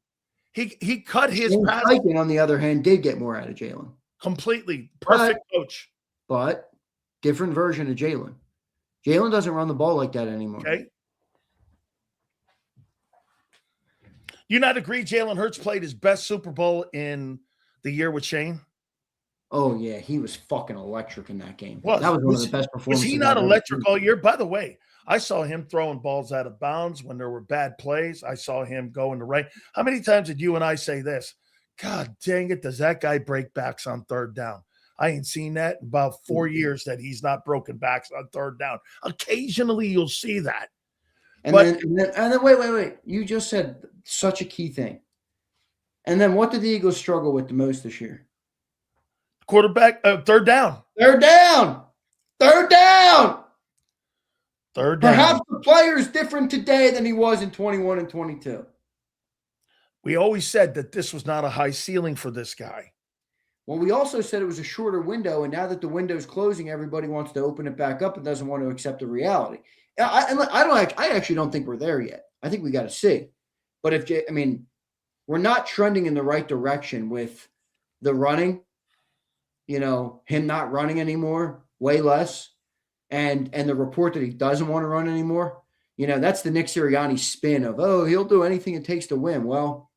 He cut his pass. On the other hand, did get more out of Jalen. Completely. Perfect coach. But different version of Jalen. Jalen doesn't run the ball like that anymore. Okay. You not agree Jalen Hurts played his best Super Bowl in the year with Shane? Oh, yeah. He was fucking electric in that game. Well, that was one of the best performances. Was he not electric all year? By the way, I saw him throwing balls out of bounds when there were bad plays. I saw him go in the right. How many times did you and I say this? God dang it, does that guy break backs on third down? I ain't seen that in about 4 years that he's not broken backs on third down. Occasionally you'll see that. And then wait. You just said such a key thing. And then what did the Eagles struggle with the most this year? Quarterback, third down. Third down. Perhaps the player is different today than he was in 21 and 22. We always said that this was not a high ceiling for this guy. Well, we also said it was a shorter window, and now that the window's closing, everybody wants to open it back up and doesn't want to accept the reality. I actually don't think we're there yet. I think we got to see. But we're not trending in the right direction with the running. You know, him not running anymore, way less, and the report that he doesn't want to run anymore. You know, that's the Nick Sirianni spin of, he'll do anything it takes to win. Well,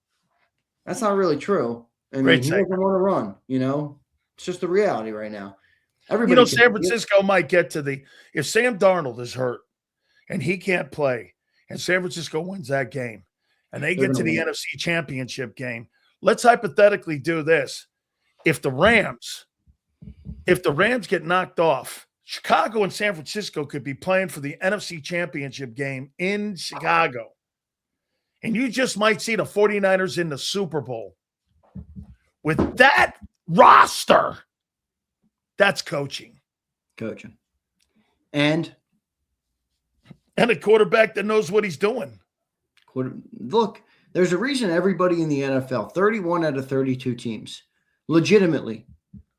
that's not really true. He doesn't want to run. You know, it's just the reality right now. San Francisco might get to if Sam Darnold is hurt and he can't play, and San Francisco wins that game, and they get to the NFC Championship game. Let's hypothetically do this: if the Rams get knocked off, Chicago and San Francisco could be playing for the NFC Championship game in Chicago. And you just might see the 49ers in the Super Bowl. With that roster, that's coaching. And a quarterback that knows what he's doing. Look, there's a reason everybody in the NFL, 31 out of 32 teams, legitimately,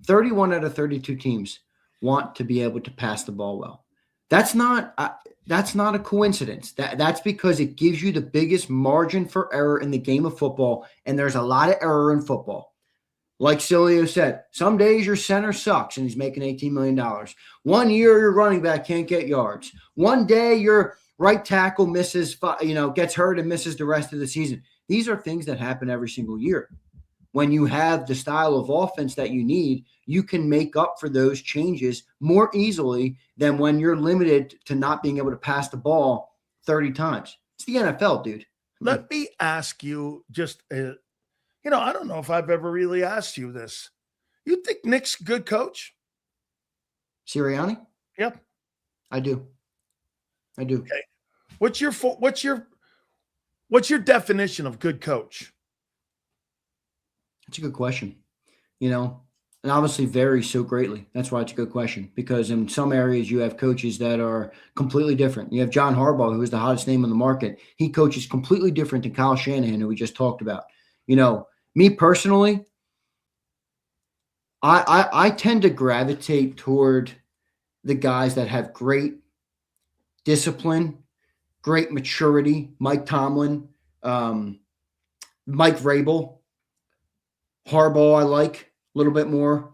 31 out of 32 teams want to be able to pass the ball well. That's not a coincidence. That's because it gives you the biggest margin for error in the game of football, and there's a lot of error in football. Like Sileo said, some days your center sucks and he's making $18 million. 1 year your running back can't get yards. One day your right tackle misses, gets hurt and misses the rest of the season. These are things that happen every single year. When you have the style of offense that you need, you can make up for those changes more easily than when you're limited to not being able to pass the ball 30 times. It's the NFL, dude. Let me ask you just, I don't know if I've ever really asked you this. You think Nick's a good coach? Sirianni? Yep. I do. Okay. What's your definition of good coach? That's a good question. And obviously varies so greatly. That's why it's a good question, because in some areas you have coaches that are completely different. You have John Harbaugh, who is the hottest name on the market. He coaches completely different than Kyle Shanahan, who we just talked about. Me personally, I tend to gravitate toward the guys that have great discipline, great maturity. Mike Tomlin, Mike Vrabel, Harbaugh I like a little bit more.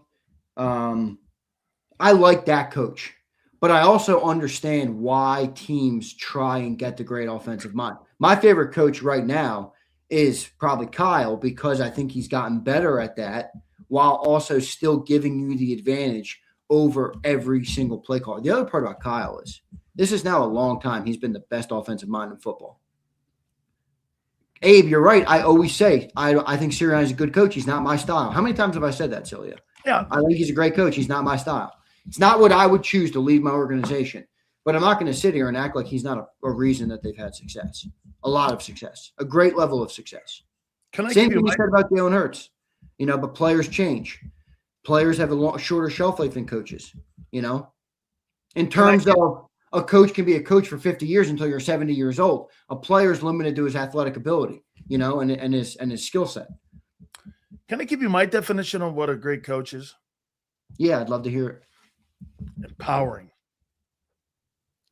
I like that coach. But I also understand why teams try and get the great offensive mind. My favorite coach right now is probably Kyle, because I think he's gotten better at that while also still giving you the advantage over every single play call. The other part about Kyle is this is now a long time he's been the best offensive mind in football. Abe, you're right. I always say I think Sirianni is a good coach. He's not my style. How many times have I said that, Sileo? Yeah. I think he's a great coach. He's not my style. It's not what I would choose to lead my organization. But I'm not going to sit here and act like he's not a reason that they've had success. A lot of success. A great level of success. Same thing you said about Jalen Hurts. But players change. Players have a shorter shelf life than coaches, In terms of a coach can be a coach for 50 years until you're 70 years old. A player is limited to his athletic ability, and his skill set. Can I give you my definition of what a great coach is? Yeah, I'd love to hear it. Empowering.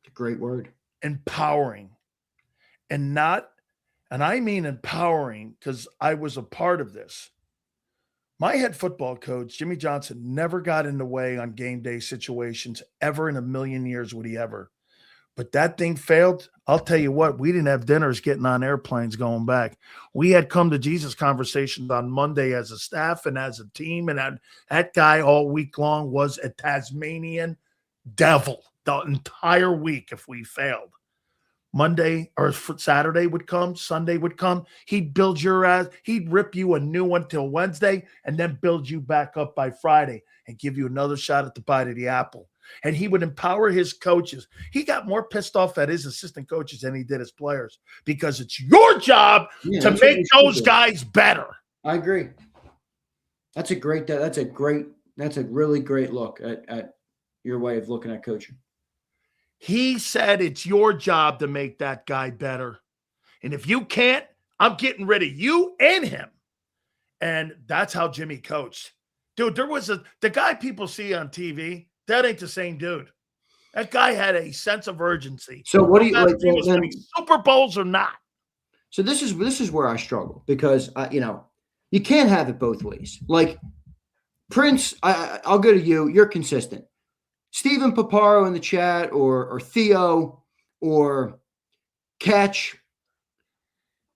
It's a great word. Empowering. And I mean empowering because I was a part of this. My head football coach, Jimmy Johnson, never got in the way on game day situations ever in a million years would he ever. But that thing failed. I'll tell you what, we didn't have dinners getting on airplanes going back. We had come to Jesus conversations on Monday as a staff and as a team. And that guy all week long was a Tasmanian devil the entire week if we failed. Monday or Saturday would come, Sunday would come. He'd build your ass. He'd rip you a new one till Wednesday and then build you back up by Friday and give you another shot at the bite of the apple. And he would empower his coaches. He got more pissed off at his assistant coaches than he did his players because it's your job to make those guys better. I agree. That's a really great look at your way of looking at coaching. He said it's your job to make that guy better. And if you can't, I'm getting rid of you and him. And that's how Jimmy coached. Dude, the guy people see on TV, that ain't the same dude. That guy had a sense of urgency. So what do you like? Super Bowls or not? So this is where I struggle because you can't have it both ways. Like Prince, I'll go to you. You're consistent. Stephen Paparo in the chat or Theo or Catch.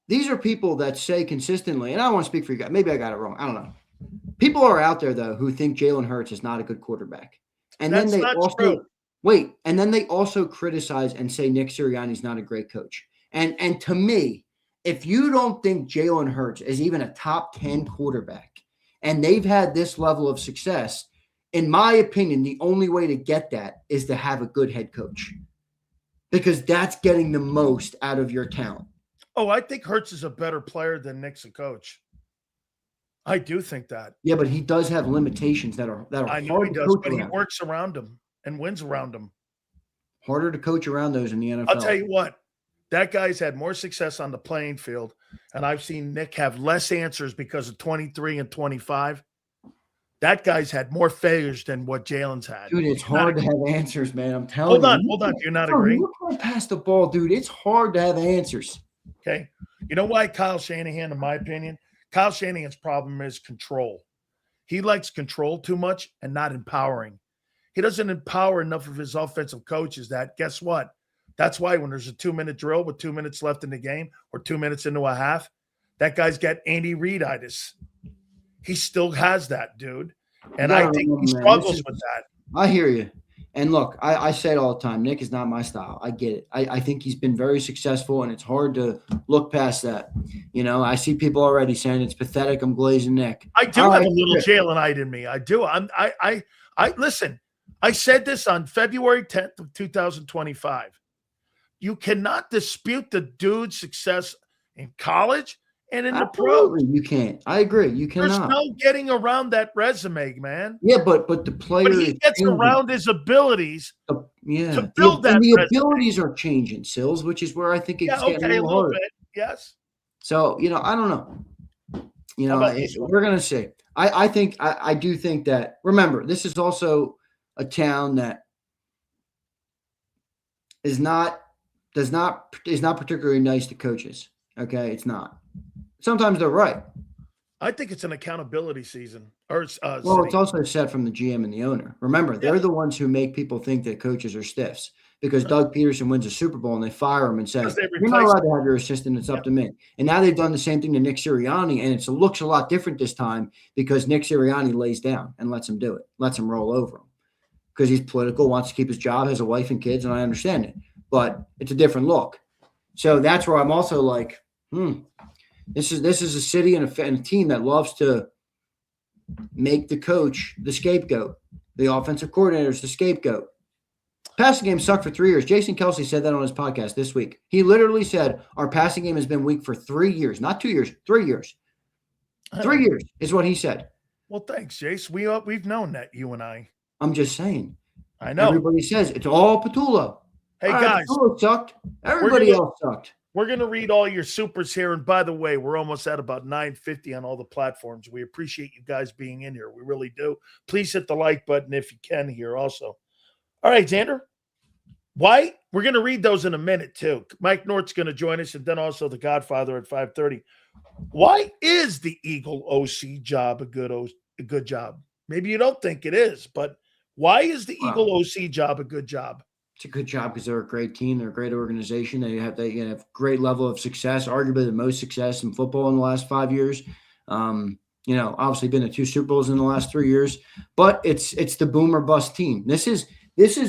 These are people that say consistently, and I don't want to speak for you guys. Maybe I got it wrong. I don't know. People are out there, though, who think Jalen Hurts is not a good quarterback. And then they also criticize and say Nick Sirianni is not a great coach. And to me, if you don't think Jalen Hurts is even a top 10 quarterback and they've had this level of success, in my opinion, the only way to get that is to have a good head coach, because that's getting the most out of your talent. Oh, I think Hurts is a better player than Nick's a coach. I do think that. Yeah, but he does have limitations that are I know hard he to does, coach but he around. works around them and wins around them. Harder to coach around those in the NFL. I'll tell you what, that guy's had more success on the playing field, and I've seen Nick have less answers because of 23 and 25. That guy's had more failures than what Jalen's had. Dude, it's hard to have answers, man. I'm telling you. Hold on. Do you not agree? You can't pass the ball, dude. It's hard to have answers. Okay. You know why Kyle Shanahan, in my opinion? Kyle Shanahan's problem is control. He likes control too much and not empowering. He doesn't empower enough of his offensive coaches that, guess what? That's why when there's a 2-minute drill with 2 minutes left in the game or 2 minutes into a half, that guy's got Andy Reid-itis. He still has that, dude. And I think he struggles with that. I hear you. And look, I say it all the time. Nick is not my style. I get it. I think he's been very successful, and it's hard to look past that. You know, I see people already saying it's pathetic. I'm glazing Nick. I do have a little Jalen-ite in me. I do. I listen. I said this on February 10th of 2025. You cannot dispute the dude's success in college and in the pros. You can't. I agree. You cannot. There's no getting around that resume, man. Yeah, but the player. But he gets around his abilities to build that. And the resume. abilities are changing, Sills, which is where I think it's getting a little harder. Bit. Yes. So, you know, I don't know. You know, we're going to see. I do think that, remember, this is also a town that is not particularly nice to coaches. Okay, it's not. Sometimes they're right. I think it's an accountability season. It's also set from the GM and the owner. Remember, they're the ones who make people think that coaches are stiffs, because Doug Peterson wins a Super Bowl and they fire him and say, "You're not allowed to have your assistant. It's up to me." And now they've done the same thing to Nick Sirianni, and it looks a lot different this time because Nick Sirianni lays down and lets him do it, lets him roll over him, because he's political, wants to keep his job, has a wife and kids, and I understand it. But it's a different look. So that's where I'm also like, This is a city and a team that loves to make the coach the scapegoat, the offensive coordinators the scapegoat. Passing game sucked for 3 years. Jason Kelce said that on his podcast this week. He literally said our passing game has been weak for 3 years, not 2 years, 3 years. 3 years is what he said. Well, thanks, Jace. We've known that, you and I. I'm just saying. I know. Everybody says it's all Patullo. Hey, guys. Patullo sucked. Everybody else sucked. We're going to read all your supers here. And by the way, we're almost at about 950 on all the platforms. We appreciate you guys being in here. We really do. Please hit the like button if you can here also. All right, Xander. Why? We're going to read those in a minute, too. Mike Nort's going to join us, and then also the Godfather at 5:30. Why is the Eagle OC job a good job? Maybe you don't think it is, but why is the Eagle OC job a good job? It's a good job because they're a great team. They're a great organization. They have great level of success, arguably the most success in football in the last 5 years. Obviously been to 2 Super Bowls in the last 3 years, but it's the boom or bust team. This is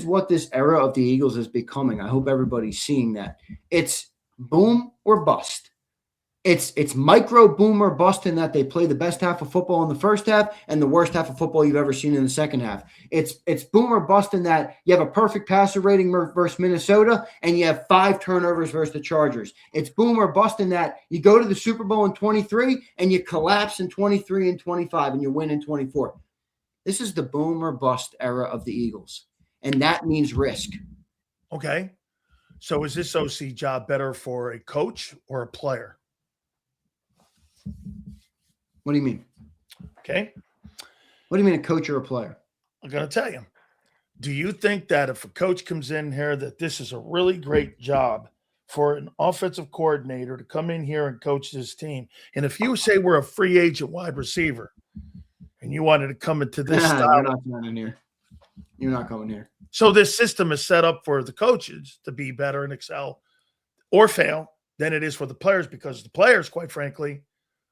what this era of the Eagles is becoming. I hope everybody's seeing that. It's boom or bust. It's micro boom or bust in that they play the best half of football in the first half and the worst half of football you've ever seen in the second half. It's boom or bust in that you have a perfect passer rating versus Minnesota and you have 5 turnovers versus the Chargers. It's boom or bust in that you go to the Super Bowl in 23 and you collapse in 23 and 25 and you win in 24. This is the boom or bust era of the Eagles, and that means risk. Okay. So is this OC job better for a coach or a player? What do you mean? Okay. What do you mean, a coach or a player? I'm going to tell you. Do you think that if a coach comes in here that this is a really great job for an offensive coordinator to come in here and coach this team? And if you say we're a free agent wide receiver and you wanted to come into this style. You're not coming in here. You're not coming here. So this system is set up for the coaches to be better and excel or fail than it is for the players, because the players, quite frankly,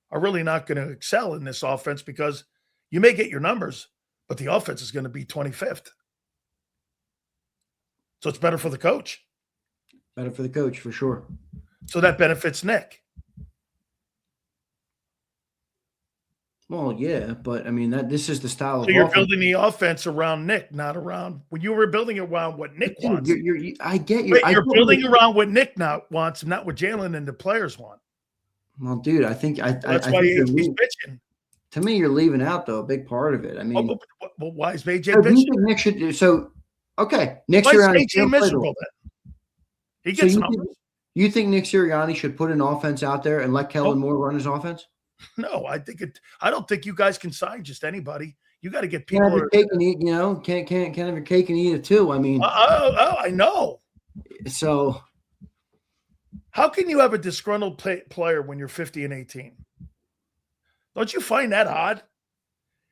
are really not going to excel in this offense because you may get your numbers, but the offense is going to be 25th. So it's better for the coach. Better for the coach, for sure. So that benefits Nick. Well, yeah, but I mean this is the style So of you're offense. building the offense around Nick, not around when you were building around what Nick Dude, wants. I get you. Wait, you're building around what Nick now wants, not what Jalen and the players want. Well, dude, I think So that's why think he's bitching. to me, you're leaving out though a big part of it. I mean, Well, why is AJ so do you bitching? think Nick should do so? Okay, Nick Why is Sirianni AJ miserable then? He So gets numbers. you think Nick Sirianni should put an offense out there and let Kellen Moore run his offense? No, I don't think you guys can sign just anybody. You got to get Can't people. have your cake and eat, can't have your cake and eat it too. I mean, I know. So, how can you have a disgruntled player when you're 50 and 18? Don't you find that odd?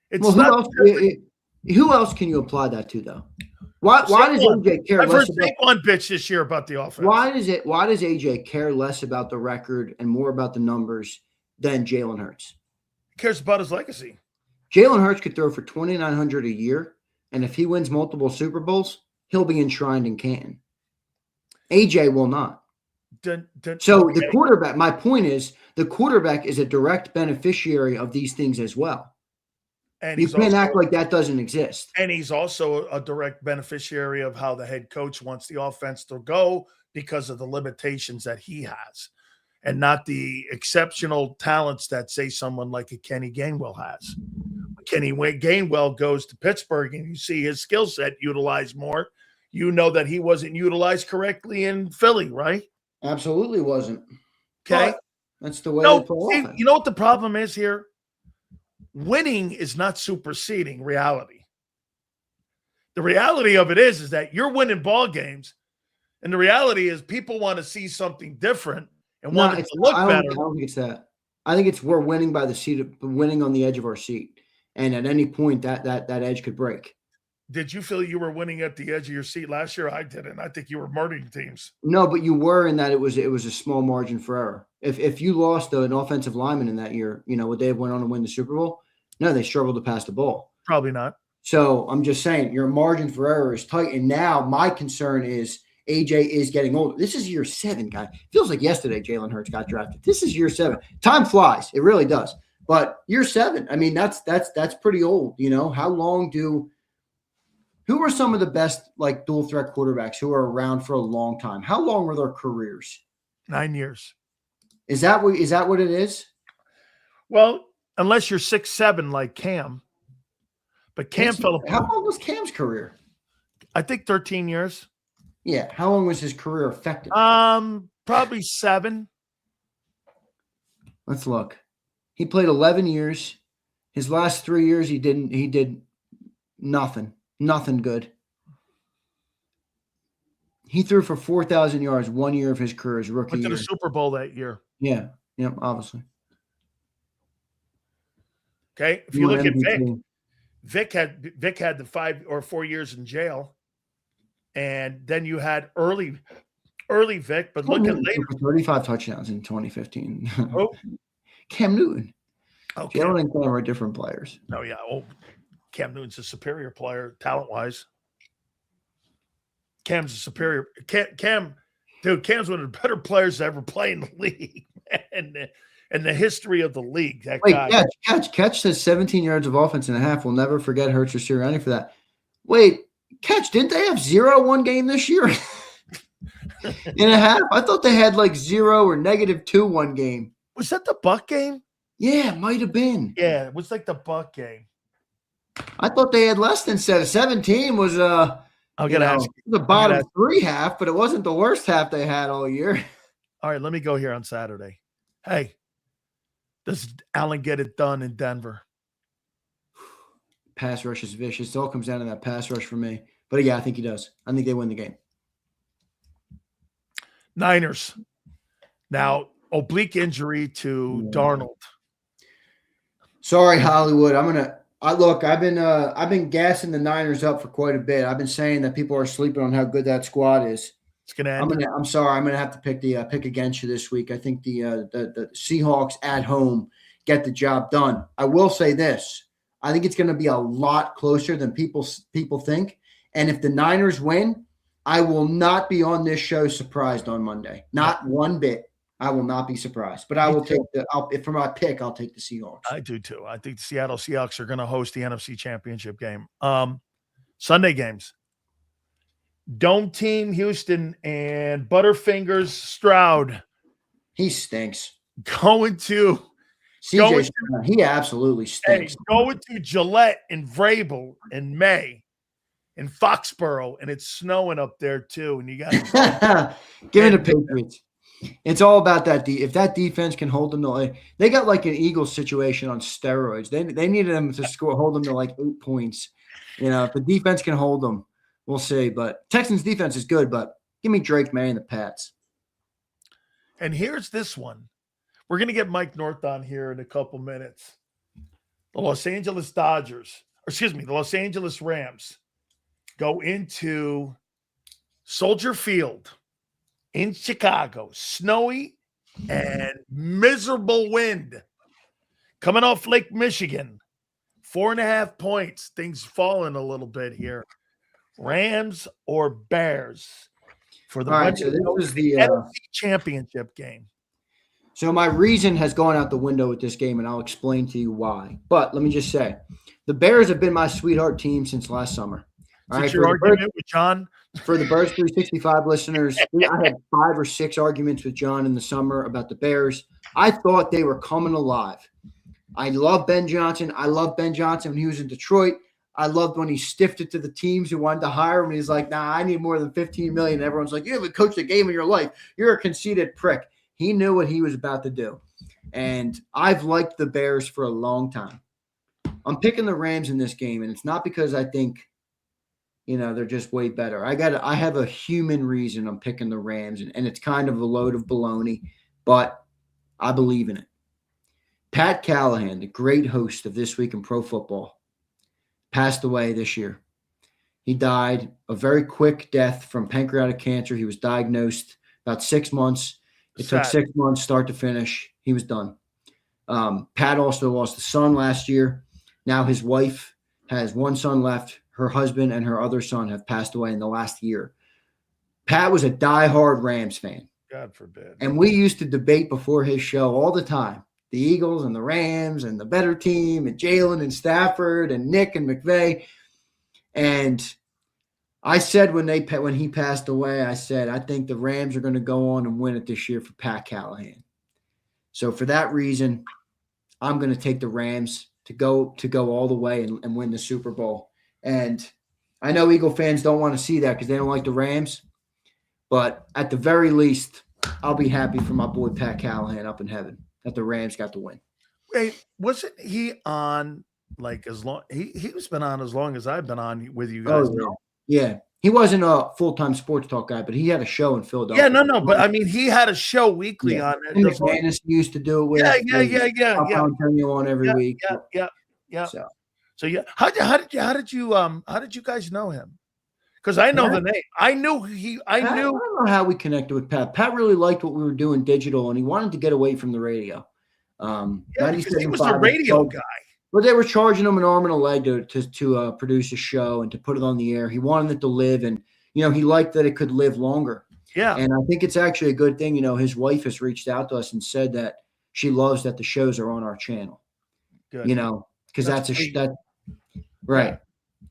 It's who else can you apply that to though? Why does AJ care less? I've heard Saquon bitch this year about the offense. Why does AJ care less about the record and more about the numbers than Jalen Hurts? He cares about his legacy. Jalen Hurts could throw for $2,900 a year, and if he wins multiple Super Bowls, he'll be enshrined in Canton. AJ will not. The quarterback, my point is, the quarterback is a direct beneficiary of these things as well. And you can't act like that doesn't exist. And he's also a direct beneficiary of how the head coach wants the offense to go because of the limitations that he has and not the exceptional talents that, say, someone like a Kenny Gainwell has. Kenny Gainwell goes to Pittsburgh and you see his skill set utilized more. You know that he wasn't utilized correctly in Philly, right? Absolutely wasn't. Okay. But that's the way they play offense. You know what the problem is here? Winning is not superseding reality. The reality of it is that you're winning ball games, and the reality is people want to see something different and want it to look better. I don't think it's that. I think it's we're winning by the seat, winning on the edge of our seat, and at any point that edge could break. Did you feel you were winning at the edge of your seat last year? I didn't. I think you were murdering teams. No, but you were in that it was a small margin for error. If you lost an offensive lineman in that year, would they have went on to win the Super Bowl? No, they struggled to pass the ball. Probably not. So I'm just saying your margin for error is tight. And now my concern is AJ is getting older. This is year 7, guy. Feels like yesterday Jalen Hurts got drafted. This is year 7. Time flies. It really does. But year 7, I mean, that's pretty old. How long who are some of the best like dual threat quarterbacks who are around for a long time? How long were their careers? 9 years. Is that what it is? Well, unless you're 6'7" like Cam. But Cam fell apart. How long was Cam's career? I think 13 years. Yeah. How long was his career effective? Probably 7. Let's look. He played 11 years. His last 3 years, he did nothing. Nothing good. He threw for 4,000 yards 1 year of his career as rookie. Went to the Super Bowl that year. Yeah. Yeah, obviously. Okay. If you look at Vic had the 5 or 4 years in jail. And then you had early Vic, but look at later. 35 touchdowns in 2015. Oh. Cam Newton. Okay. Jalen and Cam are different players. Oh, yeah. Oh, Cam Newton's a superior player, talent-wise. Cam's a superior. Cam's one of the better players to ever play in the league. And the history of the league. That guy. Catch says 17 yards of offense and a half. We'll never forget Hurts or Sirianni for that. Wait, Catch, didn't they have 0-1 game this year? In a half? I thought they had like 0 or -2 one game. Was that the Buck game? Yeah, it might have been. Yeah, it was like the Buck game. I thought they had less than 17 was I'm gonna ask the bottom 3 half, but it wasn't the worst half they had all year. All right, let me go here on Saturday. Hey, does Allen get it done in Denver? Pass rush is vicious. It all comes down to that pass rush for me. But yeah, I think he does. I think they win the game. Niners. Now, oblique injury to Darnold. Sorry, Hollywood. I've been gassing the Niners up for quite a bit. I've been saying that people are sleeping on how good that squad is. It's gonna end. I'm sorry. I'm gonna have to pick against you this week. I think the Seahawks at home get the job done. I will say this. I think it's going to be a lot closer than people think. And if the Niners win, I will not be on this show surprised on Monday. Not one bit. I will not be surprised. But I will take for my pick, I'll take the Seahawks. I do too. I think the Seattle Seahawks are going to host the NFC Championship game. Sunday games. Dome Team Houston and Butterfingers Stroud. He stinks. Going to he absolutely stinks. Going to Gillette and Vrabel in May in Foxborough, and it's snowing up there too. And you got give it the Patriots. It's all about that. If that defense can hold them to, they got like an Eagles situation on steroids. They needed them to hold them to like 8 points. If the defense can hold them, we'll see. But Texans defense is good, but give me Drake May and the Pats. And here's this one. We're going to get Mike North on here in a couple minutes. The Los Angeles Rams go into Soldier Field in Chicago, snowy and miserable wind. Coming off Lake Michigan, 4.5 points. Things falling a little bit here. Rams or Bears for the NFC Championship game. So my reason has gone out the window with this game, and I'll explain to you why. But let me just say, the Bears have been my sweetheart team since last summer. All right, your argument with John? For the Birds 365 listeners, I had 5 or 6 arguments with John in the summer about the Bears. I thought they were coming alive. I love Ben Johnson. I love Ben Johnson when he was in Detroit. I loved when he stiffed it to the teams who wanted to hire him. And he's like, nah, I need more than $15 million. And everyone's like, you haven't coached a game in your life. You're a conceited prick. He knew what he was about to do. And I've liked the Bears for a long time. I'm picking the Rams in this game, and it's not because I think, they're just way better. I have a human reason I'm picking the Rams, and it's kind of a load of baloney, but I believe in it. Pat Callahan, the great host of This Week in Pro Football, passed away this year. He died a very quick death from pancreatic cancer. He was diagnosed about 6 months. It took 6 months start to finish. He was done. Pat also lost a son last year. Now his wife has 1 son left. Her husband and her other son have passed away in the last year. Pat was a diehard Rams fan. God forbid. And we used to debate before his show all the time. The Eagles and the Rams and the better team and Jalen and Stafford and Nick and McVay. And I said when he passed away, I said, I think the Rams are going to go on and win it this year for Pat Callahan. So for that reason, I'm going to take the Rams to go all the way and win the Super Bowl. And I know Eagle fans don't want to see that because they don't like the Rams. But at the very least, I'll be happy for my boy Pat Callahan up in heaven that the Rams got the win. Wait, wasn't he on like as long? He's been on as long as I've been on with you guys. Oh, yeah. He wasn't a full-time sports talk guy, but he had a show in Philadelphia. Yeah, no. But I mean, he had a show weekly on it. And McDaniel used to do it with. Yeah. I'll turn you on every week. Yeah. So yeah, how did you guys know him? Because I know the name. I don't know how we connected with Pat. Pat really liked what we were doing digital, and he wanted to get away from the radio. Because he was the radio guy. But they were charging him an arm and a leg to produce a show and to put it on the air. He wanted it to live, and he liked that it could live longer. Yeah, and I think it's actually a good thing. His wife has reached out to us and said that she loves that the shows are on our channel. Good. Because that's right. Yeah.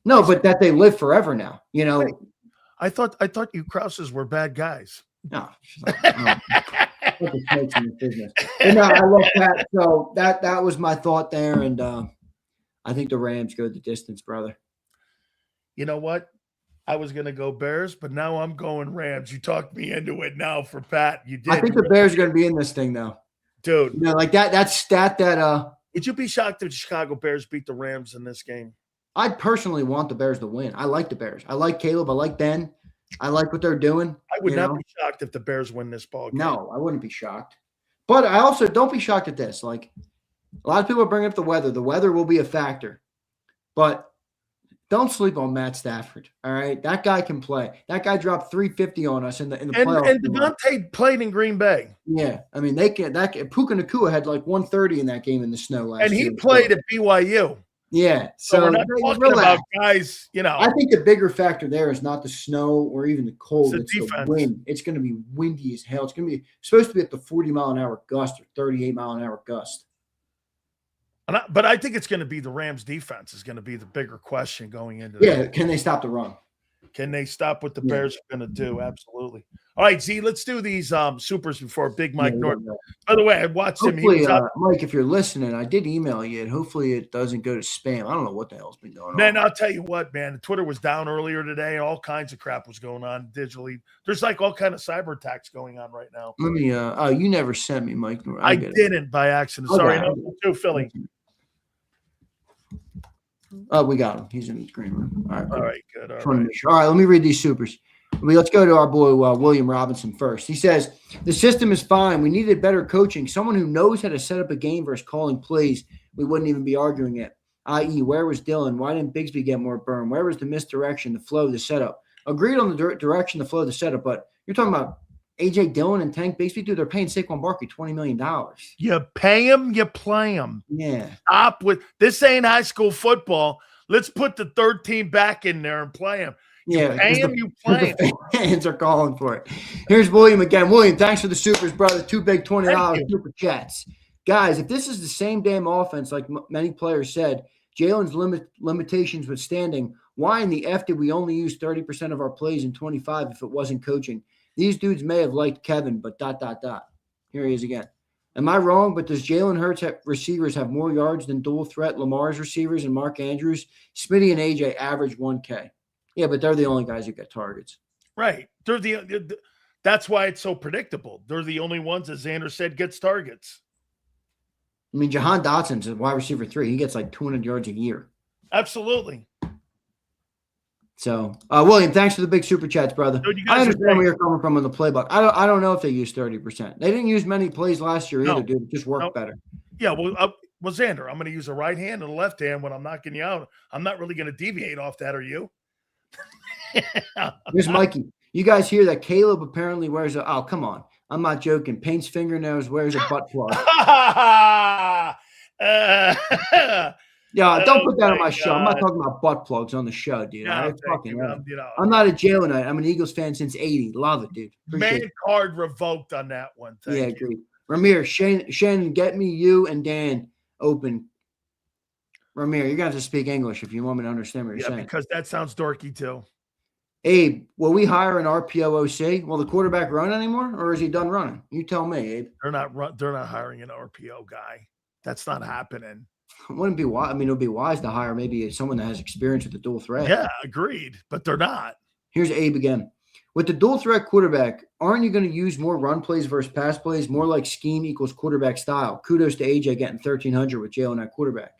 No, but that they live forever now. Wait, I thought you Krauses were bad guys. No. I love Pat. So that was my thought there, and I think the Rams go the distance, brother. You know what? I was going to go Bears, but now I'm going Rams. You talked me into it now for Pat. You did. I think the Bears are going to be in this thing, though. Dude. Like that stat that would you be shocked if the Chicago Bears beat the Rams in this game? I'd personally want the Bears to win. I like the Bears. I like Caleb. I like Ben. I like what they're doing. I would not be shocked if the Bears win this ball game. No, I wouldn't be shocked. But I also don't be shocked at this. Like, a lot of people bring up the weather. The weather will be a factor. But don't sleep on Matt Stafford. All right? That guy can play. That guy dropped 350 on us in the playoffs. And Devontae played in Green Bay. Yeah. I mean, Puka Nacua had like 130 in that game in the snow last year. And he played at BYU. Yeah. So we're So not talking relax. about guys, I think the bigger factor there is not the snow or even the cold. it's It's the the defense. wind. It's going to be windy as hell. It's going to be supposed to be at the 40-mile-an-hour gust or 38-mile-an-hour gust. But I think it's going to be the Rams defense is going to be the bigger question going into Yeah. Can they stop the run? Can they stop what the Bears are going to do? Absolutely. All right, Z, let's do these supers before Big Mike Norton. By the way, I watched him. He was Mike, if you're listening, I did email you, and hopefully it doesn't go to spam. I don't know what the hell's been going on. Man, I'll tell you what, man. Twitter was down earlier today. All kinds of crap was going on digitally. There's like all kind of cyber attacks going on right now. Let me. You never sent me, Mike. I didn't by accident. Sorry, no, too, Philly. Oh, we got him. He's in the green room. All right, all right, good. All right, let me read these supers. Let's go to our boy William Robinson first. He says, the system is fine. We needed better coaching, someone who knows how to set up a game versus calling plays. We wouldn't even be arguing it, i.e., where was Dillon? Why didn't Bigsby get more burn? Where was the misdirection, the flow, the setup? Agreed on the direction, the flow, the setup, but you're talking about A.J. Dillon and Tank Bigsby, dude, they're paying Saquon Barkley $20 million. You pay him, you play him. Yeah. Stop with this. Ain't high school football. Let's put the third team back in there and play him. You pay him, you play him. Fans are calling for it. Here's William again. William, thanks for the supers, brother. Two big $20 super chats. Guys, if this is the same damn offense like many players said, Jalen's limitations withstanding, why in the F did we only use 30% of our plays in 25 if it wasn't coaching? These dudes may have liked Kevin, but ... Here he is again. Am I wrong? But does Jalen Hurts receivers have more yards than dual threat Lamar's receivers and Mark Andrews? Smitty and AJ average 1K. Yeah, but they're the only guys who get targets. Right. They're that's why it's so predictable. They're the only ones, as Xander said, gets targets. I mean, Jahan Dotson's a wide receiver 3. He gets like 200 yards a year. Absolutely. So, William, thanks for the big super chats, brother. Dude, I understand where you're coming from on the playbook. I don't know if they use 30%. They didn't use many plays last year either, dude. It just worked better. Yeah, well, Xander, I'm going to use the right hand and the left hand when I'm knocking you out. I'm not really going to deviate off that, are you? Here's Mikey. You guys hear that Caleb apparently wears oh, come on. I'm not joking. Paints fingernails, wears a butt plug. Yeah, don't put that on my show. I'm not talking about butt plugs on the show, dude. Yeah, I'm not a Jalenite. I'm an Eagles fan since 80. Love it, dude. Man card revoked on that one. Thank you. Agreed. Ramir, Shannon, get me you and Dan open. Ramir, you're going to have to speak English if you want me to understand what you're saying. Yeah, because that sounds dorky too. Abe, will we hire an RPO OC? Will the quarterback run anymore, or is he done running? You tell me, Abe. They're not hiring an RPO guy. That's not happening. It wouldn't be wise. I mean, it would be wise to hire maybe someone that has experience with the dual threat. Yeah, agreed. But they're not. Here's Abe again. With the dual threat quarterback, aren't you going to use more run plays versus pass plays? More like scheme equals quarterback style. Kudos to AJ getting 1,300 with Jalen at quarterback.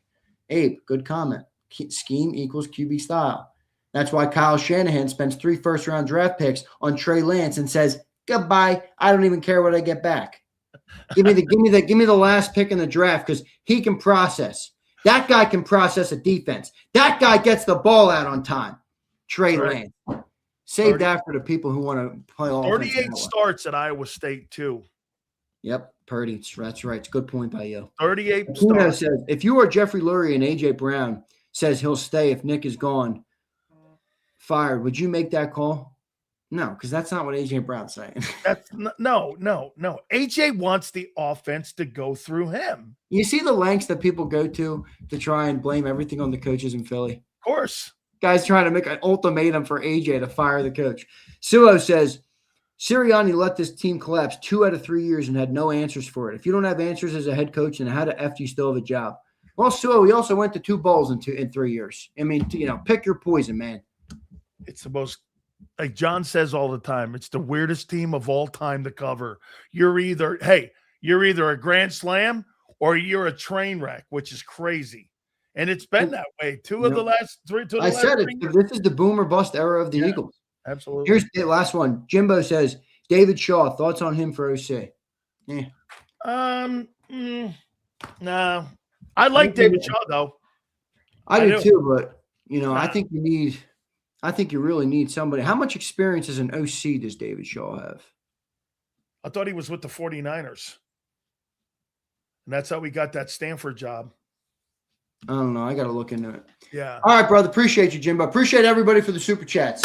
Abe, good comment. Scheme equals QB style. That's why Kyle Shanahan spends 3 first-round draft picks on Trey Lance and says, "Goodbye. I don't even care what I get back. Give me the last pick in the draft because he can process. That guy can process a defense. That guy gets the ball out on time. Trey Lance. Save that for the people who want to play offense. 38 starts at Iowa State too. Yep, Purdy. That's right. It's a good point by you. 38 starts. Says, if you are Jeffrey Lurie and A.J. Brown says he'll stay if Nick is gone, fired, would you make that call? No, because that's not what A.J. Brown's saying. That's no. A.J. wants the offense to go through him. You see the lengths that people go to try and blame everything on the coaches in Philly? Of course. Guys trying to make an ultimatum for A.J. to fire the coach. Sileo says, Sirianni let this team collapse 2 out of 3 years and had no answers for it. If you don't have answers as a head coach, then how the F do you still have a job? Well, Sileo, he also went to 2 bowls in 3 years. I mean, pick your poison, man. It's the most, like John says all the time, it's the weirdest team of all time to cover. You're either a grand slam or you're a train wreck, which is crazy. And it's been that way. 2 of the last 3. I said it. This is the boom or bust era of the Eagles. Absolutely. Here's the last one. Jimbo says, David Shaw, thoughts on him for OC? Yeah. No. I like David Shaw, though. I do too, but, I think you really need somebody. How much experience as an OC does David Shaw have? I thought he was with the 49ers. And that's how we got that Stanford job. I don't know. I got to look into it. Yeah. All right, brother. Appreciate you, Jimbo. Appreciate everybody for the super chats.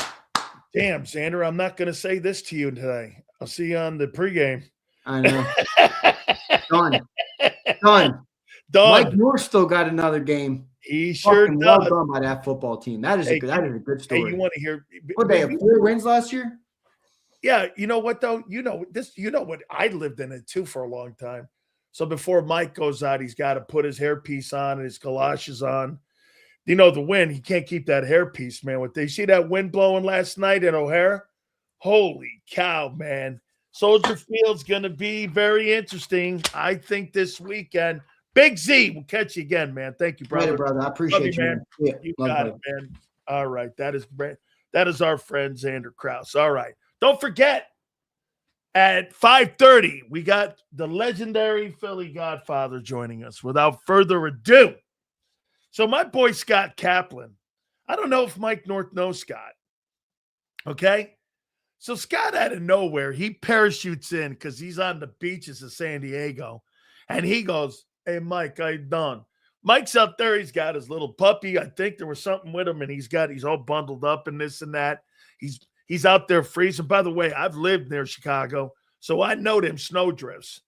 Damn, Xander, I'm not going to say this to you today. I'll see you on the pregame. I know. Done. Mike Moore still got another game. He sure Fucking does. well done by that football team. That is a good story. Hey, you want to hear? What, they have 4 wins last year? Yeah, you know what though? You know what? I lived in it too for a long time. So before Mike goes out, he's got to put his hairpiece on and his galoshes on. You know, the wind, he can't keep that hairpiece, man. What they see that wind blowing last night in O'Hare? Holy cow, man. Soldier Field's going to be very interesting, I think, this weekend. Big Z, we'll catch you again, man. Thank you, brother. Later, brother. I appreciate you, man. Yeah, you got it, man. All right. That is our friend Xander Krause. All right. Don't forget, at 5:30, we got the legendary Philly Godfather joining us. Without further ado, so my boy Scott Kaplan, I don't know if Mike North knows Scott, okay? So Scott, out of nowhere, he parachutes in because he's on the beaches of San Diego, and he goes, "Hey, Mike, how you done?" Mike's out there. He's got his little puppy. I think there was something with him, and he's all bundled up and this and that. He's out there freezing. By the way, I've lived near Chicago, so I know them snowdrifts.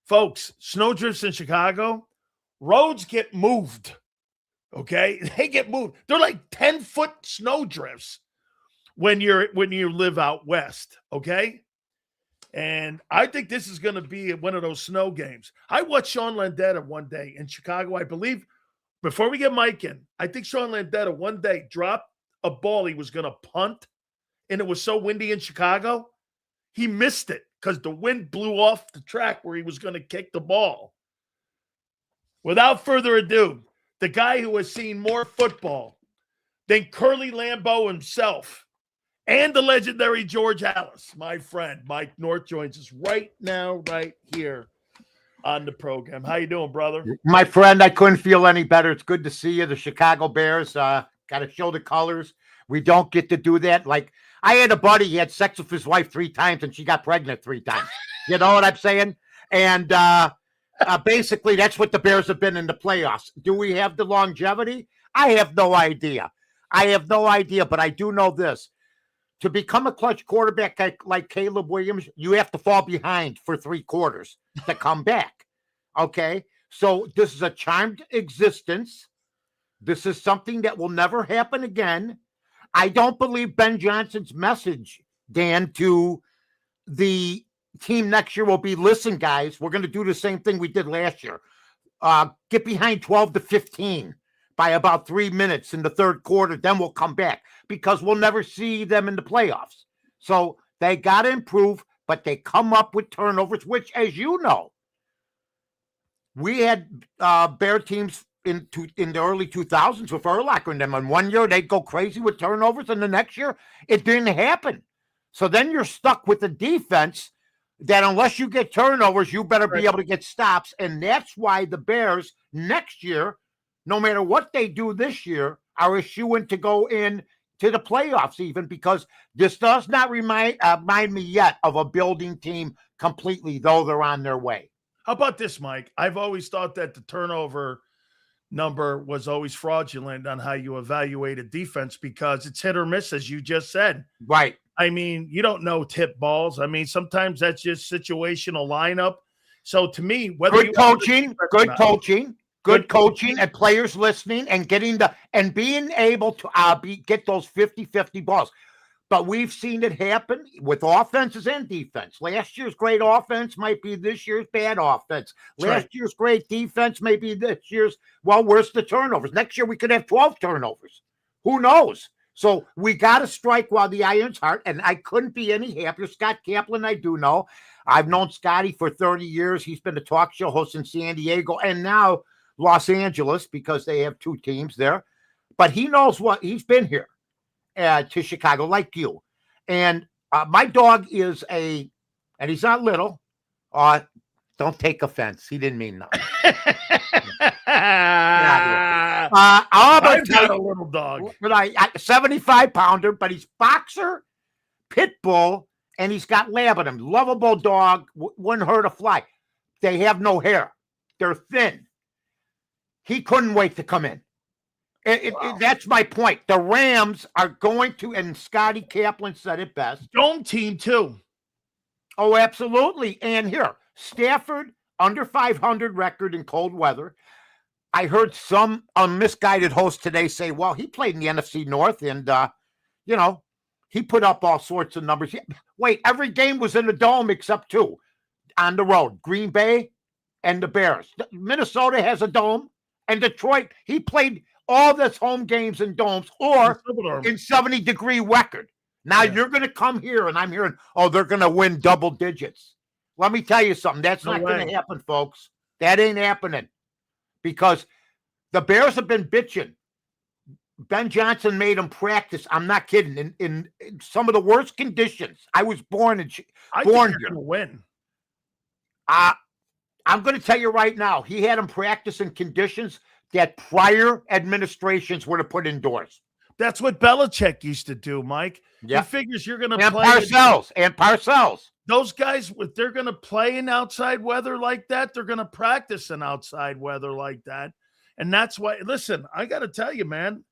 Folks, snowdrifts in Chicago, roads get moved, okay? They get moved. They're like 10-foot snowdrifts when you live out west, okay? And I think this is going to be one of those snow games. I watched Sean Landeta one day in Chicago, I believe, before we get Mike in. I think Sean Landeta one day dropped a ball he was going to punt, and it was so windy in Chicago, he missed it because the wind blew off the track where he was going to kick the ball. Without further ado, the guy who has seen more football than Curly Lambeau himself and the legendary George Alice, my friend, Mike North, joins us right now, right here on the program. How you doing, brother? My friend, I couldn't feel any better. It's good to see you. The Chicago Bears got to show the colors. We don't get to do that. Like, I had a buddy, he had sex with his wife 3 times, and she got pregnant 3 times. You know what I'm saying? And basically, that's what the Bears have been in the playoffs. Do we have the longevity? I have no idea. But I do know this. To become a clutch quarterback like Caleb Williams, you have to fall behind for 3 quarters to come back. Okay? So this is a charmed existence. This is something that will never happen again. I don't believe Ben Johnson's message, Dan, to the team next year will be, listen, guys, we're going to do the same thing we did last year. Get behind 12-15 by about 3 minutes in the third quarter, then we'll come back, because we'll never see them in the playoffs. So they got to improve, but they come up with turnovers, which, as you know, we had Bear teams in the early 2000s with Urlacher in them. And one year they'd go crazy with turnovers, and the next year it didn't happen. So then you're stuck with a defense that, unless you get turnovers, you better be able to get stops. And that's why the Bears next year, no matter what they do this year, are a shoo-in to go in to the playoffs, even, because this does not remind me yet of a building team completely, though they're on their way. How about this, Mike? I've always thought that the turnover number was always fraudulent on how you evaluate a defense, because it's hit or miss, as you just said. Right. I mean, you don't know tip balls. I mean, sometimes that's just situational lineup. So to me, whether good coaching, and players listening and getting and being able to get those 50-50 balls. But we've seen it happen with offenses and defense. Last year's great offense might be this year's bad offense. Last year's great defense may be this year's, well, where's the turnovers? Next year we could have 12 turnovers. Who knows? So we got to strike while the iron's hot, and I couldn't be any happier. Scott Kaplan, I do know. I've known Scotty for 30 years. He's been a talk show host in San Diego and now Los Angeles, because they have 2 teams there. But he knows what he's been here. To Chicago, like you. And my dog is and he's not little. Don't take offense. He didn't mean nothing. I've got a little dog. But I 75-pounder, but he's boxer, pit bull, and he's got lab in him. Lovable dog, wouldn't hurt a fly. They have no hair. They're thin. He couldn't wait to come in. That's my point. The Rams are going to, and Scotty Kaplan said it best. Dome team too. Oh, absolutely. And here, Stafford under 500 record in cold weather. I heard some misguided host today say, well, he played in the NFC North and, he put up all sorts of numbers. Wait, every game was in the dome except 2 on the road, Green Bay and the Bears. Minnesota has a dome, and Detroit, he played all this home games in domes or in 70-degree record. Now you're going to come here, and I'm hearing, they're going to win double digits. Let me tell you something. That's not going to happen, folks. That ain't happening because the Bears have been bitching. Ben Johnson made them practice. I'm not kidding. In some of the worst conditions. I was born here. Going to win. I'm going to tell you right now. He had them practice in conditions that prior administrations would have put indoors. That's what Belichick used to do, Mike. Yeah. He figures you're going to play. Parcells. Those guys, if they're going to play in outside weather like that, they're going to practice in outside weather like that. And that's why, listen, I got to tell you, man.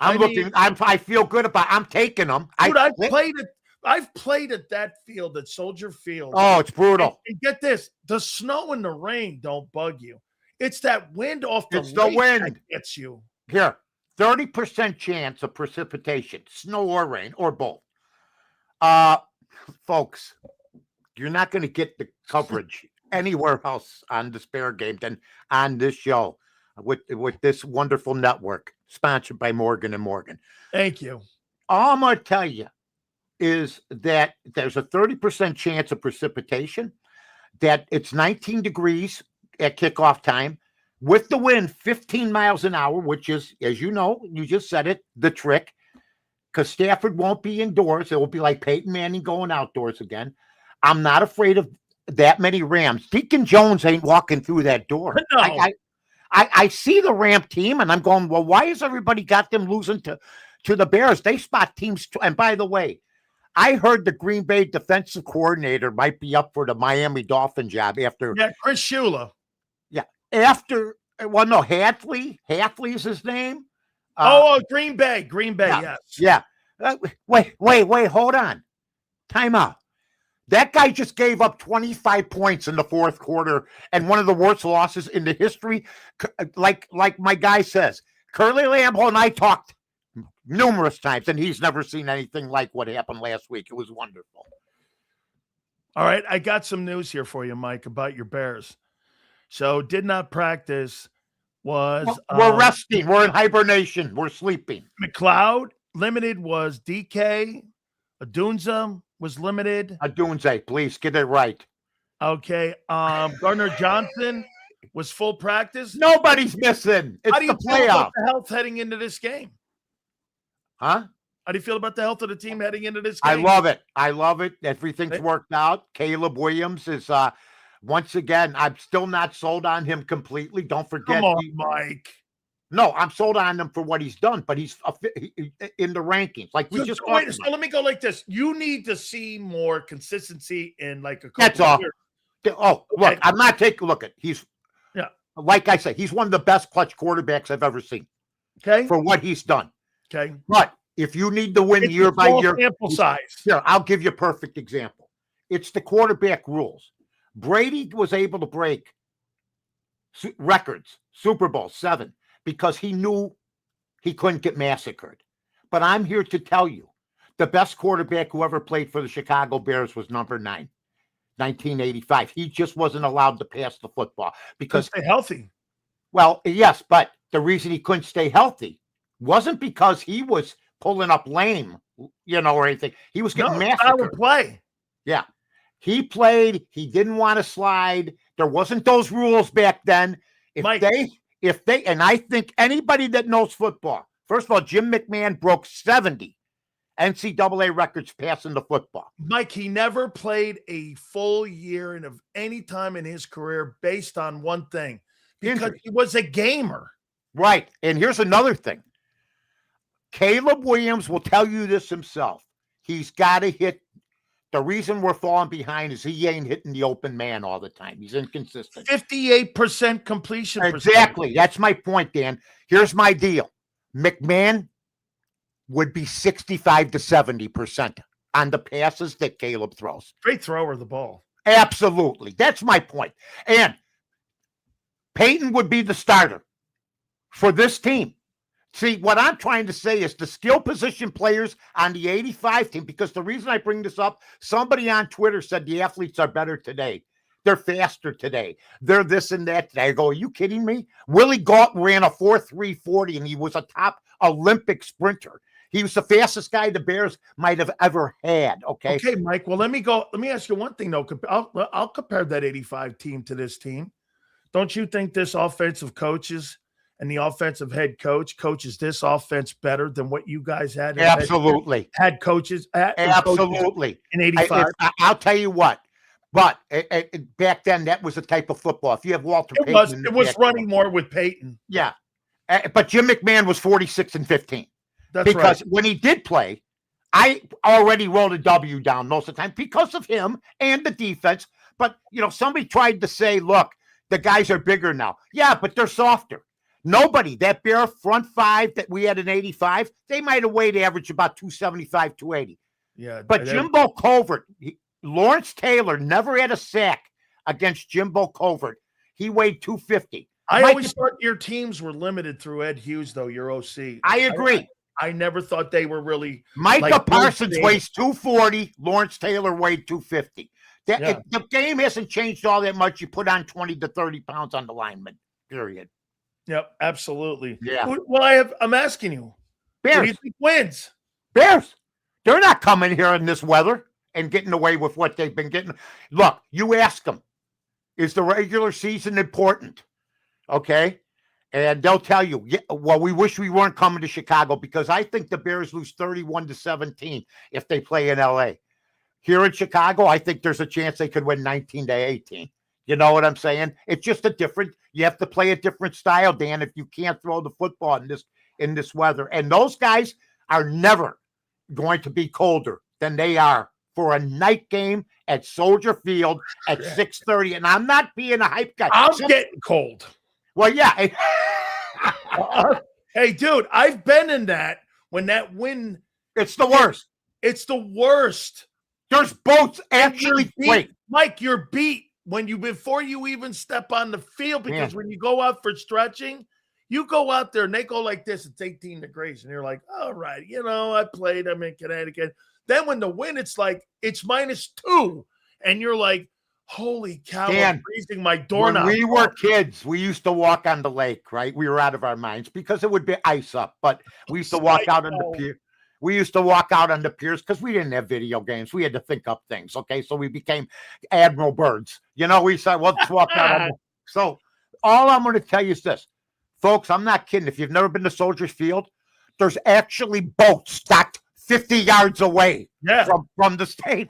I feel good about I'm taking them. Dude, I've played at that field, at Soldier Field. Oh, it's brutal. And get this, the snow and the rain don't bug you. It's that wind off the wind that gets you. Here, 30% chance of precipitation, snow or rain, or both. Folks, you're not going to get the coverage anywhere else on this Bear game than on this show with this wonderful network sponsored by Morgan & Morgan. Thank you. All I'm going to tell you is that there's a 30% chance of precipitation, that it's 19 degrees at kickoff time with the wind 15 miles an hour, which is, as you know, you just said it, the trick, because Stafford won't be indoors. It will be like Peyton Manning going outdoors again. I'm not afraid of that many Rams. Deacon Jones ain't walking through that door. No. I see the Ram team, and I'm going, well, why has everybody got them losing to the Bears? They spot teams. And by the way, I heard the Green Bay defensive coordinator might be up for the Miami Dolphin job after. Yeah, Chris Shula. Yeah. Hadley is his name. Green Bay, yeah, yes. Yeah. Wait, hold on. Time out. That guy just gave up 25 points in the fourth quarter and one of the worst losses in the history. Like my guy says, Curly Lambeau and I talked numerous times, and he's never seen anything like what happened last week. It was wonderful. All right, I got some news here for you, Mike, about your Bears. So did not practice. We're resting. We're in hibernation. We're sleeping. McLeod limited was DK. Adunza was limited. Adunze, please get it right. Okay. Gardner Johnson was full practice. Nobody's missing. It's the playoff. Feel about the health heading into this game? Huh? How do you feel about the health of the team heading into this game? I love it. Everything's worked out. Caleb Williams is once again, I'm still not sold on him completely. Don't forget. Come on, Mike. No, I'm sold on him for what he's done, but he's in the rankings. Like we just talked about. So let me go like this. You need to see more consistency in like a couple That's all. years. Oh, look, I'm not taking a look at. He's like I said, he's one of the best clutch quarterbacks I've ever seen. Okay. For what he's done. Okay. But if you need to win year by year, sample size. Here, I'll give you a perfect example. It's the quarterback rules. Brady was able to break records, Super Bowl 7, because he knew he couldn't get massacred. But I'm here to tell you, the best quarterback who ever played for the Chicago Bears was number 9, 1985. He just wasn't allowed to pass the football because stay healthy. Well, yes, but the reason he couldn't stay healthy wasn't because he was pulling up lame, or anything. He was getting massacred. Play. Yeah. He played. He didn't want to slide. There wasn't those rules back then. If they, and I think anybody that knows football, first of all, Jim McMahon broke 70 NCAA records passing the football. Mike, he never played a full year of any time in his career based on one thing, because he was a gamer. Right. And here's another thing. Caleb Williams will tell you this himself. He's got to hit The reason we're falling behind is he ain't hitting the open man all the time. He's inconsistent. 58% completion percentage. Exactly. That's my point, Dan. Here's my deal. McMahon would be 65 to 70% on the passes that Caleb throws. Great thrower of the ball. Absolutely. That's my point. And Peyton would be the starter for this team. See, what I'm trying to say is the skill position players on the 85 team, because the reason I bring this up, somebody on Twitter said the athletes are better today. They're faster today. They're this and that today. I go, are you kidding me? Willie Galton ran a 4.340 and he was a top Olympic sprinter. He was the fastest guy the Bears might have ever had. Okay. Okay, Mike. Well, let me ask you one thing, though. I'll compare that 85 team to this team. Don't you think this offensive coaches and the offensive head coaches this offense better than what you guys had? Absolutely. Had coaches. Absolutely. In 85. I'll tell you what. But back then, that was the type of football. If you have Walter Payton. It was running more with Peyton. Yeah. But Jim McMahon was 46-15. That's because right. when he did play, I already wrote a W down most of the time because of him and the defense. But, somebody tried to say, look, the guys are bigger now. Yeah, but they're softer. Nobody, that Bear front five that we had in 85, they might have weighed average about 275, 280. Yeah. But Jimbo Covert, Lawrence Taylor never had a sack against Jimbo Covert. He weighed 250. I always thought your teams were limited through Ed Hughes, though, your OC. I agree. I never thought they were really. Micah Parsons weighs 240. Lawrence Taylor weighed 250. The game hasn't changed all that much. You put on 20 to 30 pounds on the lineman, period. Yep, absolutely. Yeah. Well, I'm asking you. Bears. Who do you think wins? Bears. They're not coming here in this weather and getting away with what they've been getting. Look, you ask them, is the regular season important? Okay. And they'll tell you, yeah, well, we wish we weren't coming to Chicago because I think the Bears lose 31-17 if they play in LA. Here in Chicago, I think there's a chance they could win 19-18. You know what I'm saying? It's just you have to play a different style, Dan, if you can't throw the football in this weather. And those guys are never going to be colder than they are for a night game at Soldier Field at 6:30. And I'm not being a hype guy. I'm getting cold. Well, yeah. Hey, dude, I've been in that when that wind. It's the worst. It's the worst. There's boats actually. Wait, Mike, you're beat before you even step on the field because when you go out for stretching, you go out there and they go like this. It's 18 degrees, and you're like, all right, I played. I'm in Connecticut. Then when the wind, it's like it's -2, and you're like, holy cow, Dan, I'm freezing my doorknob. When we were kids, we used to walk on the lake, right? We were out of our minds because it would be ice up, but we used to walk out on the pier. We used to walk out on the piers because we didn't have video games. We had to think up things, okay? So we became Admiral Birds. We said, well, let's walk out. So all I'm going to tell you is this. Folks, I'm not kidding. If you've never been to Soldier Field, there's actually boats stocked 50 yards away from the stadium.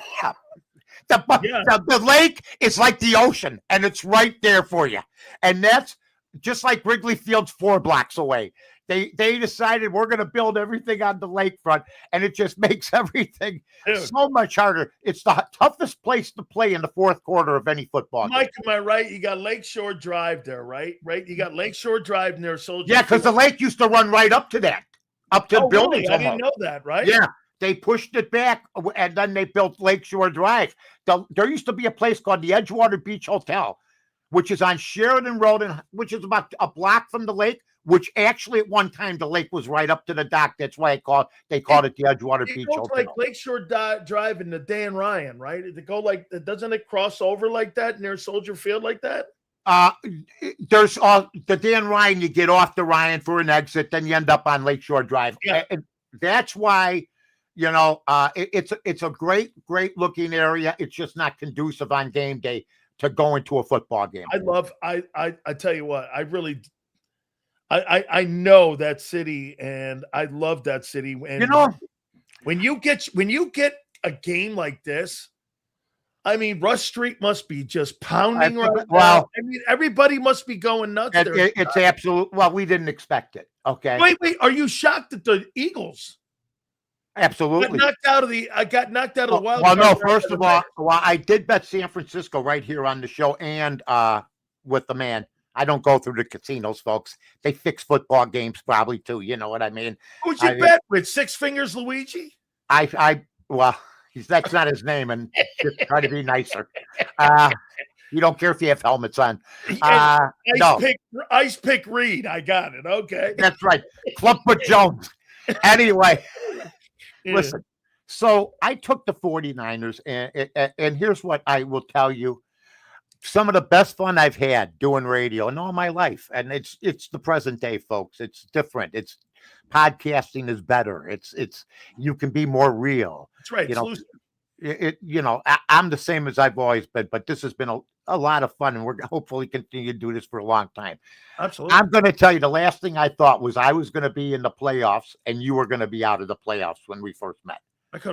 The lake is like the ocean, and it's right there for you. And that's just like Wrigley Field's 4 blocks away. They decided we're going to build everything on the lakefront, and it just makes everything so much harder. It's the toughest place to play in the fourth quarter of any football game. Mike, am I right? You got Lakeshore Drive there, right? Right? You got Lakeshore Drive near Soldier. Yeah, because the lake used to run right up to that, up to buildings. Really? I didn't know that, right? Yeah. They pushed it back, and then they built Lakeshore Drive. There used to be a place called the Edgewater Beach Hotel, which is on Sheridan Road, which is about a block from the lake, which actually at one time the lake was right up to the dock. That's why they called it the Edgewater Beach Hotel. Like Lakeshore Drive and the Dan Ryan, right? Doesn't it cross over like that near Soldier Field like that? There's the Dan Ryan, you get off the Ryan for an exit, then you end up on Lakeshore Drive. Yeah. And that's why, it's a great looking area. It's just not conducive on game day to go into a football game. I tell you what, I know that city and I love that city. And when you get a game like this, I mean, Rush Street must be just pounding right now. I mean, everybody must be going nuts there. It's absolute. Well, we didn't expect it. Okay. Wait. Are you shocked at the Eagles? Absolutely. I got knocked out of the wild well, card. no, first of all, I did bet San Francisco right here on the show and with the man. I don't go through the casinos, folks. They fix football games probably too. You know what I mean? Who'd you bet with? Six Fingers Luigi? Well, that's not his name, and just try to be nicer. You don't care if you have helmets on. Ice Pick Reed. I got it. Okay. That's right. Clubfoot Jones. Anyway, listen. So I took the 49ers, and here's what I will tell you. Some of the best fun I've had doing radio in all my life. And it's the present day, folks. It's different. It's podcasting is better. It's you can be more real. That's right. I'm the same as I've always been, but this has been a lot of fun, and we're hopefully continue to do this for a long time. Absolutely. I'm going to tell you, the last thing I thought was I was going to be in the playoffs and you were going to be out of the playoffs when we first met.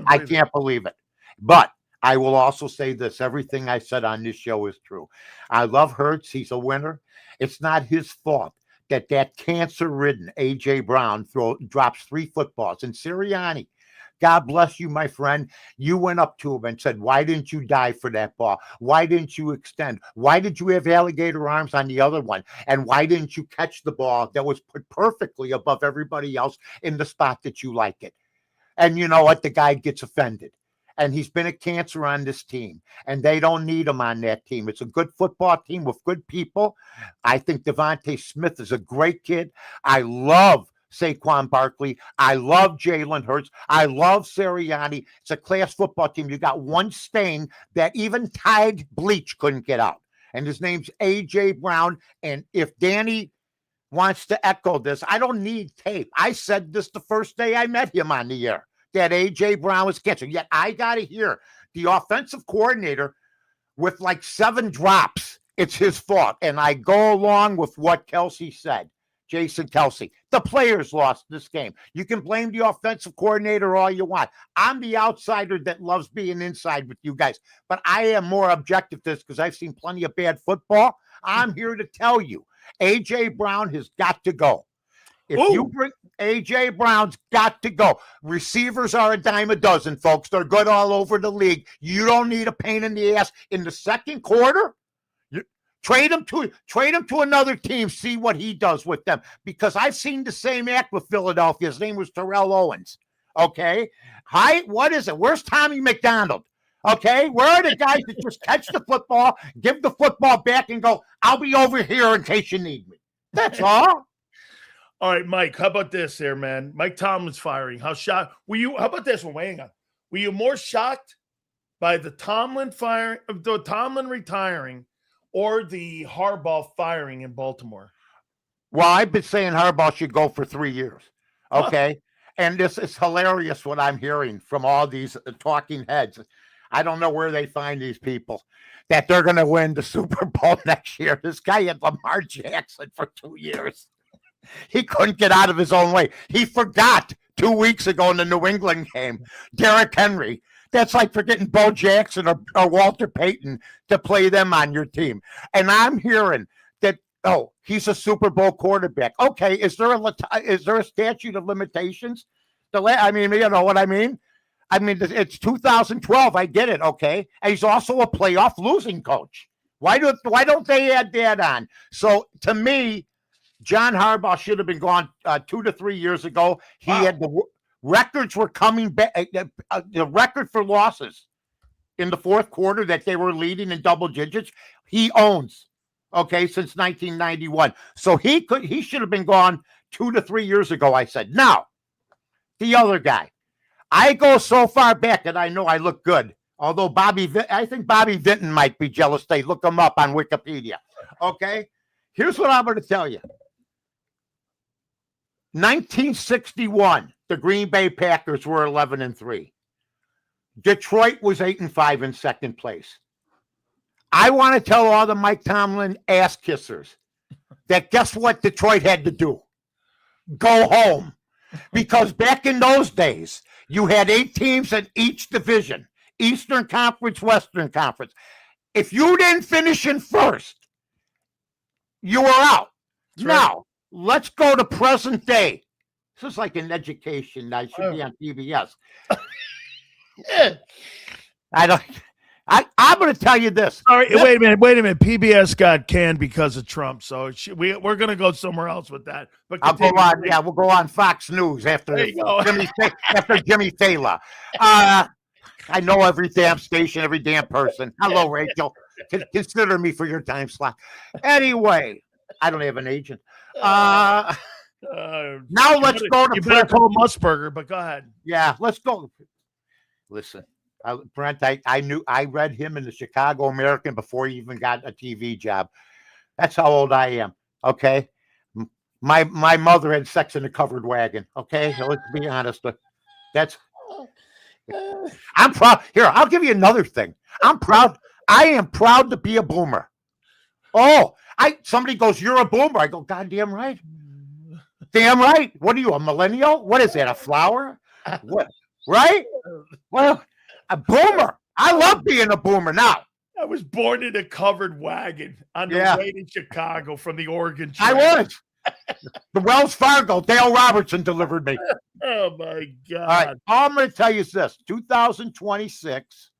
I can't believe it. But I will also say this. Everything I said on this show is true. I love Hurts. He's a winner. It's not his fault that cancer-ridden A.J. Brown drops 3 footballs. And Sirianni, God bless you, my friend. You went up to him and said, why didn't you dive for that ball? Why didn't you extend? Why did you have alligator arms on the other one? And why didn't you catch the ball that was put perfectly above everybody else in the spot that you like it? And you know what? The guy gets offended. And he's been a cancer on this team, and they don't need him on that team. It's a good football team with good people. I think Devontae Smith is a great kid. I love Saquon Barkley. I love Jalen Hurts. I love Sirianni. It's a class football team. You got one stain that even Tide Bleach couldn't get out, and his name's A.J. Brown. And if Danny wants to echo this, I don't need tape. I said this the first day I met him on the air, that A.J. Brown was cancer. Yet I got to hear the offensive coordinator with like 7 drops. It's his fault. And I go along with what Kelce said. Jason Kelce. The players lost this game. You can blame the offensive coordinator all you want. I'm the outsider that loves being inside with you guys. But I am more objective to this because I've seen plenty of bad football. I'm here to tell you, A.J. Brown has got to go. If you bring A.J. Brown's got to go. Receivers are a dime a dozen, folks. They're good all over the league. You don't need a pain in the ass. In the second quarter, trade him to another team, see what he does with them. Because I've seen the same act with Philadelphia. His name was Terrell Owens. Okay? Hi, what is it? Where's Tommy McDonald? Okay? Where are the guys that just catch the football, give the football back, and go, I'll be over here in case you need me. That's all. All right, Mike, how about this there, man? Mike Tomlin's firing. How shocked were you? How about this one? Hang on. Were you more shocked by the Tomlin retiring or the Harbaugh firing in Baltimore? Well, I've been saying Harbaugh should go for 3 years. Okay. And this is hilarious what I'm hearing from all these talking heads. I don't know where they find these people that they're going to win the Super Bowl next year. This guy had Lamar Jackson for 2 years. He couldn't get out of his own way. He forgot 2 weeks ago in the New England game, Derrick Henry. That's like forgetting Bo Jackson or Walter Payton to play them on your team. And I'm hearing that, he's a Super Bowl quarterback. Okay, is there a statute of limitations? You know what I mean? I mean, it's 2012. I get it, okay? And he's also a playoff losing coach. Why don't they add that on? So, to me, John Harbaugh should have been gone 2 to 3 years ago. He had the records were coming back. The record for losses in the fourth quarter that they were leading in double digits, he owns. Okay, since 1991. So he should have been gone 2 to 3 years ago. I said. Now, the other guy, I go so far back and I know I look good. Although I think Bobby Vinton might be jealous. They look him up on Wikipedia. Okay, here's what I'm going to tell you. 1961, the Green Bay Packers were 11-3. Detroit was 8-5 in second place. I want to tell all the Mike Tomlin ass kissers that guess what Detroit had to do? Go home. Because back in those days, you had 8 teams in each division, Eastern Conference, Western Conference. If you didn't finish in first, you were out. That's right. Now, let's go to present day. This is like an education. I should be on PBS. I don't. I'm going to tell you this. Sorry, wait a minute. PBS got canned because of Trump, so we're going to go somewhere else with that. But I'll go on. Yeah, we'll go on Fox News after Jimmy Taylor. I know every damn station, every damn person. Hello, Rachel. Consider me for your time slot. Anyway, I don't have an agent. Now let's go to. You better call Musburger, but go ahead. Yeah, let's go. Listen. Brent, I read him in the Chicago American before he even got a TV job. That's how old I am. Okay. My mother had sex in a covered wagon. Okay. So let's be honest. I'm proud. Here, I'll give you another thing. I'm proud. I am proud to be a boomer. Oh, somebody goes, "You're a boomer." I go, "God damn right. Damn right. What are you, a millennial? What is that? A flower? What? Right? Well, a boomer. I love being a boomer now. I was born in a covered wagon on the way to Chicago from the Oregon Trail. I was. The Wells Fargo, Dale Robertson delivered me. Oh, my God. All right. All I'm going to tell you is this. 2026.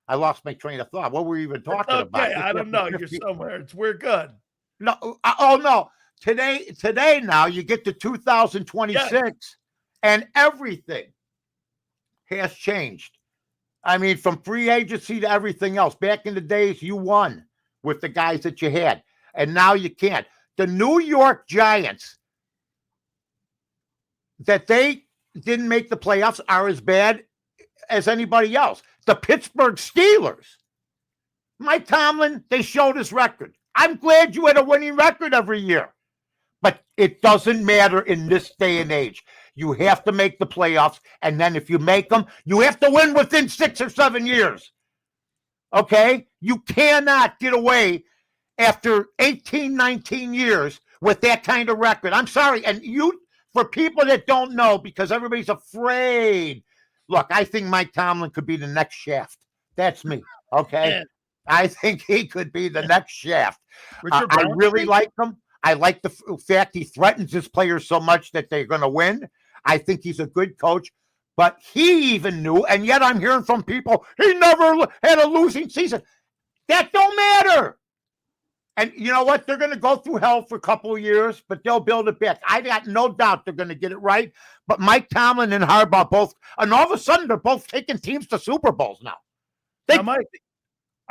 I lost my train of thought. What were we even talking about? I don't know. You're somewhere. We're good. No. No. Today now, you get to 2026, and everything has changed. I mean, from free agency to everything else. Back in the days, you won with the guys that you had, and now you can't. The New York Giants, that they didn't make the playoffs, are as bad as anybody else. The Pittsburgh Steelers, Mike Tomlin, they showed his record. I'm glad you had a winning record every year, but it doesn't matter in this day and age. You have to make the playoffs, and then if you make them, you have to win within 6 or 7 years. Okay? You cannot get away after 18, 19 years with that kind of record. I'm sorry. And for people that don't know, because everybody's afraid, look, I think Mike Tomlin could be the next Shaft. That's me. Okay? Yeah. I think he could be the next Shaft. I really like him. I like the fact he threatens his players so much that they're going to win. I think he's a good coach, but he even knew, and yet I'm hearing from people, he never had a losing season. That don't matter. And you know what? They're going to go through hell for a couple of years, but they'll build it back. I got no doubt they're going to get it right. But Mike Tomlin and Harbaugh both, and all of a sudden they're both taking teams to Super Bowls now. Mike,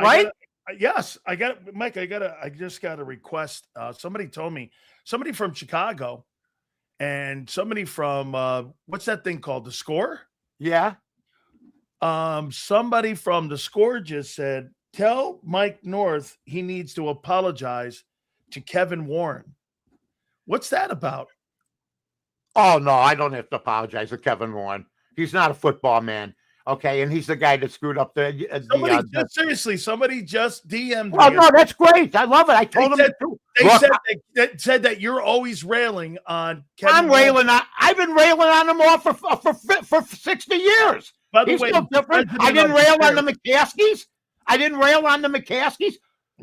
right? Mike, I just got a request. Somebody told me, somebody from Chicago and somebody from, what's that thing called? The Score? Yeah. Somebody from The Score just said, tell Mike North he needs to apologize to Kevin Warren. What's that about? Oh, no, I don't have to apologize to Kevin Warren. He's not a football man. Okay, and he's the guy that screwed up seriously, somebody just DM'd me. Oh, no, that's great. I love it. I told him they said that you're always railing on Kevin. I've been railing on him all for 60 years. By the way, no different. I didn't rail on the McCaskies.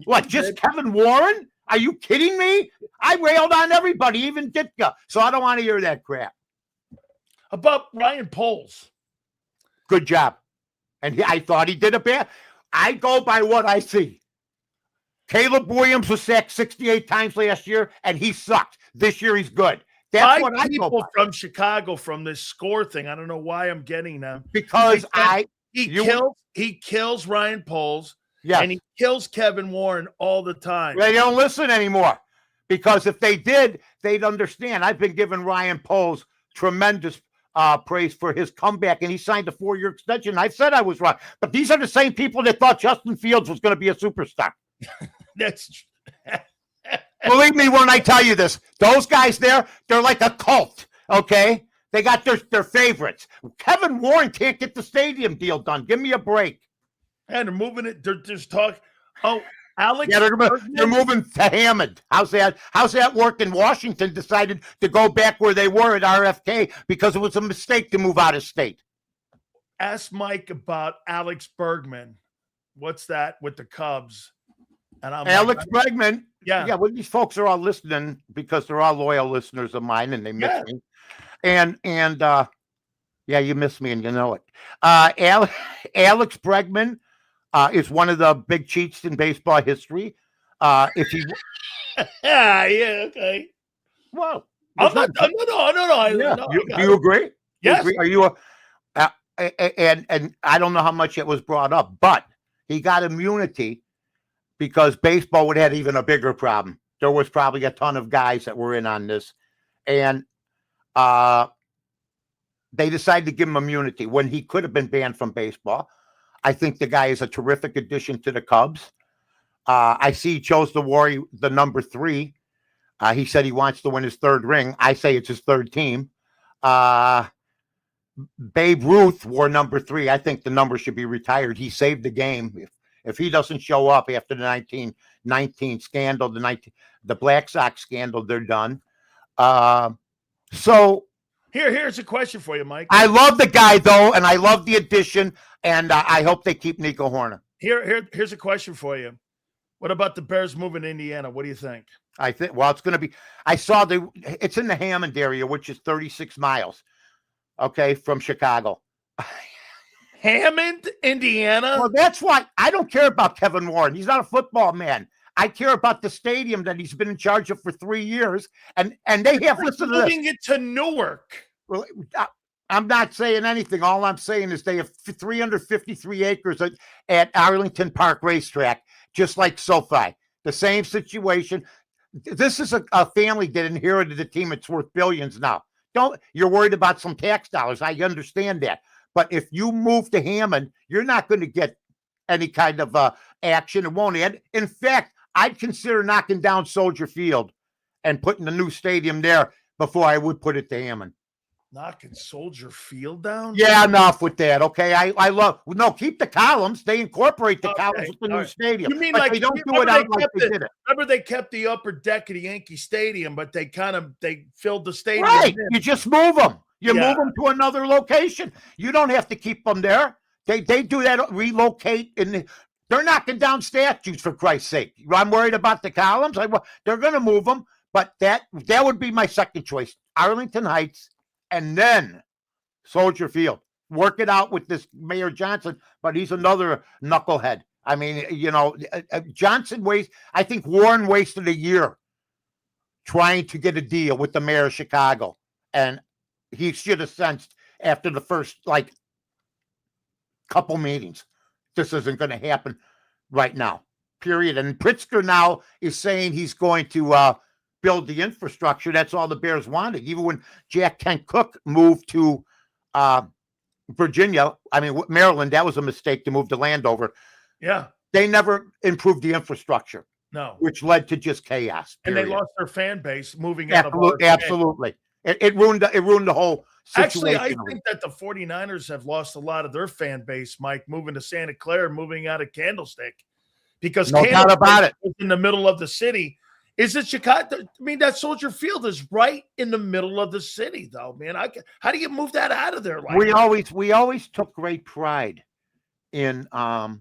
What, just Kevin Warren? Are you kidding me? I railed on everybody, even Ditka. So I don't want to hear that crap. About Ryan Poles. Good job. And I thought he did a bad. I go by what I see. Caleb Williams was sacked 68 times last year, and he sucked. This year he's good. That's what I go by. From Chicago from this Score thing. I don't know why I'm getting them. Because he kills Ryan Poles, and he kills Kevin Warren all the time. They don't listen anymore. Because if they did, they'd understand. I've been giving Ryan Poles tremendous praise for his comeback, and he signed a 4-year extension. I said I was wrong, but these are the same people that thought Justin Fields was going to be a superstar. That's believe me when I tell you this. Those guys they're like a cult. Okay, they got their favorites. Kevin Warren can't get the stadium deal done. Give me a break. And they're moving it. They're just talking. Oh, Alex. Yeah, they're moving to Hammond. How's that working? Washington decided to go back where they were at RFK because it was a mistake to move out of state. Ask Mike about Alex Bergman. What's that with the Cubs? And Alex Bergman. Yeah. Well, these folks are all listening because they're all loyal listeners of mine and they miss me. And yeah, you miss me and you know it. Alex Bregman is one of the big cheats in baseball history. If he yeah, okay. well, I'm not. No. do you agree? Yes. Are you and I don't know how much it was brought up, but he got immunity because baseball would have even a bigger problem. There was probably a ton of guys that were in on this, and they decided to give him immunity when he could have been banned from baseball. I think the guy is a terrific addition to the Cubs. I see he chose the number 3. He said he wants to win his 3rd ring. I say it's his 3rd team. Babe Ruth wore number 3. I think the number should be retired. He saved the game. If he doesn't show up after the 1919 scandal, the Black Sox scandal, they're done. So here's a question for you, Mike. I love the guy though, and I love the addition, and I hope they keep Nico Horner. Here's a question for you. What about the Bears moving to Indiana? What do you think? I think it's going to be. I saw it's in the Hammond area, which is 36 miles. Okay, from Chicago. Hammond, Indiana. Well, that's why I don't care about Kevin Warren. He's not a football man. I care about the stadium that he's been in charge of for 3 years, and they have listened to moving it to Newark. Well, I'm not saying anything. All I'm saying is they have 353 acres at Arlington Park Racetrack, just like SoFi. The same situation. This is a family that inherited a team that's worth billions now. You're worried about some tax dollars. I understand that. But if you move to Hammond, you're not going to get any kind of action. It won't add. In fact, I'd consider knocking down Soldier Field and putting a new stadium there before I would put it to Hammond. Knocking Soldier Field down? Yeah, enough with that. Okay, I love keep the columns. They incorporate the columns with the new stadium. You mean but like they don't do it out like they did it? Remember they kept the upper deck of the Yankee Stadium, but they filled the stadium. Right, in. you just move them. You move them to another location. You don't have to keep them there. They do that, relocate, and they're knocking down statues for Christ's sake. I'm worried about the columns. They're going to move them, but that would be my second choice: Arlington Heights. And then Soldier Field. Work it out with this Mayor Johnson, but he's another knucklehead. I mean, Johnson I think Warren wasted a year trying to get a deal with the mayor of Chicago. And he should have sensed after the first, couple meetings, this isn't going to happen right now, period. And Pritzker now is saying he's going to build the infrastructure. That's all the Bears wanted. Even when Jack Kent Cook moved to Maryland, that was a mistake to move the land over. Yeah. They never improved the infrastructure. No. Which led to just chaos. Period. And they lost their fan base moving Absolutely. It ruined the whole situation. Actually, I think that the 49ers have lost a lot of their fan base, Mike, moving to Santa Clara, moving out of Candlestick. Because no doubt about it. Was in the middle of the city. Is it Chicago? I mean, that Soldier Field is right in the middle of the city, though, man. How do you move that out of there? We always took great pride in all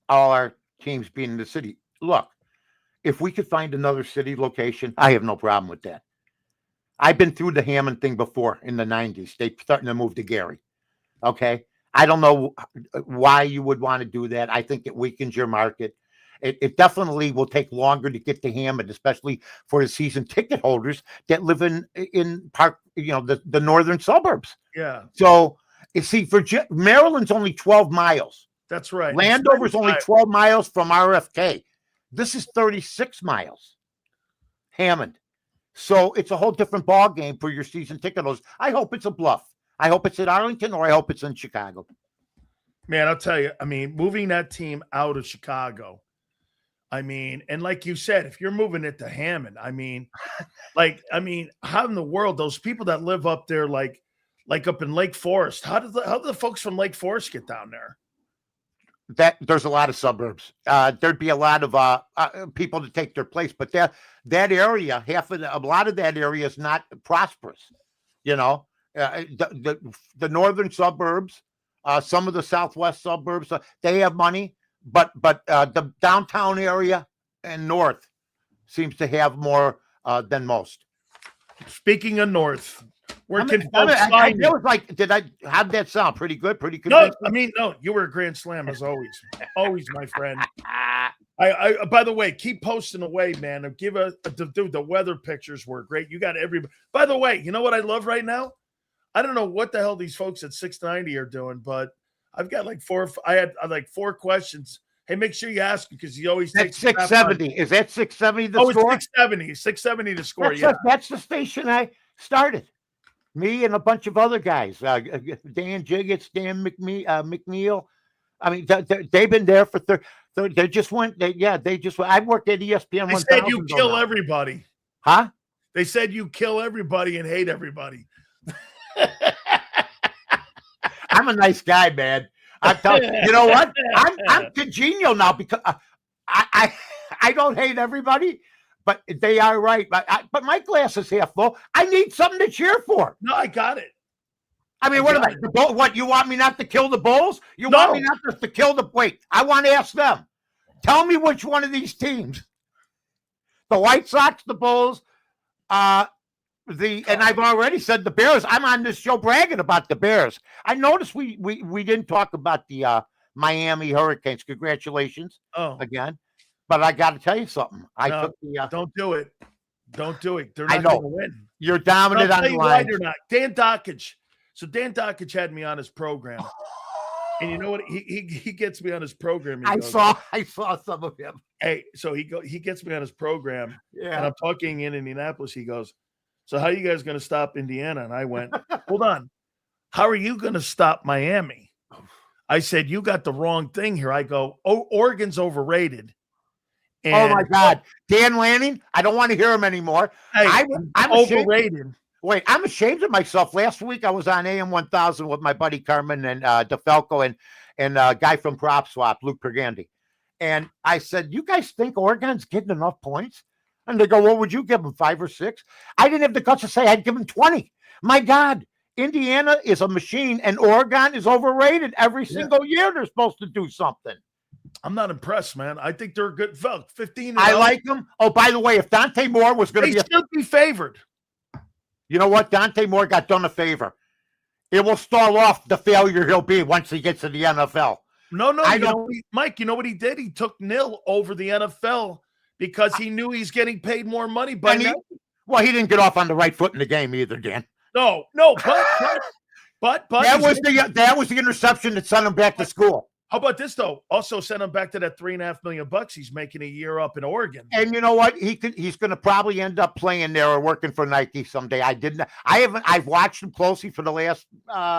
our teams being in the city. Look, if we could find another city location, I have no problem with that. I've been through the Hammond thing before in the 90s. They're starting to move to Gary. Okay? I don't know why you would want to do that. I think it weakens your market. It definitely will take longer to get to Hammond, especially for the season ticket holders that live in Park, the northern suburbs. Yeah. So, you see, Maryland's only 12 miles. That's right. Landover's only 12 miles from RFK. This is 36 miles. Hammond. So it's a whole different ball game for your season ticket holders. I hope it's a bluff. I hope it's at Arlington or I hope it's in Chicago. Man, I'll tell you, moving that team out of Chicago, and like you said, if you're moving it to Hammond, how in the world, those people that live up there, like up in Lake Forest, how do the folks from Lake Forest get down there? That there's a lot of suburbs. There'd be a lot of people to take their place, but that area, a lot of that area is not prosperous. The northern suburbs, some of the southwest suburbs, they have money. But the downtown area and north seems to have more than most. Speaking of north, Where I can mean, folks find it you? was like, how did that sound? Pretty good, pretty No, convincing. no, you were a grand slam as always. Always, my friend. Ah, I by the way, keep posting away, man. Give dude, the weather pictures were great. You got everybody. By the way, you know what I love right now? I don't know what the hell these folks at 690 are doing, but I've got like I had like 4 questions. Hey, make sure you ask because he always that's takes a crap on. 670. Is that 670 the Oh, it's score? 670. 670 to score. Yeah. That's the station I started. Me and a bunch of other guys, Dan Jiggets, Dan McNeil. I mean, they've been there for they just went. They just went. I worked at ESPN They 1000. said you kill everybody. Huh? They said you kill everybody and hate everybody. I'm a nice guy, man. I'm telling you know what? I'm congenial now because I don't hate everybody, but they are right. But my glass is half full. I need something to cheer for. No, I got it. I mean, what am I? What you want me not to kill the Bulls? You No. want me not to kill the? Wait, I want to ask them. Tell me which one of these teams, the White Sox, the Bulls, and I've already said the Bears. I'm on this show bragging about the Bears. I noticed we didn't talk about the Miami Hurricanes. Congratulations again. But I got to tell you something. Don't do it. Don't do it. They're I not know. going to win. You're dominant on the line. They're not. Dan Dockage. So Dan Dockage had me on his program. And you know what? He gets me on his program. I saw some of him. Hey, so he gets me on his program. Yeah. And I'm talking in Indianapolis. He goes, so how are you guys going to stop Indiana? And I went, hold on. How are you going to stop Miami? I said, you got the wrong thing here. I go, oh, Oregon's overrated. And, oh my God. Dan Lanning, I don't want to hear him anymore. Hey, I'm overrated. Ashamed. Wait, I'm ashamed of myself. Last week I was on AM 1000 with my buddy Carmen and DeFalco and a guy from Prop Swap, Luke Pergandy. And I said, you guys think Oregon's getting enough points? And they go, what would you give them, 5 or 6? I didn't have the guts to say I'd give them 20. My God, Indiana is a machine and Oregon is overrated. Every single year they're supposed to do something. I'm not impressed, man. I think they're a good 15. I like them. Oh, by the way, if Dante Moore was going to be favored. You know what? Dante Moore got done a favor. It will stall off the failure he'll be once he gets to the NFL. No, Mike, you know what he did? He took nil over the NFL because he knew he's getting paid more money. But he didn't get off on the right foot in the game either, Dan. No, but that was the interception that sent him back to school. How about this though? Also sent him back to that $3.5 million he's making a year up in Oregon. And you know what? He's going to probably end up playing there or working for Nike someday. I've watched him closely for the last.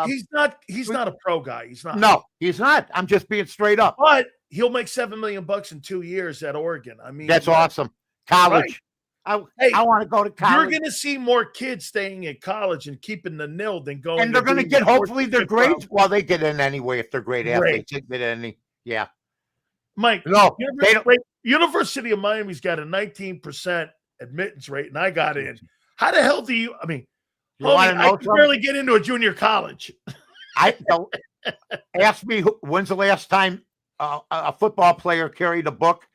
He's not a pro guy. He's not. No, he's not. I'm just being straight up. But he'll make $7 million in 2 years at Oregon. I mean, that's awesome. College. Right. I want to go to college. You're going to see more kids staying at college and keeping the nil than going. And they're going to get, hopefully, their grades. Well, they get in anyway if they're great athletes. They get in. Yeah. Mike, no, University of Miami's got a 19% admittance rate, and I got in. How the hell do you? I mean, I can barely get into a junior college. I don't ask me when's the last time a football player carried a book,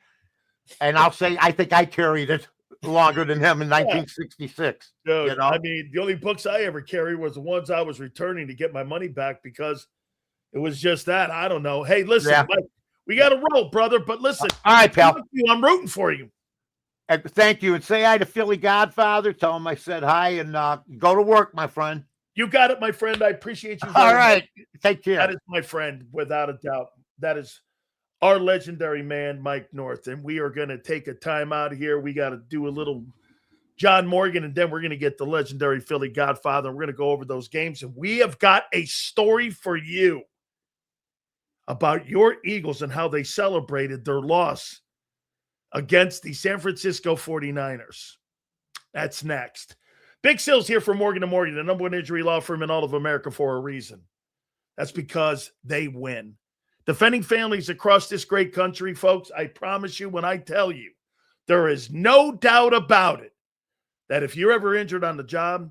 and I'll say I think I carried it longer than him in 1966. Dude, you know? I mean, the only books I ever carried was the ones I was returning to get my money back because it was just that. I don't know. Hey, listen, Mike, we got to roll, brother. But listen, all right, pal. I'm rooting for you. Thank you. And say hi to Philly Godfather. Tell him I said hi and go to work, my friend. You got it, my friend. I appreciate you. All right. Take care. That is my friend, without a doubt. That is our legendary man, Mike North. And we are going to take a time out here. We got to do a little John Morgan, and then we're going to get the legendary Philly Godfather. We're going to go over those games. And we have got a story for you about your Eagles and how they celebrated their loss against the San Francisco 49ers. That's next. Big Sills here for Morgan & Morgan, the number one injury law firm in all of America for a reason. That's because they win. Defending families across this great country, folks, I promise you when I tell you, there is no doubt about it that if you're ever injured on the job,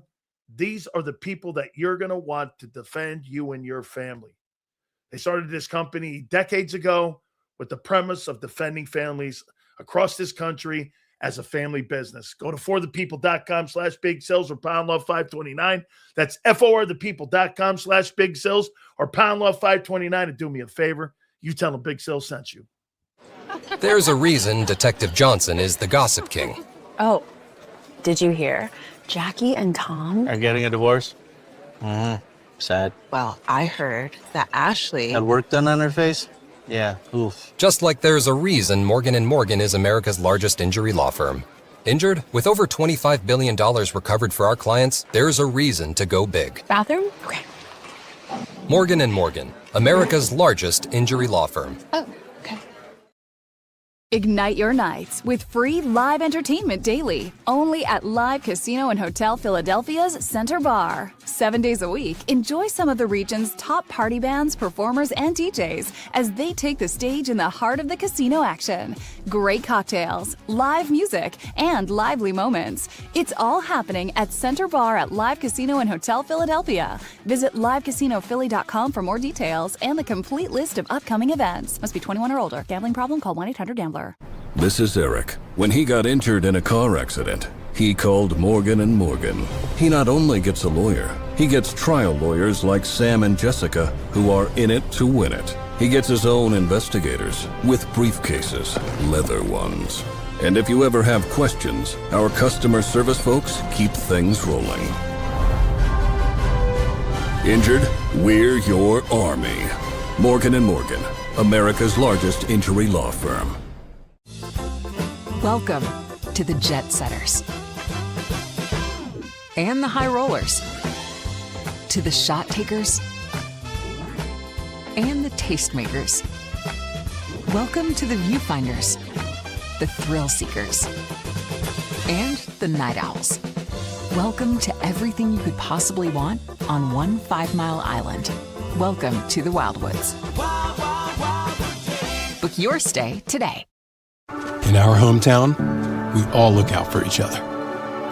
these are the people that you're going to want to defend you and your family. They started this company decades ago with the premise of defending families across this country, as a family business. Go to forthepeople.com/big sales or pound love 529. That's forthepeople.com/big sales or pound love 529. And do me a favor. You tell them Big Sales sent you. There's a reason Detective Johnson is the gossip king. Oh, did you hear? Jackie and Tom are getting a divorce? Sad. Well, I heard that Ashley Had work done on her face? Yeah, oof. Just like there's a reason Morgan & Morgan is America's largest injury law firm. Injured? With over $25 billion recovered for our clients, there's a reason to go big. Bathroom? Okay. Morgan & Morgan, America's largest injury law firm. Oh, okay. Ignite your nights with free live entertainment daily, only at Live Casino and Hotel Philadelphia's Center Bar. 7 days a week, enjoy some of the region's top party bands, performers, and DJs as they take the stage in the heart of the casino action. Great cocktails, live music, and lively moments. It's all happening at Center Bar at Live Casino and Hotel Philadelphia. Visit livecasinophilly.com for more details and the complete list of upcoming events. Must be 21 or older. Gambling problem? Call 1-800-GAMBLER. This is Eric. When he got injured in a car accident, he called Morgan & Morgan. He not only gets a lawyer, he gets trial lawyers like Sam and Jessica, who are in it to win it. He gets his own investigators with briefcases, leather ones. And if you ever have questions, our customer service folks keep things rolling. Injured? We're your army. Morgan & Morgan, America's largest injury law firm. Welcome to the Jet Setters and the High Rollers, to the Shot Takers and the Tastemakers. Welcome to the Viewfinders, the Thrill Seekers, and the Night Owls. Welcome to everything you could possibly want on one 5-mile island. Welcome to the Wildwoods. Book your stay today. In our hometown, we all look out for each other.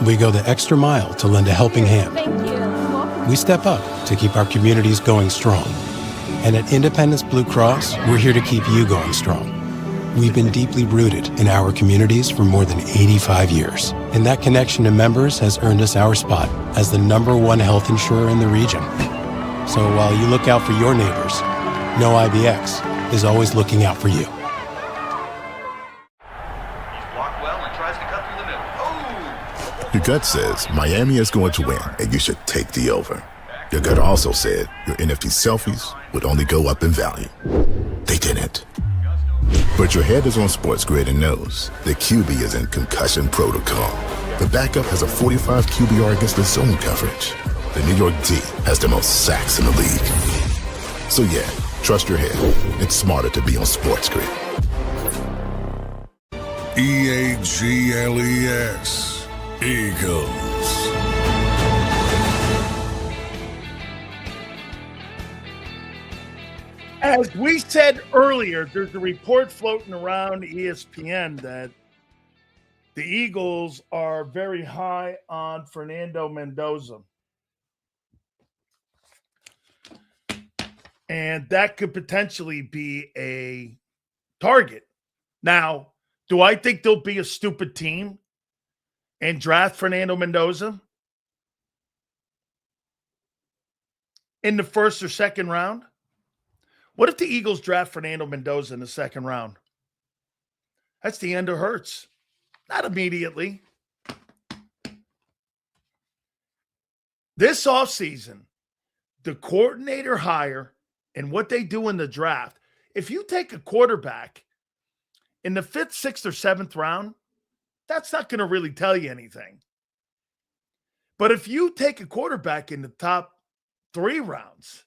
We go the extra mile to lend a helping hand. Thank you. We step up to keep our communities going strong. And at Independence Blue Cross, we're here to keep you going strong. We've been deeply rooted in our communities for more than 85 years. And that connection to members has earned us our spot as the #1 health insurer in the region. So while you look out for your neighbors, know IBX is always looking out for you. Your gut says Miami is going to win, and you should take the over. Your gut also said your NFT selfies would only go up in value. They didn't. But your head is on Sports Grid and knows the QB is in concussion protocol. The backup has a 45 QBR against the zone coverage. The New York D has the most sacks in the league. So yeah, trust your head. It's smarter to be on Sports Grid. EAGLES. Eagles. As we said earlier, there's a report floating around ESPN that the Eagles are very high on Fernando Mendoza. And that could potentially be a target. Now, do I think there'll be a stupid team and draft Fernando Mendoza in the first or second round? What if the Eagles draft Fernando Mendoza in the second round? That's the end of Hurts. Not immediately. This offseason, the coordinator hire and what they do in the draft, if you take a quarterback in the 5th, 6th, or 7th round, that's not going to really tell you anything. But if you take a quarterback in the top 3 rounds,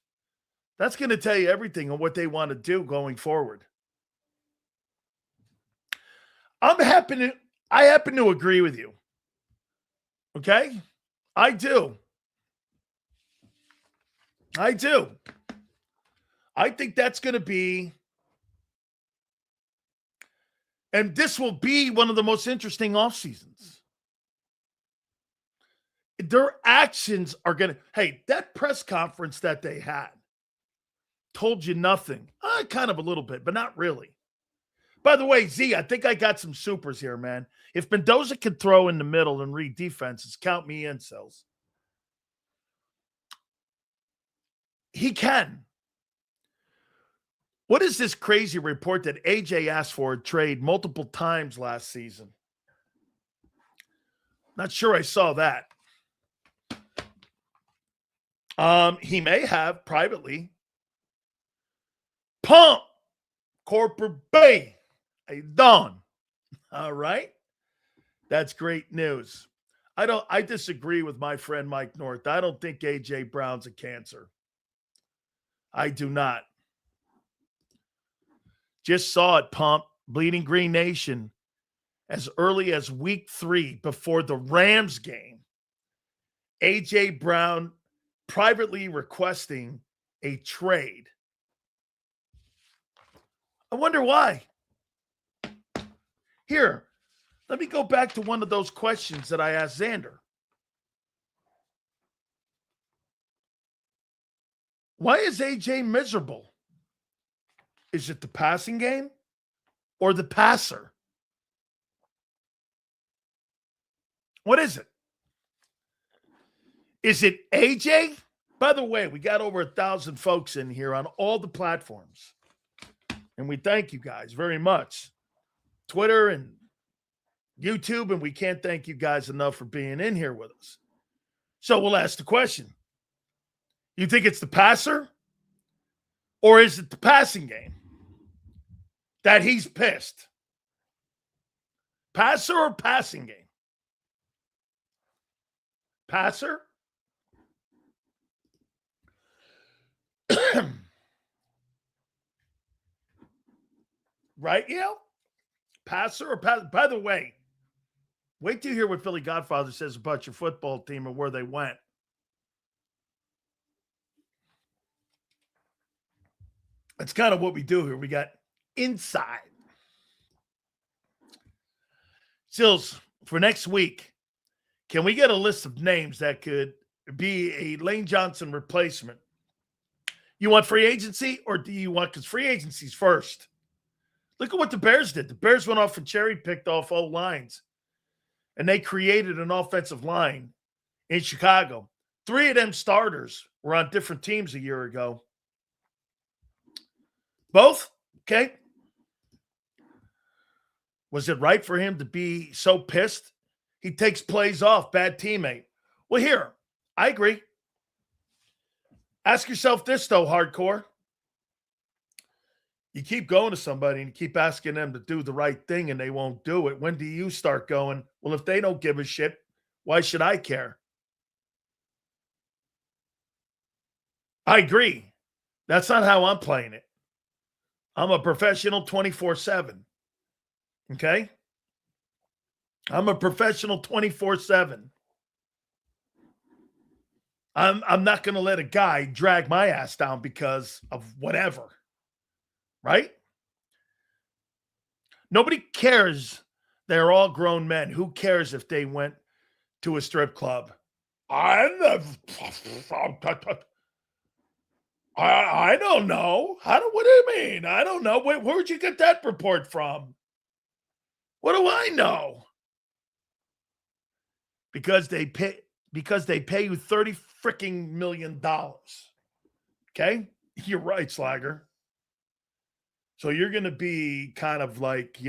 that's going to tell you everything on what they want to do going forward. I happen to agree with you. Okay? I do. I think that's going to be, and this will be one of the most interesting off seasons. Their actions are going to, hey, that press conference that they had told you nothing. Kind of a little bit, but not really. By the way, Z, I think I got some supers here, man. If Mendoza can throw in the middle and read defenses, count me in, Cells. He can. What is this crazy report that AJ asked for a trade multiple times last season? Not sure I saw that. He may have privately. Pump Corporate Bay. Hey, Don. All right. That's great news. I disagree with my friend Mike North. I don't think AJ Brown's a cancer. I do not. Just saw it, Pump. Bleeding Green Nation. As early as week 3 before the Rams game, AJ Brown privately requesting a trade. I wonder why. Here, let me go back to one of those questions that I asked Xander. Why is AJ miserable? Is it the passing game or the passer? What is it? Is it AJ? By the way, we got over 1,000 folks in here on all the platforms. And we thank you guys very much. Twitter and YouTube, and we can't thank you guys enough for being in here with us. So we'll ask the question. You think it's the passer? Or is it the passing game that he's pissed? Passer or passing game? Passer? Right, Yale? Passer or pass? By the way, wait till you hear what Philly Godfather says about your football team and where they went. That's kind of what we do here. We got inside. Sills, for next week, can we get a list of names that could be a Lane Johnson replacement? You want free agency, or do you want, because free agency's first. Look at what the Bears did. The Bears went off and cherry-picked off all lines, and they created an offensive line in Chicago. 3 of them starters were on different teams a year ago. Both? Okay. Was it right for him to be so pissed? He takes plays off, bad teammate. Well, here, I agree. Ask yourself this, though, hardcore. You keep going to somebody and you keep asking them to do the right thing and they won't do it. When do you start going, well, if they don't give a shit, why should I care? I agree. That's not how I'm playing it. I'm a professional 24/7. Okay? I'm a professional 24/7. I'm not going to let a guy drag my ass down because of whatever. Right? Nobody cares. They're all grown men. Who cares if they went to a strip club? I don't know. What do you mean? I don't know. Where'd you get that report from? What do I know? Because they pay you $30 freaking million. Okay? You're right, Slagger. So you're going to be kind of like,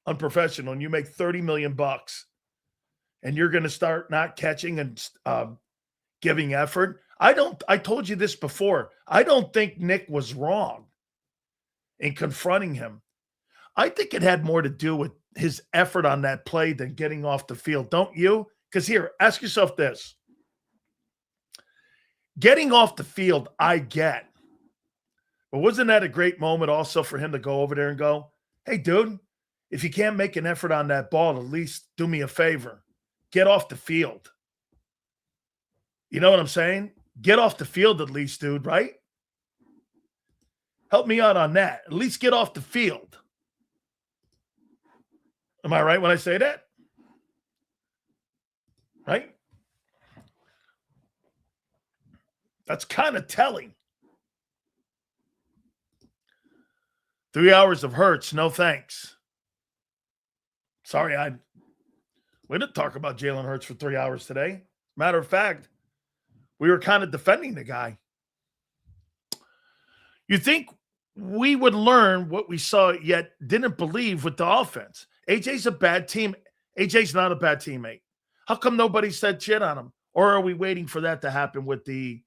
unprofessional, and you make $30 million and you're going to start not catching and giving effort. I told you this before. I don't think Nick was wrong in confronting him. I think it had more to do with his effort on that play than getting off the field. Don't you? Because here, ask yourself this. Getting off the field, I get. But wasn't that a great moment also for him to go over there and go, hey, dude, if you can't make an effort on that ball, at least do me a favor. Get off the field. You know what I'm saying? Get off the field at least, dude, right? Help me out on that. At least get off the field. Am I right when I say that? Right? That's kind of telling. 3 hours of Hurts, no thanks. Sorry, we didn't talk about Jalen Hurts for 3 hours today. Matter of fact, we were kind of defending the guy. You think we would learn what we saw yet didn't believe with the offense? AJ's a bad team. AJ's not a bad teammate. How come nobody said shit on him? Or are we waiting for that to happen with the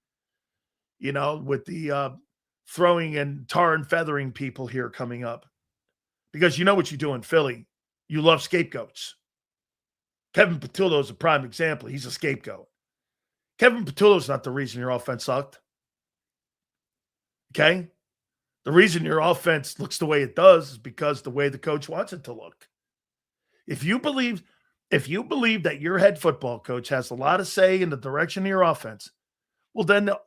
throwing and tar and feathering people here coming up? Because you know what you do in Philly. You love scapegoats. Kevin Patullo is a prime example. He's a scapegoat. Kevin Patullo is not the reason your offense sucked. Okay? The reason your offense looks the way it does is because the way the coach wants it to look. If you believe that your head football coach has a lot of say in the direction of your offense, well, then the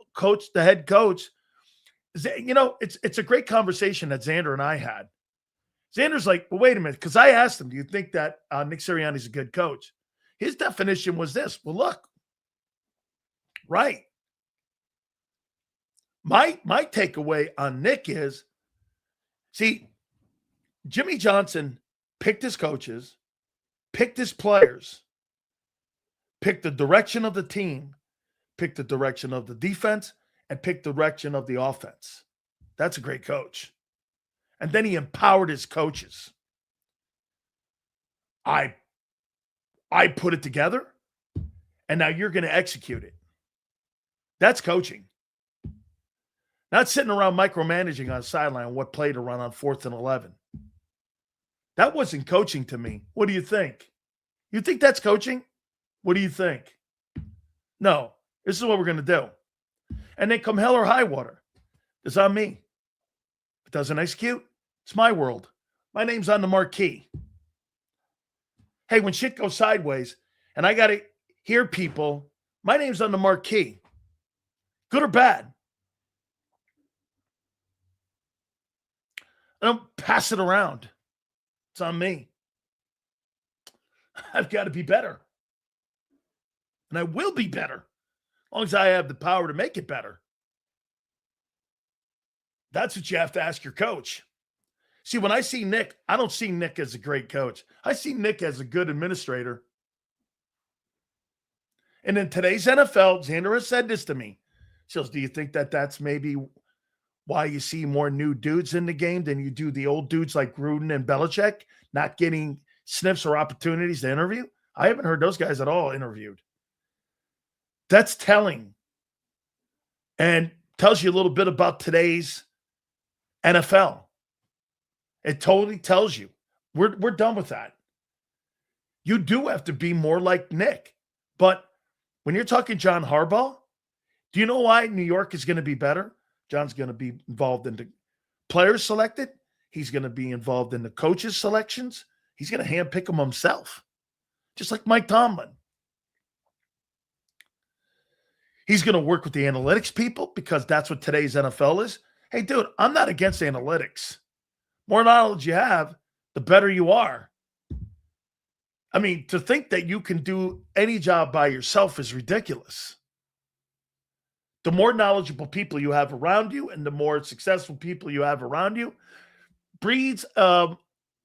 head coach, it's a great conversation that Xander and I had. Xander's like, well, wait a minute, because I asked him, do you think that Nick Sirianni is a good coach? His definition was this. Well, look, right. My takeaway on Nick is, see, Jimmy Johnson picked his coaches, picked his players, picked the direction of the team, picked the direction of the defense, and picked the direction of the offense. That's a great coach. And then he empowered his coaches. I put it together, and now you're going to execute it. That's coaching. Not sitting around micromanaging on the sideline what play to run on 4th and 11. That wasn't coaching to me. What do you think? You think that's coaching? What do you think? No. This is what we're going to do. And then come hell or high water. It's on me. If it doesn't execute, it's my world. My name's on the marquee. Hey, when shit goes sideways and I got to hear people, my name's on the marquee. Good or bad. I don't pass it around. It's on me. I've got to be better. And I will be better as long as I have the power to make it better. That's what you have to ask your coach. See, when I see Nick, I don't see Nick as a great coach. I see Nick as a good administrator. And in today's NFL, Xander has said this to me. He says, do you think that that's maybe why you see more new dudes in the game than you do the old dudes like Gruden and Belichick not getting sniffs or opportunities to interview? I haven't heard those guys at all interviewed. That's telling. And tells you a little bit about today's NFL. It totally tells you. We're done with that. You do have to be more like Nick. But when you're talking John Harbaugh, do you know why New York is going to be better? John's going to be involved in the players selected. He's going to be involved in the coaches' selections. He's going to handpick them himself, just like Mike Tomlin. He's going to work with the analytics people because that's what today's NFL is. Hey, dude, I'm not against analytics. More knowledge you have, the better you are. I mean, to think that you can do any job by yourself is ridiculous. The more knowledgeable people you have around you and the more successful people you have around you breeds an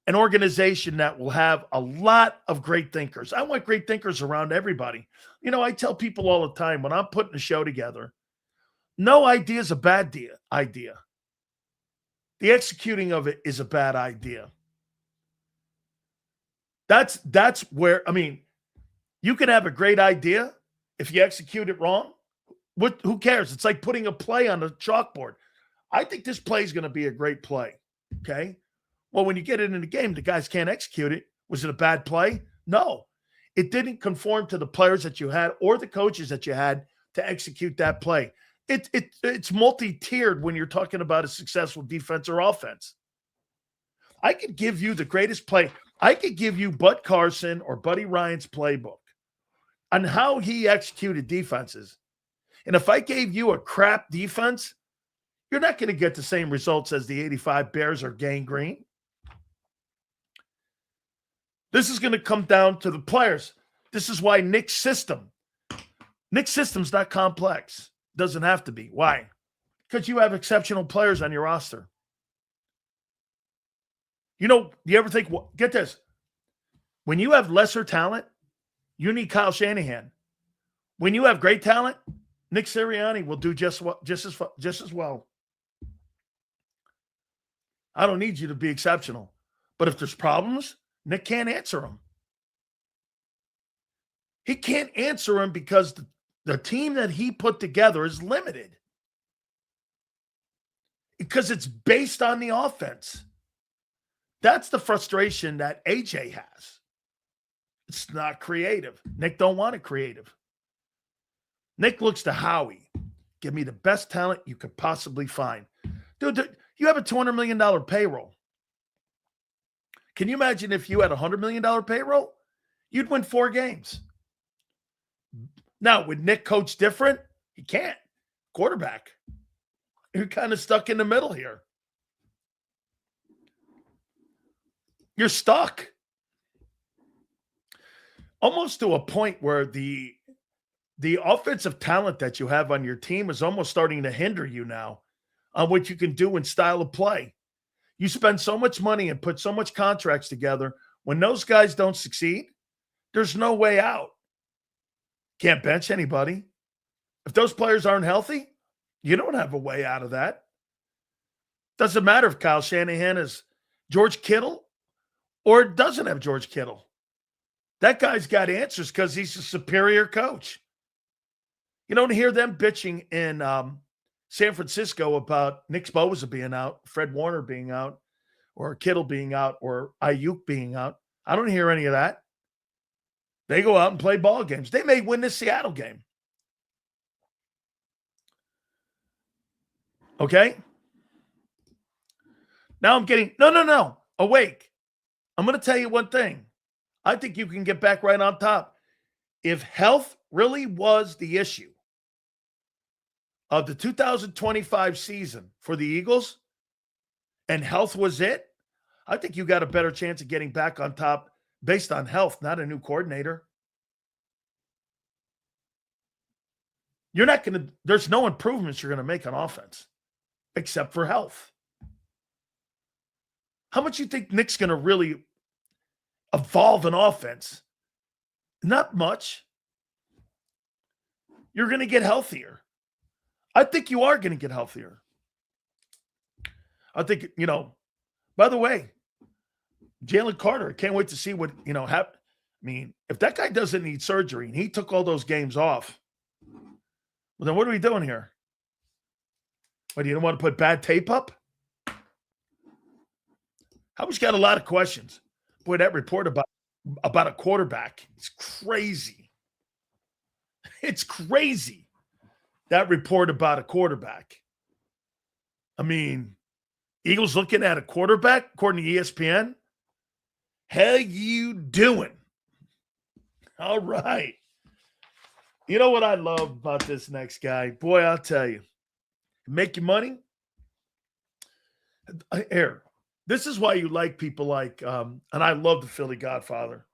organization that will have a lot of great thinkers. I want great thinkers around everybody. You know, I tell people all the time when I'm putting a show together, no idea is a bad idea. The executing of it is a bad idea. That's where, I mean, you can have a great idea if you execute it wrong. Who cares? It's like putting a play on the chalkboard. I think this play is going to be a great play. Okay. Well, when you get it in the game, the guys can't execute it. Was it a bad play? No. It didn't conform to the players that you had or the coaches that you had to execute that play. It's multi-tiered when you're talking about a successful defense or offense. I could give you the greatest play. I could give you Bud Carson or Buddy Ryan's playbook on how he executed defenses. And if I gave you a crap defense, you're not going to get the same results as the 85 Bears or Gang Green. This is going to come down to the players. This is why Nick's system's not complex. Doesn't have to be. Why? Because you have exceptional players on your roster. Do you ever think, get this, when you have lesser talent, you need Kyle Shanahan. When you have great talent, Nick Sirianni will do just as well. I don't need you to be exceptional. But if there's problems, Nick can't answer them. He can't answer them because the team that he put together is limited. Because it's based on the offense. That's the frustration that AJ has. It's not creative. Nick don't want it creative. Nick looks to Howie. Give me the best talent you could possibly find. Dude, you have a $200 million payroll. Can you imagine if you had a $100 million payroll? You'd win 4 games. Now, would Nick coach different? He can't. Quarterback. You're kind of stuck in the middle here. You're stuck. Almost to a point where the offensive talent that you have on your team is almost starting to hinder you now on what you can do in style of play. You spend so much money and put so much contracts together. When those guys don't succeed, there's no way out. Can't bench anybody. If those players aren't healthy, you don't have a way out of that. Doesn't matter if Kyle Shanahan is George Kittle or doesn't have George Kittle. That guy's got answers because he's a superior coach. You don't hear them bitching in San Francisco about Nick Bosa being out, Fred Warner being out, or Kittle being out, or Ayuk being out. I don't hear any of that. They go out and play ball games. They may win this Seattle game. Okay? Now I'm getting, no. Awake. I'm going to tell you one thing. I think you can get back right on top. If health really was the issue of the 2025 season for the Eagles, and health was it, I think you got a better chance of getting back on top based on health, not a new coordinator. You're not going to, there's no improvements you're going to make on offense except for health. How much you think Nick's going to really evolve an offense? Not much. You're going to get healthier. I think you are going to get healthier. I think, by the way, Jalen Carter, I can't wait to see what, happens. I mean, if that guy doesn't need surgery and he took all those games off, well, then what are we doing here? What, you don't want to put bad tape up? Howie's got a lot of questions. Boy, that report about a quarterback is crazy. It's crazy, that report about a quarterback. I mean, Eagles looking at a quarterback, according to ESPN. How you doing? All right. You know what I love about this next guy? Boy, I'll tell you. Make you money? Here. This is why you like people like, and I love the Philly Godfather.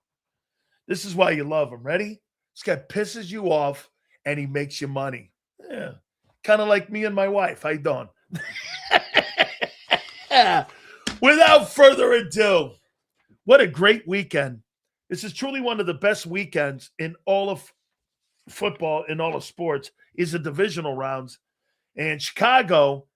This is why you love him. Ready? This guy pisses you off, and he makes you money. Yeah. Kind of like me and my wife. How you doing? Without further ado, what a great weekend. This is truly one of the best weekends in all of football, in all of sports, is the divisional rounds. And Chicago,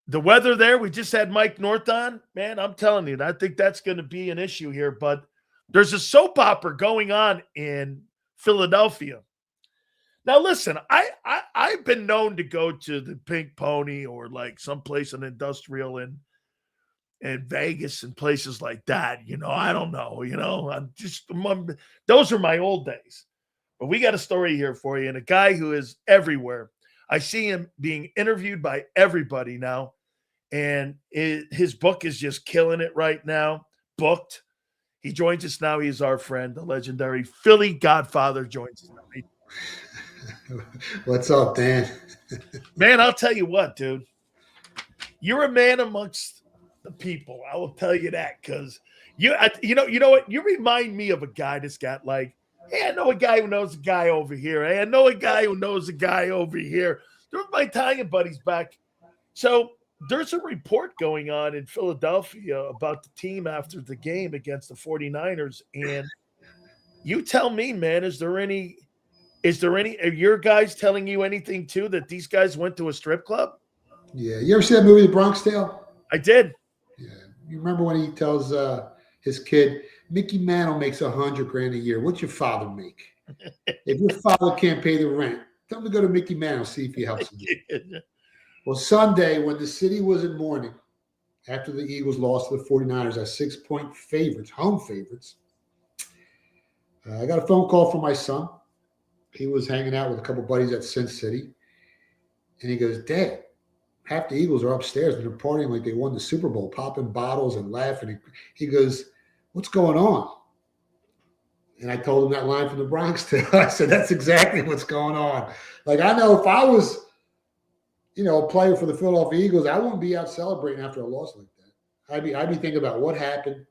the weather there, we just had Mike North on. Man, I'm telling you, I think that's going to be an issue here. But there's a soap opera going on in Philadelphia. Now, listen, I've been known to go to the Pink Pony or like someplace in Industrial and Vegas and places like that. I don't know. Those are my old days. But we got a story here for you, and a guy who is everywhere. I see him being interviewed by everybody now, and his book is just killing it right now. Booked. He joins us now. He's our friend, the legendary Philly Godfather joins us now. What's up, Dan? Man, I'll tell you what, dude. You're a man amongst the people. I will tell you that, because you know what? You remind me of a guy that's got like, hey, I know a guy who knows a guy over here. Hey, I know a guy who knows a guy over here. There were my Italian buddies back. So there's a report going on in Philadelphia about the team after the game against the 49ers. And you tell me, man, are your guys telling you anything too, that these guys went to a strip club? Yeah. You ever see that movie, The Bronx Tale? I did. Yeah. You remember when he tells his kid, Mickey Mantle makes $100,000 a year. What's your father make? If your father can't pay the rent, tell him to go to Mickey Mantle, see if he helps him. Well, Sunday, when the city was in mourning after the Eagles lost to the 49ers as 6-point favorites, home favorites, I got a phone call from my son. He was hanging out with a couple buddies at Sin City. And he goes, Dad, half the Eagles are upstairs and they're partying like they won the Super Bowl, popping bottles and laughing. He goes, what's going on? And I told him that line from the Bronx Tale. I said, that's exactly what's going on. Like, I know if I was, a player for the Philadelphia Eagles, I wouldn't be out celebrating after a loss like that. I'd be thinking about what happened,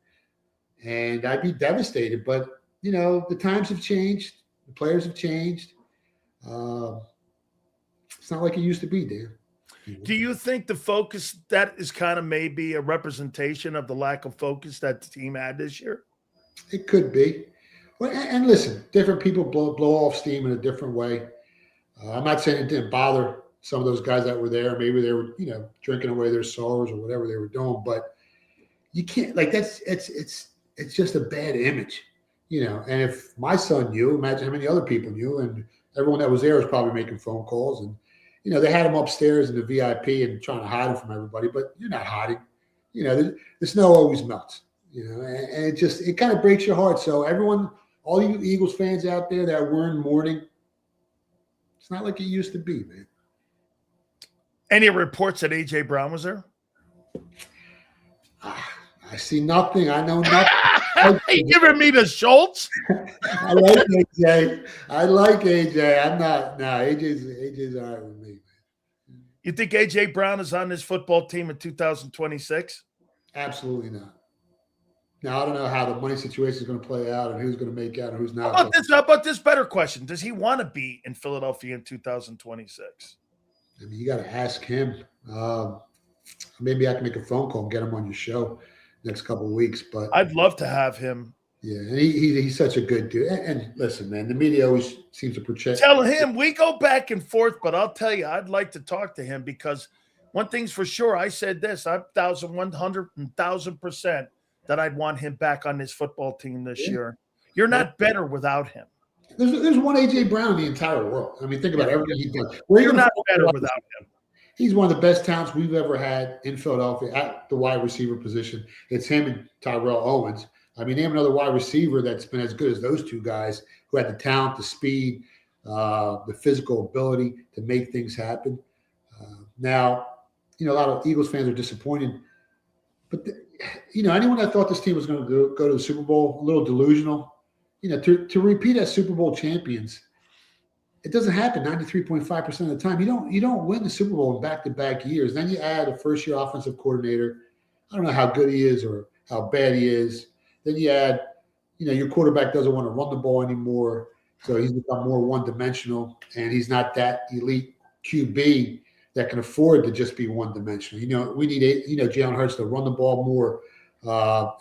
and I'd be devastated. But, the times have changed. The players have changed. It's not like it used to be, Dan. Do you think the focus, that is kind of maybe a representation of the lack of focus that the team had this year? It could be. Well, and listen, different people blow off steam in a different way. I'm not saying it didn't bother some of those guys that were there. Maybe they were, drinking away their sorrows or whatever they were doing. But you can't, it's just a bad image, And if my son knew, imagine how many other people knew, and everyone that was there was probably making phone calls. And, they had him upstairs in the VIP and trying to hide him from everybody. But you're not hiding. The snow always melts, and it kind of breaks your heart. So all you Eagles fans out there that were in mourning, it's not like it used to be, man. Any reports that A.J. Brown was there? I see nothing. I know nothing. You giving me the Schultz? I like AJ. I'm not. No, AJ's all right with me, man. You think A.J. Brown is on this football team in 2026? Absolutely not. Now, I don't know how the money situation is going to play out and who's going to make out and who's not. How about this better question? Does he want to be in Philadelphia in 2026? I mean, you got to ask him. Maybe I can make a phone call and get him on your show next couple of weeks. But I'd love to have him. Yeah, and he's such a good dude. And listen, man, the media always seems to project. Tell him we go back and forth, but I'll tell you, I'd like to talk to him because one thing's for sure. I said this, I'm 1,100% that I'd want him back on this football team this year. You're not better without him. There's one A.J. Brown in the entire world. I mean, think about everything he does. You're not better without him. He's one of the best talents we've ever had in Philadelphia at the wide receiver position. It's him and Tyrell Owens. I mean, name another wide receiver that's been as good as those two guys who had the talent, the speed, the physical ability to make things happen. Now, a lot of Eagles fans are disappointed. But, anyone that thought this team was going to go to the Super Bowl, a little delusional, to repeat as Super Bowl champions, it doesn't happen 93.5% of the time. You don't win the Super Bowl in back-to-back years. Then you add a first-year offensive coordinator. I don't know how good he is or how bad he is. Then you add, your quarterback doesn't want to run the ball anymore, so he's become more one-dimensional, and he's not that elite QB that can afford to just be one-dimensional. We need Jalen Hurts to run the ball more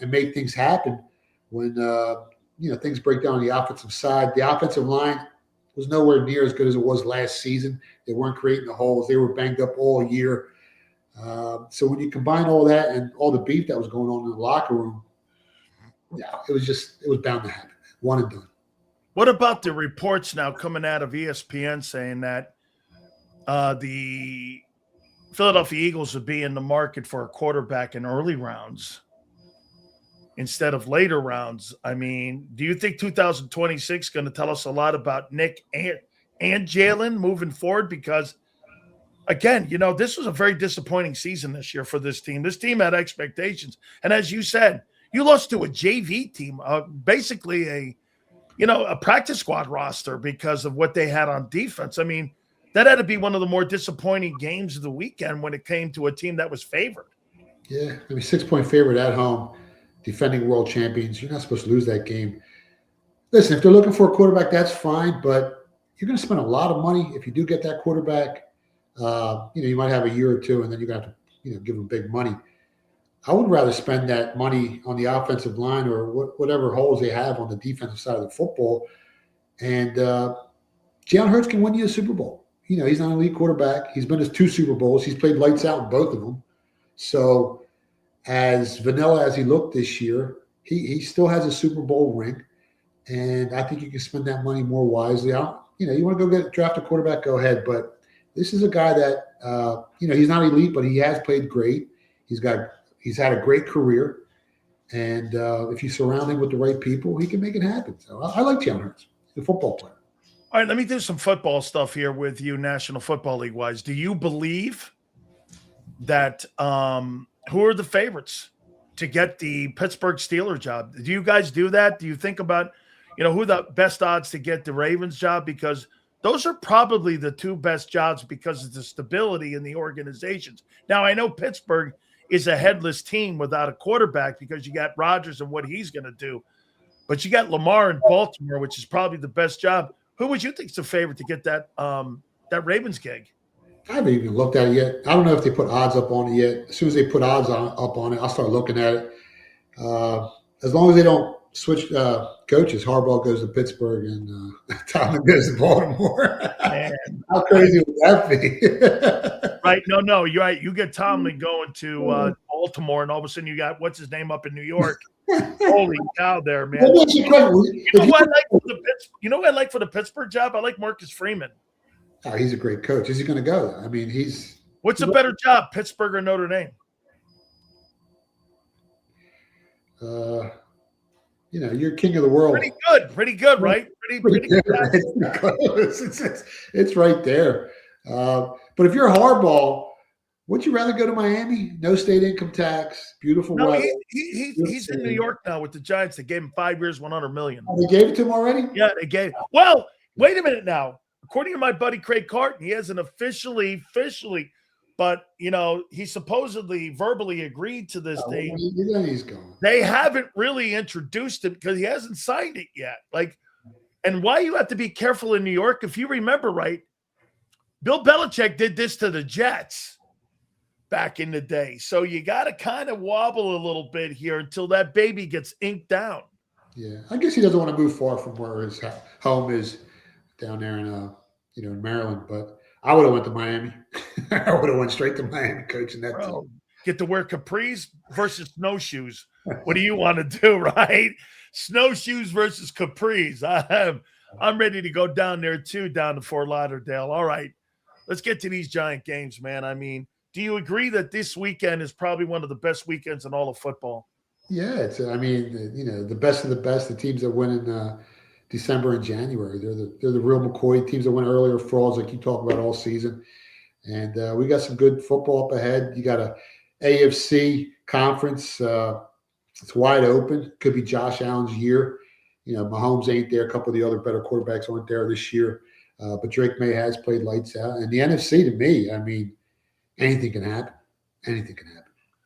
and make things happen when things break down on the offensive side. The offensive line was nowhere near as good as it was last season. They weren't creating the holes. They were banged up all year. So when you combine all that and all the beef that was going on in the locker room, it was bound to happen. One and done. What about the reports now coming out of ESPN saying that the Philadelphia Eagles would be in the market for a quarterback in early rounds instead of later rounds? I mean, do you think 2026 is going to tell us a lot about Nick and Jalen moving forward? Because, again, this was a very disappointing season this year for this team. This team had expectations. And as you said, you lost to a JV team, basically a practice squad roster because of what they had on defense. I mean, that had to be one of the more disappointing games of the weekend when it came to a team that was favored. Yeah, 6-point favorite at home, defending world champions. You're not supposed to lose that game. Listen, if they're looking for a quarterback, that's fine, but you're going to spend a lot of money if you do get that quarterback. You might have a year or two, and then you're going to have to give him big money. I would rather spend that money on the offensive line or whatever holes they have on the defensive side of the football. And Jalen Hurts can win you a Super Bowl. He's not an elite quarterback. He's been to 2 Super Bowls. He's played lights out in both of them. So as vanilla as he looked this year, he still has a Super Bowl ring. And I think you can spend that money more wisely. You want to go draft a quarterback, go ahead. But this is a guy that, he's not elite, but he has played great. He's had a great career, and if you surround him with the right people, he can make it happen. So I like Jalen Hurts. He's a football player. All right, let me do some football stuff here with you, National Football League wise. Do you believe that who are the favorites to get the Pittsburgh Steelers job? Do you guys do that? Do you think about who are the best odds to get the Ravens job? Because those are probably the 2 best jobs because of the stability in the organizations. Now I know Pittsburgh is a headless team without a quarterback because you got Rodgers and what he's going to do. But you got Lamar in Baltimore, which is probably the best job. Who would you think is the favorite to get that Ravens gig? I haven't even looked at it yet. I don't know if they put odds up on it yet. As soon as they put odds up on it, I'll start looking at it. As long as they don't switch coaches, Harbaugh goes to Pittsburgh and Tomlin goes to Baltimore. How crazy would that be? Right. No, you're right. You get Tomlin going to Baltimore, and all of a sudden you got what's his name up in New York. Holy cow, there, man. You know what I like for the Pittsburgh job? I like Marcus Freeman. Oh, he's a great coach. Is he going to go? I mean, what's a better job, Pittsburgh or Notre Dame? You're king of the world. Pretty good, right? Pretty good. It's right there. But if you're Harbaugh, would you rather go to Miami? No state income tax, beautiful weather. He's in New York now with the Giants. They gave him 5 years, $100 million. Oh, they gave it to him already? Yeah, they gave. Well, wait a minute now. According to my buddy Craig Carton, he hasn't officially, but he supposedly verbally agreed to this thing. He's going. They haven't really introduced him because he hasn't signed it yet. And why you have to be careful in New York, if you remember right, Bill Belichick did this to the Jets back in the day. So you got to kind of wobble a little bit here until that baby gets inked down. Yeah, I guess he doesn't want to move far from where his home is down there in Maryland. But I would have went to Miami. I would have went straight to Miami coaching that team. Get to wear capris versus snowshoes. What do you want to do, right? Snowshoes versus capris. I'm ready to go down there too, down to Fort Lauderdale. All right, let's get to these Giant games, man. I mean, do you agree that this weekend is probably one of the best weekends in all of football? Yeah, the best of the best. The teams that win in December and January, they're the real McCoy teams that win earlier frauds like you talk about all season. And we got some good football up ahead. You got a AFC conference. It's wide open. Could be Josh Allen's year. Mahomes ain't there. A couple of the other better quarterbacks aren't there this year. But Drake May has played lights out. And the NFC, to me, I mean, anything can happen. Anything can happen.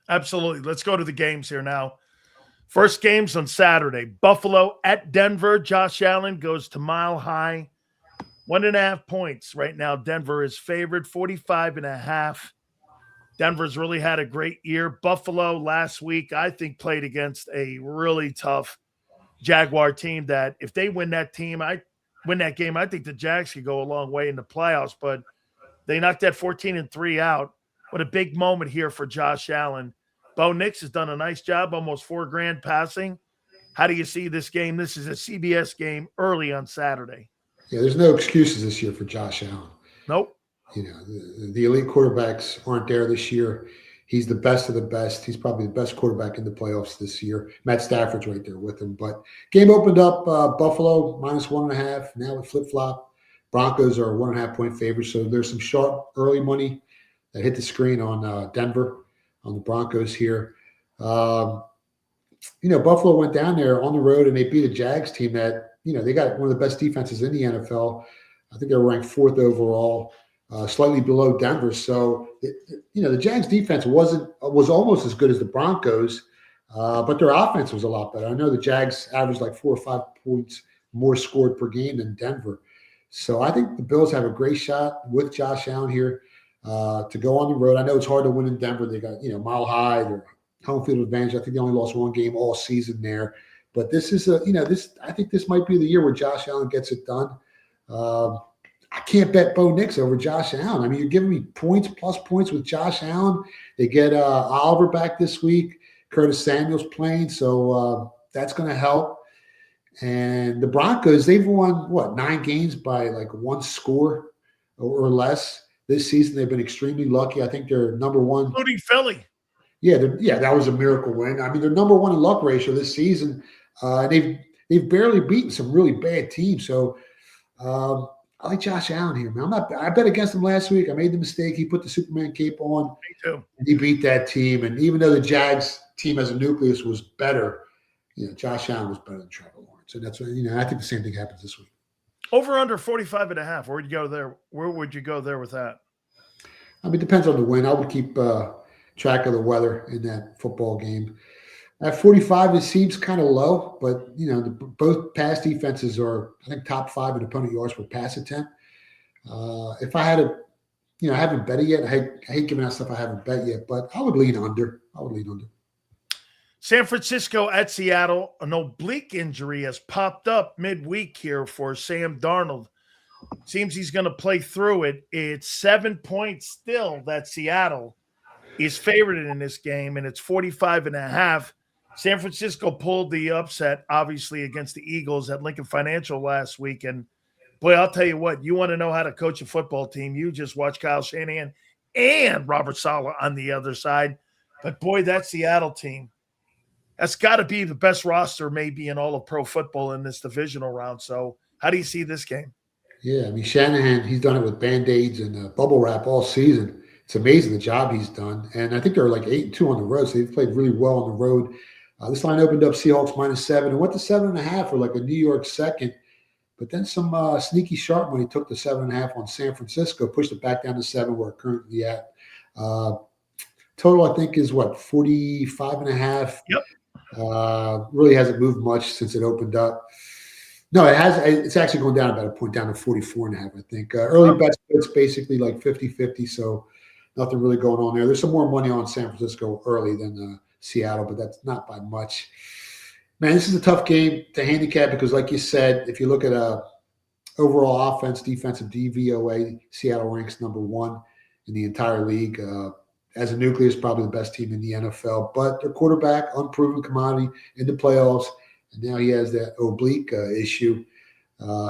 Absolutely. Let's go to the games here now. First game's on Saturday. Buffalo at Denver. Josh Allen goes to Mile High. 1.5 points right now. Denver is favored, 45.5. Denver's really had a great year. Buffalo last week, I think, played against a really tough Jaguar team that if they win that game, I think the Jags could go a long way in the playoffs, but they knocked that 14-3 out. What a big moment here for Josh Allen. Bo Nix has done a nice job, almost $4,000 passing. How do you see this game? This is a CBS game early on Saturday. Yeah, there's no excuses this year for Josh Allen. Nope. The elite quarterbacks aren't there this year. He's the best of the best. He's probably the best quarterback in the playoffs this year. Matt Stafford's right there with him. But game opened up Buffalo -1.5. Now with flip-flop. Broncos are 1.5 point favorites. So there's some sharp early money that hit the screen on Denver, on the Broncos here. Buffalo went down there on the road and they beat a Jags team that, they got one of the best defenses in the NFL. I think they were ranked 4th overall. Slightly below Denver. So, the Jags defense was almost as good as the Broncos, but their offense was a lot better. I know the Jags averaged like 4 or 5 points more scored per game than Denver. So I think the Bills have a great shot with Josh Allen here. to go on the road. I know it's hard to win in Denver. They got, Mile High, their home field advantage. I think they only lost one game all season there. But this is I think this might be the year where Josh Allen gets it done. I can't bet Bo Nix over Josh Allen. I mean, you're giving me plus points with Josh Allen. They get Oliver back this week. Curtis Samuel's playing, so that's going to help. And the Broncos, they've won, 9 games by like 1 score or less this season. They've been extremely lucky. I think they're number 1. Including Philly. Yeah, that was a miracle win. I mean, they're number 1 in luck ratio this season. They've barely beaten some really bad teams. So I like Josh Allen here, man. I bet against him last week. I made the mistake. He put the Superman cape on. Me too. And he beat that team. And even though the Jags team as a nucleus was better, Josh Allen was better than Trevor Lawrence. And that's what, I think the same thing happens this week. Over under 45.5. Where would you go there? Where would you go there with that? I mean, it depends on the win. I would keep track of the weather in that football game. At 45, it seems kind of low, but both pass defenses are, I think, top 5 in opponent yards per pass attempt. If I had to, I haven't bet it yet. I hate giving out stuff I haven't bet yet, but I would lean under. San Francisco at Seattle. An oblique injury has popped up midweek here for Sam Darnold. Seems he's going to play through it. It's 7 points still that Seattle is favored in this game, and it's 45.5. San Francisco pulled the upset, obviously, against the Eagles at Lincoln Financial last week. And, boy, I'll tell you what, you want to know how to coach a football team, you just watch Kyle Shanahan and Robert Saleh on the other side. But, boy, that Seattle team, that's got to be the best roster maybe in all of pro football in this divisional round. So how do you see this game? Yeah, I mean, Shanahan, he's done it with Band-Aids and bubble wrap all season. It's amazing the job he's done. And I think they're like 8-2 on the road, so they've played really well on the road. This line opened up Seahawks -7 and went to 7.5 for like a New York second. But then some sneaky sharp money took the 7.5 on San Francisco, pushed it back down to 7 where it's currently at. Total, I think, is 45.5. Yep. Really hasn't moved much since it opened up. No, it has. It's actually going down about a point, down to 44.5, I think. Early bets, it's basically like 50-50, so nothing really going on there. There's some more money on San Francisco early than Seattle, but that's not by much. Man, this is a tough game to handicap because, like you said, if you look at overall offense, defensive DVOA, Seattle ranks number 1 in the entire league. As a nucleus, probably the best team in the NFL. But their quarterback, unproven commodity in the playoffs, and now he has that oblique issue.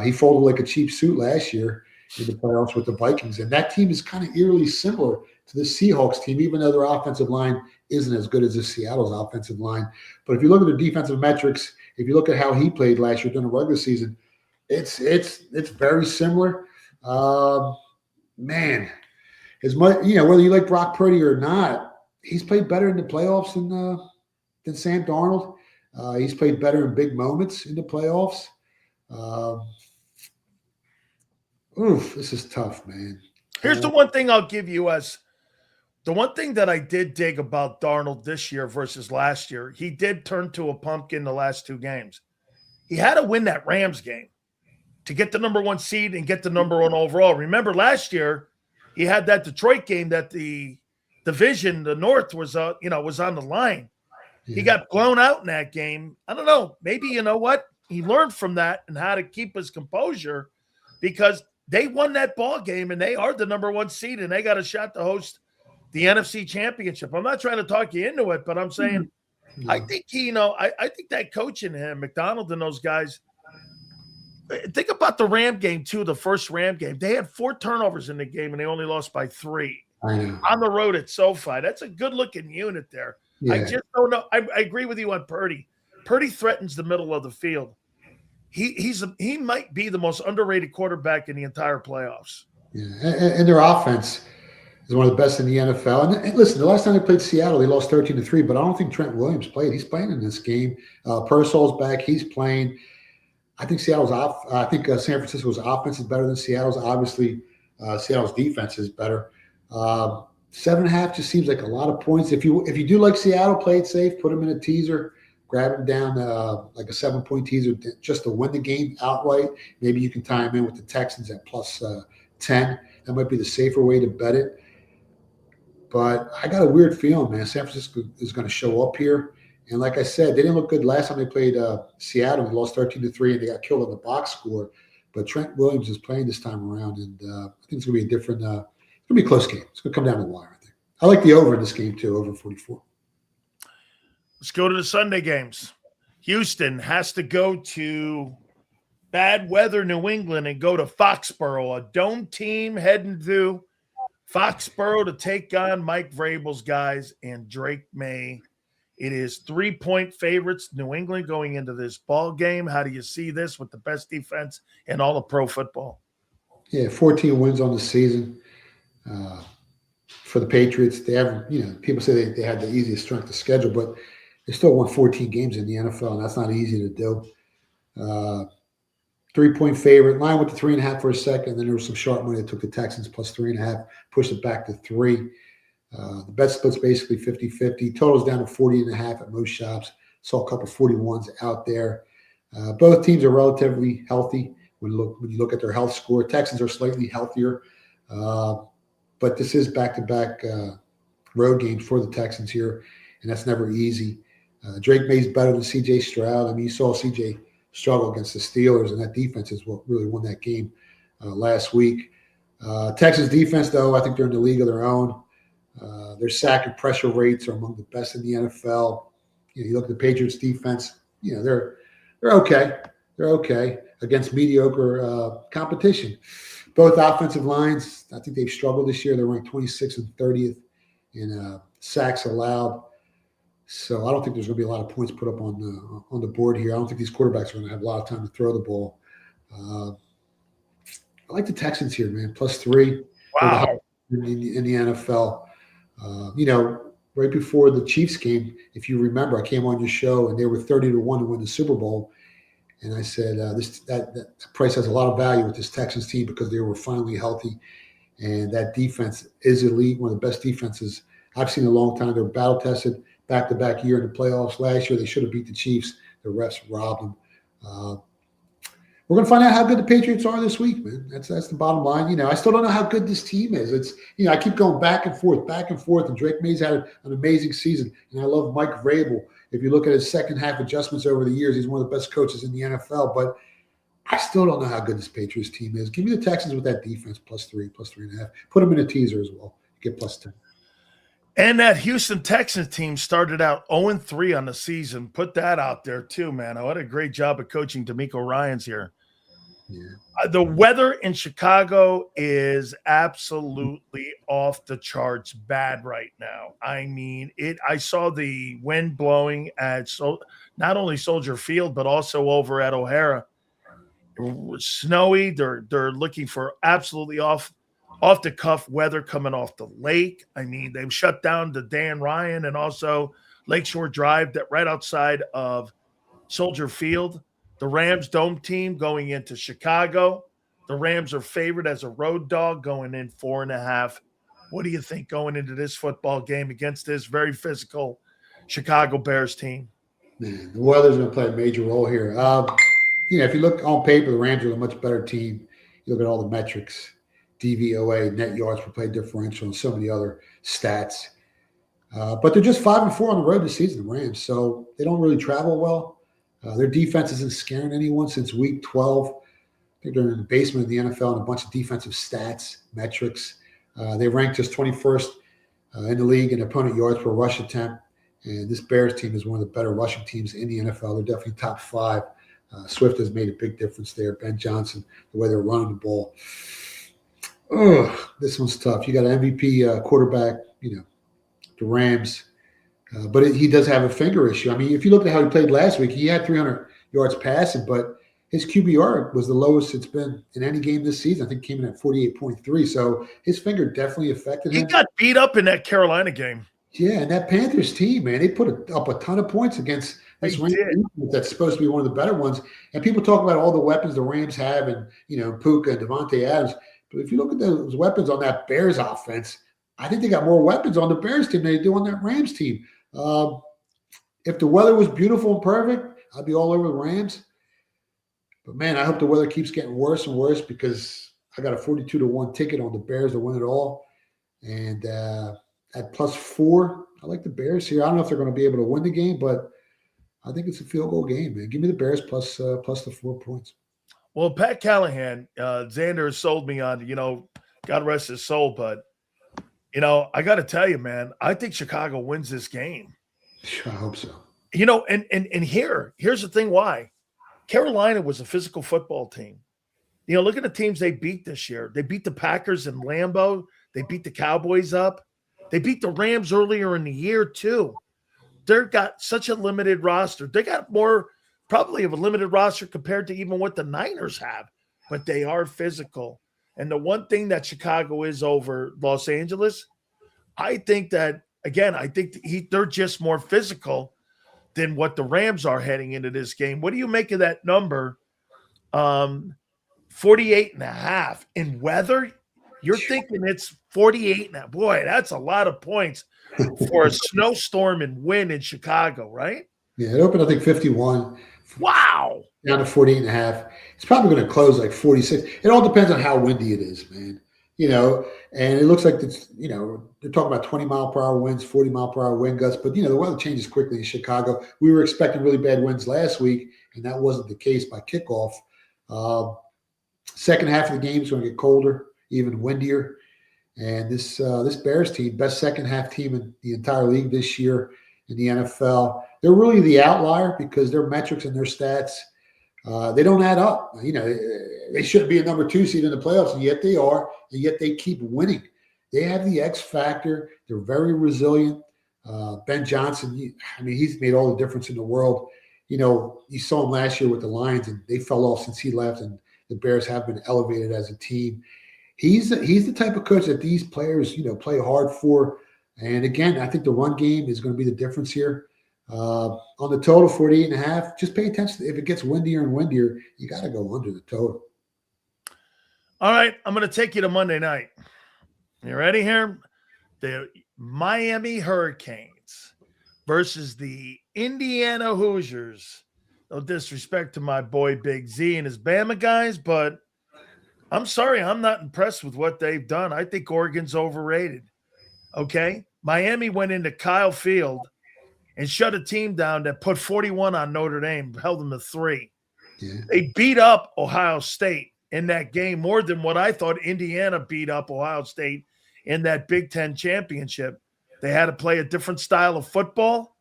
He folded like a cheap suit last year in the playoffs with the Vikings, and that team is kind of eerily similar to the Seahawks team, even though their offensive line isn't as good as the Seattle's offensive line. But if you look at the defensive metrics, if you look at how he played last year during the regular season, it's very similar. Man, as much whether you like Brock Purdy or not, he's played better in the playoffs than Sam Darnold. He's played better in big moments in the playoffs. This is tough, man. Here's the one thing I'll give you as the one thing that I did dig about Darnold this year versus last year. He did turn to a pumpkin the last 2 games. He had to win that Rams game to get the number 1 seed and get the number 1 overall. Remember last year, he had that Detroit game that the division, the North, was on the line. Yeah. He got blown out in that game. I don't know. Maybe you know what? He learned from that and how to keep his composure because they won that ball game and they are the number 1 seed and they got a shot to host the NFC Championship. I'm not trying to talk you into it, but I'm saying I think I think that coach in him, McDonald and those guys. Think about the Ram game too. The first Ram game, they had 4 turnovers in the game and they only lost by 3 on the road at SoFi. That's a good-looking unit there. Yeah. I just don't know. I agree with you on Purdy. Purdy threatens the middle of the field. He might be the most underrated quarterback in the entire playoffs. Yeah, and their offense is one of the best in the NFL. And listen, the last time they played Seattle, they lost 13-3, but I don't think Trent Williams played. He's playing in this game. Purcell's back. He's playing. I think San Francisco's offense is better than Seattle's. Obviously, Seattle's defense is better. 7.5 just seems like a lot of points. If you do like Seattle, play it safe. Put them in a teaser. Grab him down like a 7-point teaser just to win the game outright. Maybe you can tie him in with the Texans at plus 10. That might be the safer way to bet it. But I got a weird feeling, man. San Francisco is going to show up here. And like I said, they didn't look good last time they played Seattle. They lost 13-3, and they got killed on the box score. But Trent Williams is playing this time around, and I think it's going to be a different it's going to be a close game. It's going to come down to the wire, I think. I like the over in this game, too, over 44. Let's go to the Sunday games. Houston has to go to bad weather New England and go to Foxborough, a dome team heading to Foxborough to take on Mike Vrabel's guys and Drake May. It is 3-point favorites, New England, going into this ball game. How do you see this with the best defense in all of pro football? Yeah, 14 wins on the season for the Patriots. They haven't, people say they had the easiest strength of schedule, but they still won 14 games in the NFL, and that's not easy to do. 3-point favorite. Line went to 3.5 for a second. Then there was some sharp money that took the Texans plus 3.5, pushed it back to 3. The bet split's basically 50-50. Total's down to 40.5 at most shops. Saw a couple 41s out there. Both teams are relatively healthy when you look at their health score. Texans are slightly healthier, but this is back-to-back road games for the Texans here, and that's never easy. Drake May's better than C.J. Stroud. I mean, you saw C.J. struggle against the Steelers, and that defense is what really won that game last week. Texas defense, though, I think they're in the league of their own. Their sack and pressure rates are among the best in the NFL. You look at the Patriots defense, they're okay. They're okay against mediocre competition. Both offensive lines, I think they've struggled this year. They're ranked 26th and 30th in sacks allowed. So I don't think there's going to be a lot of points put up on the board here. I don't think these quarterbacks are going to have a lot of time to throw the ball. I like the Texans here, man. Plus 3. Wow. In the NFL. Right before the Chiefs game, if you remember, I came on your show and they were 30-1 to win the Super Bowl. And I said, that price has a lot of value with this Texans team because they were finally healthy. And that defense is elite, one of the best defenses I've seen in a long time. They're battle tested back-to-back year in the playoffs. Last year, they should have beat the Chiefs. The refs robbed them. We're going to find out how good the Patriots are this week, man. That's the bottom line. I still don't know how good this team is. It's I keep going back and forth, and Drake May's had an amazing season, and I love Mike Vrabel. If you look at his second half adjustments over the years, he's one of the best coaches in the NFL, but I still don't know how good this Patriots team is. Give me the Texans with that defense, plus 3, plus 3.5. Put them in a teaser as well. Get plus 10. And that Houston Texans team started out 0-3 on the season. Put that out there too, man. What a great job of coaching D'Amico Ryans here. Yeah. The weather in Chicago is absolutely off the charts bad right now. I mean, I saw the wind blowing at not only Soldier Field, but also over at O'Hara. It was snowy. They're looking for absolutely off the cuff weather coming off the lake. I mean, they've shut down the Dan Ryan and also Lakeshore Drive that right outside of Soldier Field. The Rams dome team going into Chicago. The Rams are favored as a road dog going in 4.5. What do you think going into this football game against this very physical Chicago Bears team? Man, the weather's going to play a major role here. If you look on paper, the Rams are a much better team. You look at all the metrics. DVOA, net yards per play differential, and so many other stats. But they're just 5-4 on the road this season, the Rams. So they don't really travel well. Their defense isn't scaring anyone since week 12. I think they're in the basement of the NFL in a bunch of defensive stats, metrics. They ranked just 21st in the league in opponent yards per rush attempt. And this Bears team is one of the better rushing teams in the NFL. They're definitely top 5. Swift has made a big difference there. Ben Johnson, the way they're running the ball. This one's tough. You got an MVP quarterback, the Rams. But he does have a finger issue. I mean, if you look at how he played last week, he had 300 yards passing, but his QBR was the lowest it's been in any game this season. I think it came in at 48.3. So his finger definitely affected him. He got beat up in that Carolina game. Yeah, and that Panthers team, man, they put up a ton of points against this Rams team that's supposed to be one of the better ones. And people talk about all the weapons the Rams have and, Puka and Devontae Adams. But if you look at those weapons on that Bears offense, I think they got more weapons on the Bears team than they do on that Rams team. If the weather was beautiful and perfect, I'd be all over the Rams. But, man, I hope the weather keeps getting worse and worse because I got a 42-1 ticket on the Bears to win it all. And at +4. I like the Bears here. I don't know if they're going to be able to win the game, but I think it's a field goal game, man. Give me the Bears plus the 4 points. Well, Pat Callahan, Xander has sold me on, God rest his soul, but, I got to tell you, man, I think Chicago wins this game. I hope so. And here's the thing why. Carolina was a physical football team. Look at the teams they beat this year. They beat the Packers in Lambeau. They beat the Cowboys up. They beat the Rams earlier in the year, too. They've got such a limited roster. They got more probably of a limited roster compared to even what the Niners have, but they are physical. And the one thing that Chicago is over Los Angeles, I think that, again, they're just more physical than what the Rams are heading into this game. What do you make of that number? 48.5 in weather. You're thinking it's 48 now. Boy, that's a lot of points for a snowstorm and wind in Chicago, right? Yeah, it opened, I think, 51. Wow. Down to 48.5. It's probably going to close like 46. It all depends on how windy it is, man. And it looks like it's, they're talking about 20-mile-per-hour winds, 40-mile-per-hour wind gusts. But, the weather changes quickly in Chicago. We were expecting really bad winds last week, and that wasn't the case by kickoff. Second half of the game is going to get colder, even windier. And this Bears team, best second half team in the entire league this year in the NFL. They're really the outlier because their metrics and their stats, they don't add up. They shouldn't be a number 2 seed in the playoffs, and yet they are, and yet they keep winning. They have the X factor. They're very resilient. Ben Johnson, he's made all the difference in the world. You saw him last year with the Lions, and they fell off since he left, and the Bears have been elevated as a team. He's the type of coach that these players, play hard for. And again, I think the run game is going to be the difference here. On the total, 48.5, just pay attention. If it gets windier and windier, you got to go under the total. All right, I'm going to take you to Monday night. You ready here? The Miami Hurricanes versus the Indiana Hoosiers. No disrespect to my boy Big Z and his Bama guys, but I'm sorry, I'm not impressed with what they've done. I think Oregon's overrated. Okay? Miami went into Kyle Field and shut a team down that put 41 on Notre Dame, held them to 3. Yeah. They beat up Ohio State in that game more than what I thought Indiana beat up Ohio State in that Big Ten championship. They had to play a different style of football.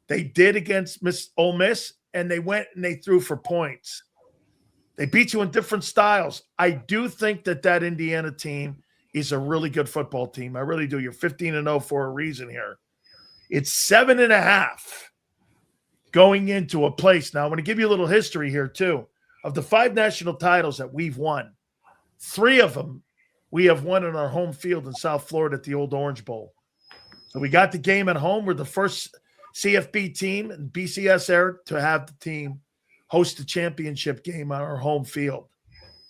They did against Ole Miss, and they went and they threw for points. They beat you in different styles. I do think that Indiana team is a really good football team. I really do. You're 15-0 for a reason here. It's 7.5 going into a place. Now, I'm going to give you a little history here, too. Of the 5 national titles that we've won, 3 of them we have won in our home field in South Florida at the Old Orange Bowl. So we got the game at home. We're the first CFB team in BCS era to have the team host the championship game on our home field.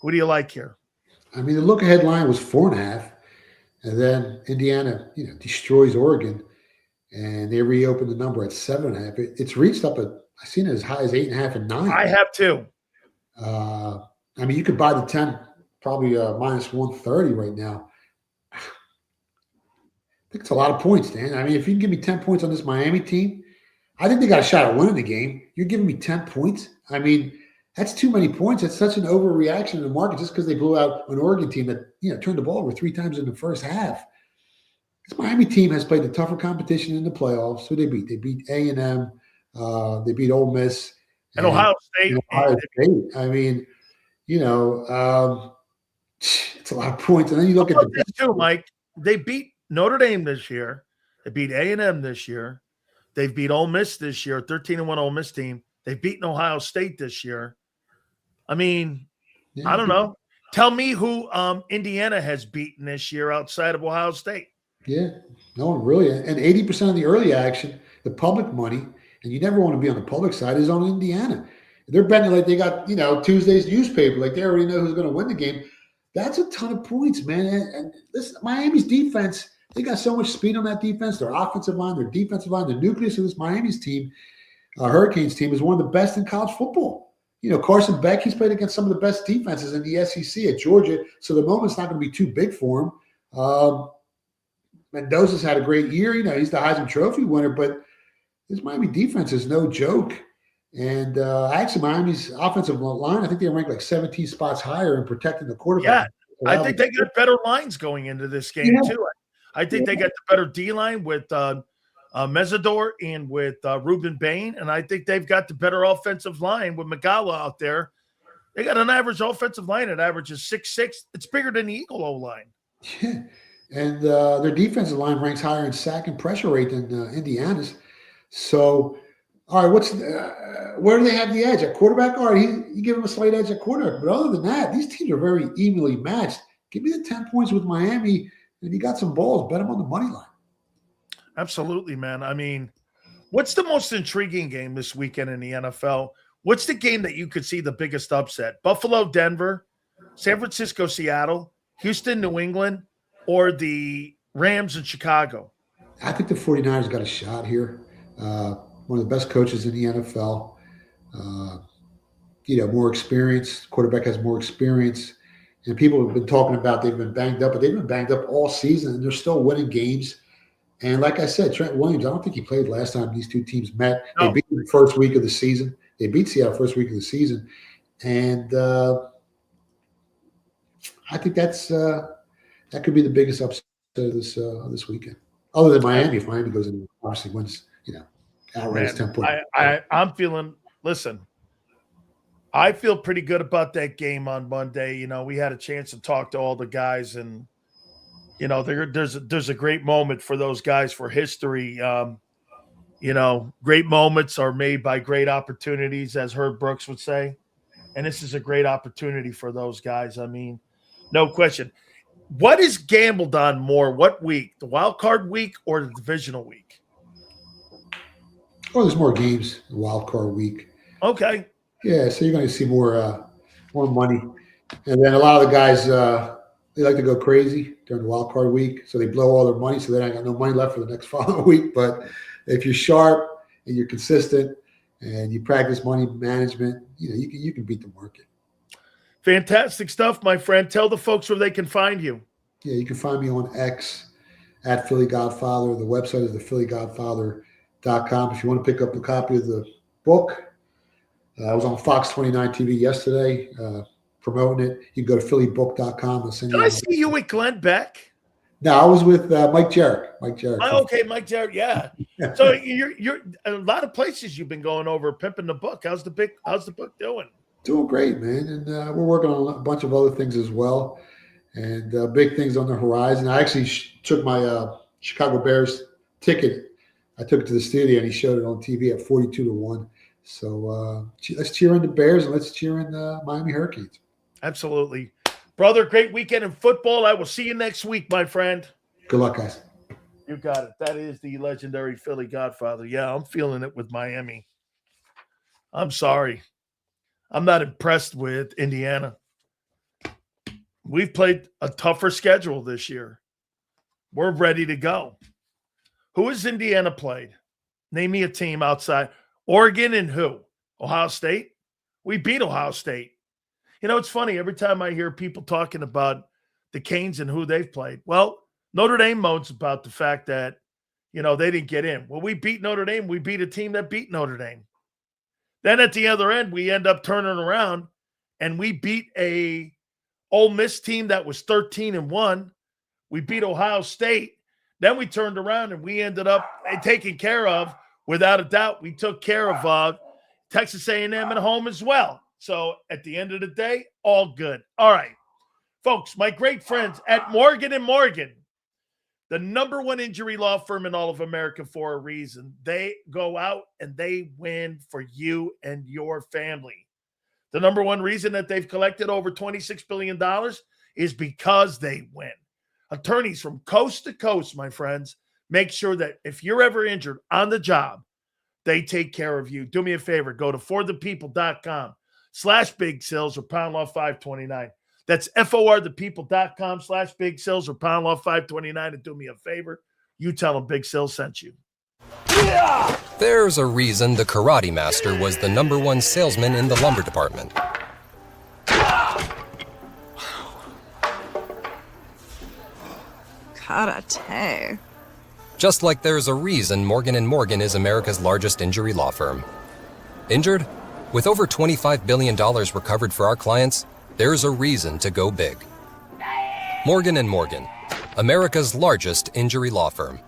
Who do you like here? The look-ahead line was 4.5, and then Indiana, destroys Oregon, and they reopened the number at 7.5. It's reached up at, I've seen it as high as 8.5 and 9. I have too. You could buy the 10, probably minus 130 right now. I think it's a lot of points, Dan. If you can give me 10 points on this Miami team, I think they got a shot at winning the game. You're giving me 10 points? That's too many points. It's such an overreaction in the market just because they blew out an Oregon team that turned the ball over 3 times in the first half. This Miami team has played the tougher competition in the playoffs. Who they beat? They beat A&M. They beat Ole Miss. And Ohio State. It's a lot of points. And then you look at this too, Mike. They beat Notre Dame this year. They beat A&M this year. They've beat Ole Miss this year, 13-1 Ole Miss team. They've beaten Ohio State this year. I don't know. Tell me who Indiana has beaten this year outside of Ohio State. Yeah, no one really. And 80% of the early action, the public money, and you never want to be on the public side, is on Indiana. They're betting like they got, Tuesday's newspaper, like they already know who's going to win the game. That's a ton of points, man. And listen, Miami's defense, they got so much speed on that defense. Their offensive line, their defensive line, the nucleus of this Miami's team, Hurricanes team, is one of the best in college football. Carson Beck, he's played against some of the best defenses in the SEC at Georgia, so the moment's not going to be too big for him. Mendoza's had a great year. He's the Heisman Trophy winner, but this Miami defense is no joke. And actually, Miami's offensive line, I think they ranked like 17 spots higher in protecting the quarterback. Yeah, I think they got better lines going into this game, too. I think they got the better D-line with Mesidor and with Ruben Bain, and I think they've got the better offensive line with Magala out there. They got an average offensive line that averages 6'6". It's bigger than the Eagle O-line. Yeah. And their defensive line ranks higher in sack and pressure rate than Indiana's. So, all right, where do they have the edge? At quarterback? All right, you give them a slight edge at quarterback. But other than that, these teams are very evenly matched. Give me the 10 points with Miami, and you got some balls. Bet them on the money line. Absolutely, man. I mean, what's the most intriguing game this weekend in the NFL? What's the game that you could see the biggest upset? Buffalo, Denver, San Francisco, Seattle, Houston, New England, or the Rams in Chicago? I think the 49ers got a shot here. One of the best coaches in the NFL. More experience. Quarterback has more experience. And people have been talking about they've been banged up, but they've been banged up all season, and they're still winning games. And like I said, Trent Williams, I don't think he played last time these two teams met. No. They beat the first week of the season. They beat Seattle first week of the season. And I think that could be the biggest upset of this weekend. Other than Miami, if Miami goes in, obviously wins, outright 10 points. I'm feeling, listen, I feel pretty good about that game on Monday. We had a chance to talk to all the guys, and there's a great moment for those guys for history. Great moments are made by great opportunities, as Herb Brooks would say. And this is a great opportunity for those guys. I mean, no question. What is gambled on more? What week? The wild card week or the divisional week? Oh, there's more games the wild card week. Okay. Yeah, so you're going to see more money. And then a lot of the guys, they like to go crazy during the wild card week. So they blow all their money, so they ain't got no money left for the next following week. But if you're sharp and you're consistent and you practice money management, you can beat the market. Fantastic stuff, my friend. Tell the folks where they can find you. Yeah, you can find me on X at Philly Godfather. The website is thephillygodfather.com. If you want to pick up a copy of the book, I was on Fox 29 TV yesterday promoting it. You can go to phillybook.com. Did I see you with Glenn Beck? No, I was with Mike Jarrett. Mike Jarrett. Okay, Mike Jarrett. Yeah. So you're a lot of places you've been going over pimping the book. How's the book doing? Doing great, man. And we're working on a bunch of other things as well, and big things on the horizon. I actually took my Chicago Bears ticket. I took it to the studio, and he showed it on TV at 42-1. So let's cheer in the Bears and let's cheer in the Miami Hurricanes. Absolutely. Brother, great weekend in football. I will see you next week, my friend. Good luck, guys. You got it. That is the legendary Philly Godfather. Yeah, I'm feeling it with Miami. I'm sorry. I'm not impressed with Indiana. We've played a tougher schedule this year. We're ready to go. Who has Indiana played? Name me a team outside. Oregon and who? Ohio State? We beat Ohio State. It's funny. Every time I hear people talking about the Canes and who they've played, well, Notre Dame moans about the fact that, they didn't get in. Well, we beat Notre Dame. We beat a team that beat Notre Dame. Then at the other end, we end up turning around and we beat a Ole Miss team that was 13-1. We beat Ohio State. Then we turned around and we ended up taking care of, without a doubt, we took care of Texas A&M at home as well. So at the end of the day, all good. All right, folks, my great friends at Morgan & Morgan, the number one injury law firm in all of America for a reason. They go out and they win for you and your family. The number one reason that they've collected over $26 billion is because they win. Attorneys from coast to coast, my friends, make sure that if you're ever injured on the job, they take care of you. Do me a favor. Go to forthepeople.com/big sales or pound law 529. That's forthepeople.com/big sales or pound law 529. And do me a favor. You tell them Big Sales sent you. There's a reason the Karate Master was the number one salesman in the lumber department. Karate. Just like there's a reason Morgan & Morgan is America's largest injury law firm. Injured? With over $25 billion recovered for our clients, there's a reason to go big. Morgan & Morgan, America's largest injury law firm.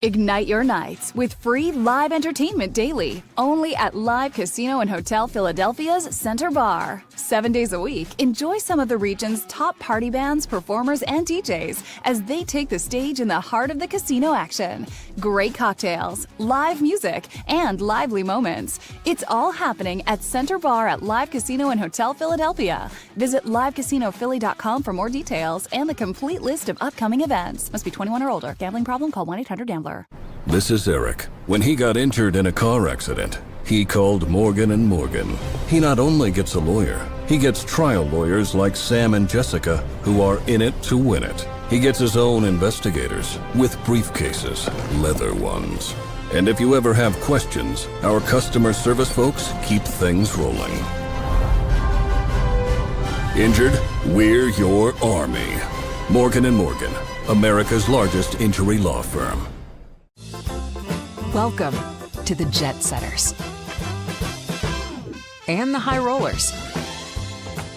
Ignite your nights with free live entertainment daily, only at Live Casino and Hotel Philadelphia's Center Bar. 7 days a week, enjoy some of the region's top party bands, performers, and DJs as they take the stage in the heart of the casino action. Great cocktails, live music, and lively moments. It's all happening at Center Bar at Live Casino and Hotel Philadelphia. Visit livecasinophilly.com for more details and the complete list of upcoming events. Must be 21 or older. Gambling problem? Call 1-800-GAMBLER. This is Eric. When he got injured in a car accident, he called Morgan & Morgan. He not only gets a lawyer, he gets trial lawyers like Sam and Jessica, who are in it to win it. He gets his own investigators with briefcases, leather ones. And if you ever have questions, our customer service folks keep things rolling. Injured? We're your army. Morgan & Morgan, America's largest injury law firm. Welcome to the Jet Setters and the High Rollers,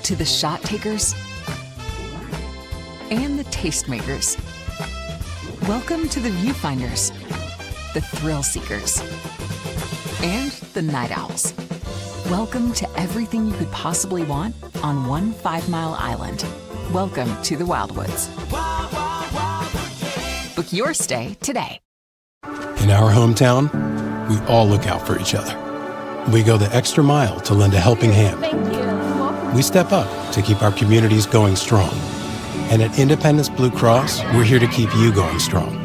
to the Shot Takers and the Tastemakers. Welcome to the Viewfinders, the Thrill Seekers, and the Night Owls. Welcome to everything you could possibly want on one 5-mile island. Welcome to the Wildwoods. Book your stay today. In our hometown, we all look out for each other. We go the extra mile to lend a helping hand. We step up to keep our communities going strong. And at Independence Blue Cross, we're here to keep you going strong.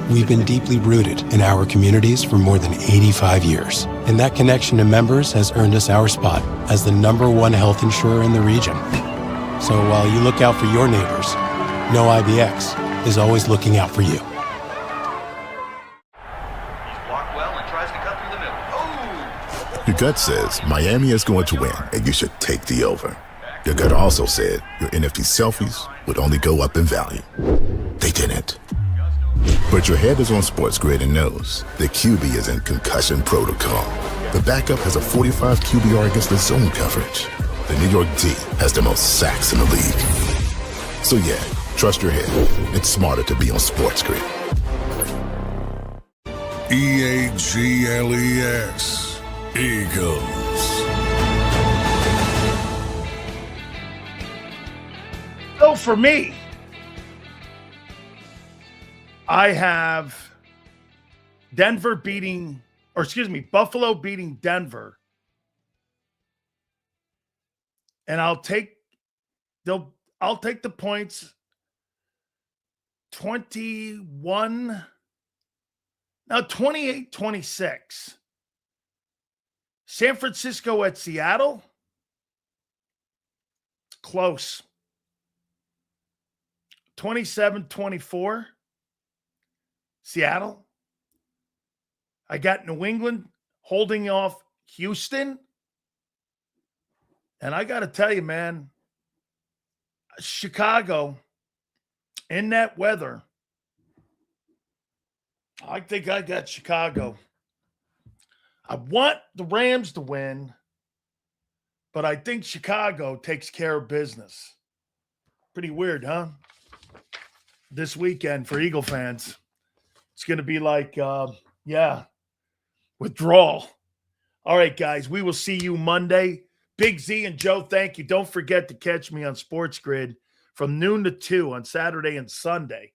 We've been deeply rooted in our communities for more than 85 years. And that connection to members has earned us our spot as the #1 health insurer in the region. So while you look out for your neighbors, know IBX is always looking out for you. Your gut says Miami is going to win, and you should take the over. Your gut also said your NFT selfies would only go up in value. They didn't. But your head is on SportsGrid and knows the QB is in concussion protocol. The backup has a 45 QBR against the zone coverage. The New York D has the most sacks in the league. So yeah, trust your head. It's smarter to be on SportsGrid. EAGLES. Eagles. So for me, I have Buffalo beating Denver. And I'll take the points 28-26. San Francisco at Seattle. Close. 27-24. Seattle. I got New England holding off Houston. And I got to tell you, man, Chicago in that weather, I think I got Chicago. I want the Rams to win, but I think Chicago takes care of business. Pretty weird, huh? This weekend for Eagle fans, it's going to be like, withdrawal. All right, guys, we will see you Monday. Big Z and Joe, thank you. Don't forget to catch me on SportsGrid from noon to 2 on Saturday and Sunday.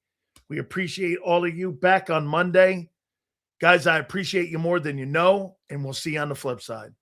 We appreciate all of you. Back on Monday. Guys, I appreciate you more than you know, and we'll see you on the flip side.